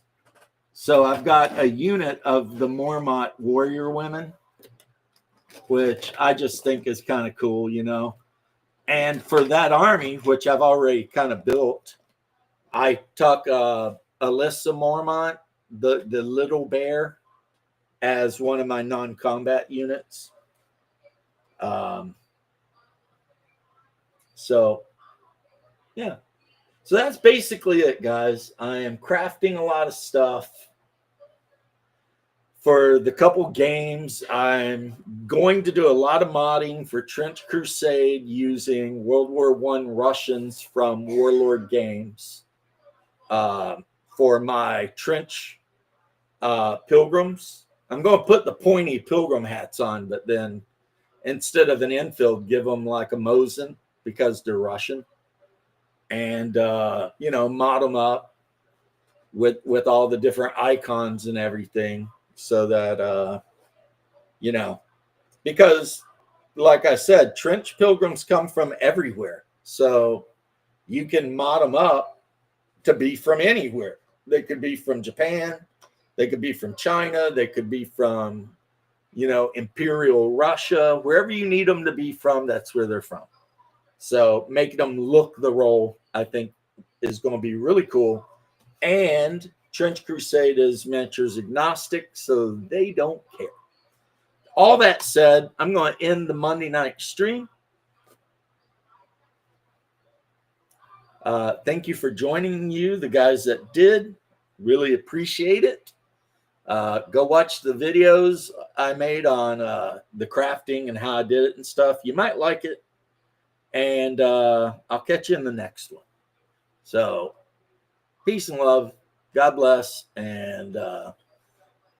So I've got a unit of the Mormont warrior women, which I just think is kind of cool, you know. And for that army, which I've already kind of built, I took Alyssa Mormont, the little bear, as one of my non-combat units. So, yeah. So that's basically it, guys. I am crafting a lot of stuff. For the couple games, I'm going to do a lot of modding for Trench Crusade using World War I Russians from Warlord Games for my Trench Pilgrims. I'm going to put the pointy pilgrim hats on, but then instead of an infield, give them like a Mosin because they're Russian. And, you know, mod them up with all the different icons and everything. So that, you know, because like I said, trench pilgrims come from everywhere. So you can mod them up to be from anywhere. They could be from Japan. They could be from China. They could be from, you know, Imperial Russia. Wherever you need them to be from, that's where they're from. So making them look the role, I think, is going to be really cool. And Trench Crusade is miniatures agnostic, so they don't care. All that said, I'm going to end the Monday night stream. Thank you for joining the guys that did. Really appreciate it. Go watch the videos I made on the crafting and how I did it and stuff. You might like it. And I'll catch you in the next one. So, peace and love. God bless. And